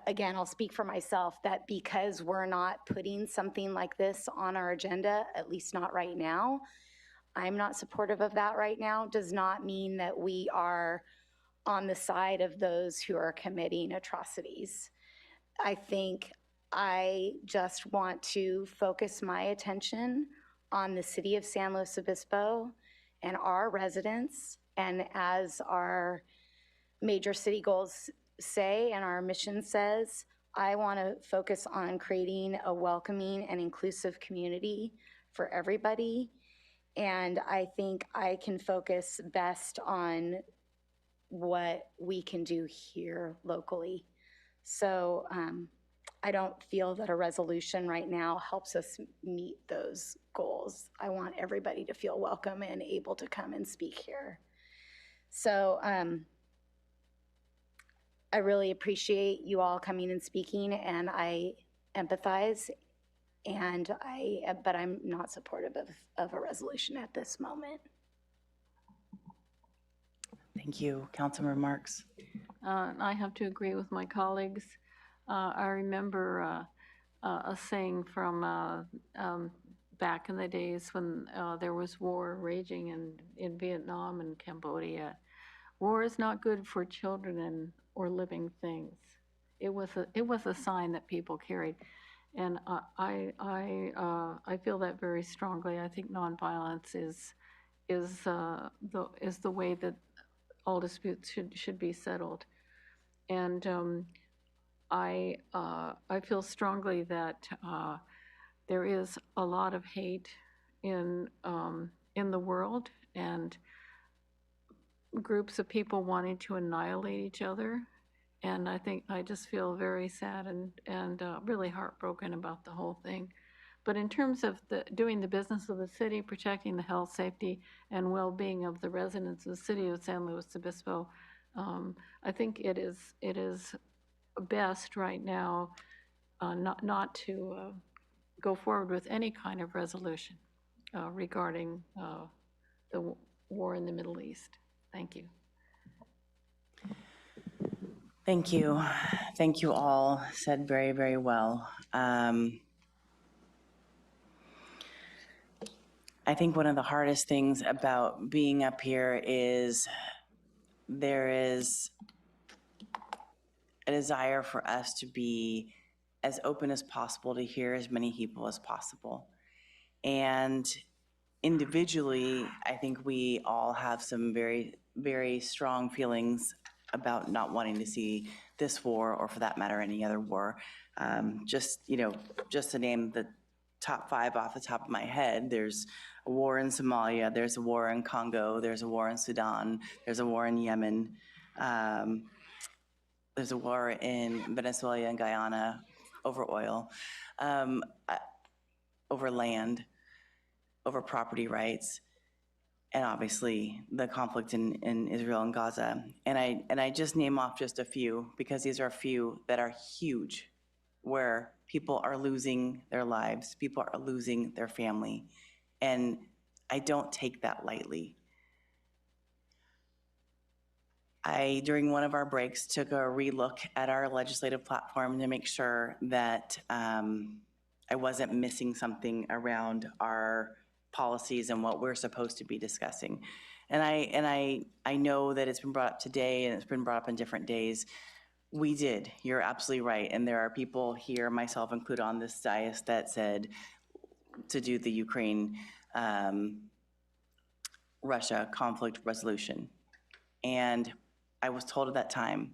again, I'll speak for myself, that because we're not putting something like this on our agenda, at least not right now, I'm not supportive of that right now, does not mean that we are on the side of those who are committing atrocities. I think I just want to focus my attention on the city of San Luis Obispo and our residents, and as our major city goals say and our mission says, I want to focus on creating a welcoming and inclusive community for everybody. And I think I can focus best on what we can do here locally. So I don't feel that a resolution right now helps us meet those goals. I want everybody to feel welcome and able to come and speak here. So I really appreciate you all coming and speaking, and I empathize, but I'm not supportive of a resolution at this moment. Thank you. Councilmember Marks. I have to agree with my colleagues. I remember a saying from back in the days when there was war raging in Vietnam and Cambodia. War is not good for children or living things. It was a sign that people carried, and I feel that very strongly. I think nonviolence is the way that all disputes should be settled, and I feel strongly that there is a lot of hate in the world, and groups of people wanting to annihilate each other. And I just feel very sad and really heartbroken about the whole thing. But in terms of doing the business of the city, protecting the health, safety, and well-being of the residents of the city of San Luis Obispo, I think it is best right now not to go forward with any kind of resolution regarding war in the Middle East. Thank you. Thank you. Thank you all. Said very, very well. I think one of the hardest things about being up here is there is a desire for us to be as open as possible to hear as many people as possible. And individually, I think we all have some very, very strong feelings about not wanting to see this war, or for that matter, any other war. Just to name the top 5 off the top of my head, there's a war in Somalia, there's a war in Congo, there's a war in Sudan, there's a war in Yemen, there's a war in Venezuela and Guyana over oil, over land, over property rights, and obviously the conflict in Israel and Gaza. And I just name off just a few, because these are a few that are huge, where people are losing their lives, people are losing their family. And I don't take that lightly. I, during one of our breaks, took a relook at our legislative platform to make sure that I wasn't missing something around our policies and what we're supposed to be discussing. And I know that it's been brought up today and it's been brought up in different days. We did, you're absolutely right. And there are people here, myself included, on this dais that said to do the Ukraine, Russia conflict resolution. And I was told at that time,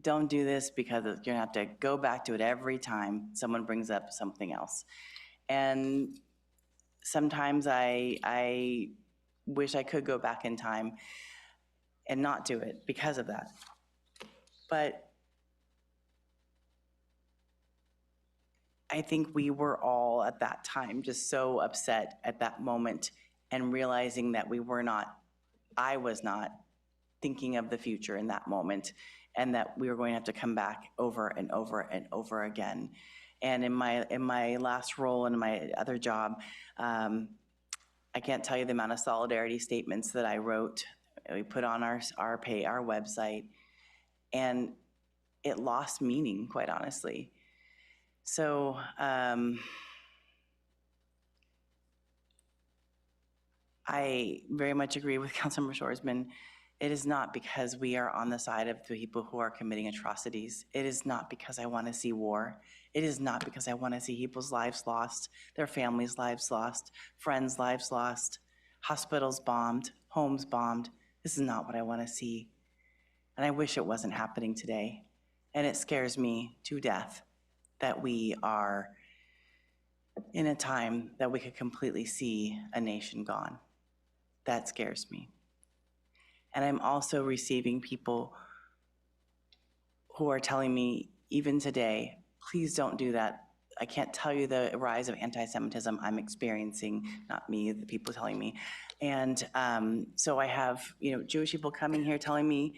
don't do this because you're gonna have to go back to it every time someone brings up something else. And sometimes I wish I could go back in time and not do it because of that. But I think we were all at that time just so upset at that moment, and realizing that I was not thinking of the future in that moment, and that we were going to have to come back over and over and over again. And in my last role and in my other job, I can't tell you the amount of solidarity statements that I wrote, we put on our website, and it lost meaning, quite honestly. So I very much agree with Councilmember Shoresman. It is not because we are on the side of the people who are committing atrocities. It is not because I want to see war. It is not because I want to see people's lives lost, their families' lives lost, friends' lives lost, hospitals bombed, homes bombed. This is not what I want to see. And I wish it wasn't happening today. And it scares me to death that we are in a time that we could completely see a nation gone. That scares me. And I'm also receiving people who are telling me, even today, please don't do that. I can't tell you the rise of anti-Semitism I'm experiencing, not me, the people telling me. And so I have, Jewish people coming here telling me,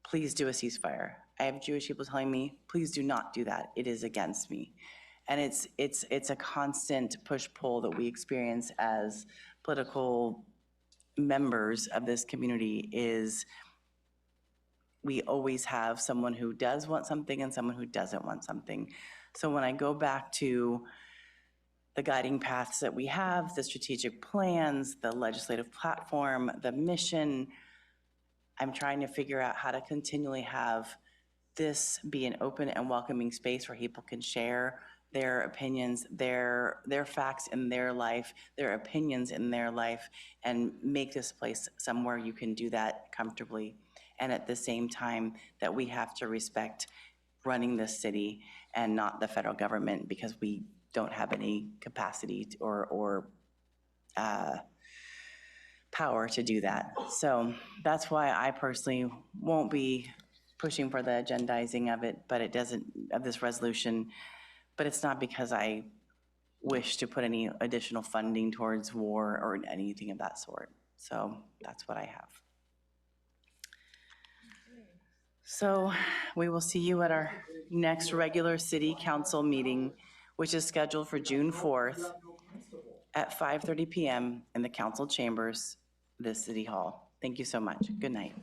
please do a ceasefire. I have Jewish people telling me, please do not do that. It is against me. And it's a constant push-pull that we experience as political members of this community. Is we always have someone who does want something and someone who doesn't want something. So when I go back to the guiding paths that we have, the strategic plans, the legislative platform, the mission, I'm trying to figure out how to continually have this be an open and welcoming space where people can share their opinions, their facts in their life, their opinions in their life, and make this place somewhere you can do that comfortably. And at the same time that we have to respect running this city and not the federal government, because we don't have any capacity or power to do that. So that's why I personally won't be pushing for the agendizing of it, but it doesn't, of this resolution, but it's not because I wish to put any additional funding towards war or anything of that sort. So that's what I have. So we will see you at our next regular city council meeting, which is scheduled for June 4th at 5:30 p.m. in the council chambers, this city hall. Thank you so much. Good night.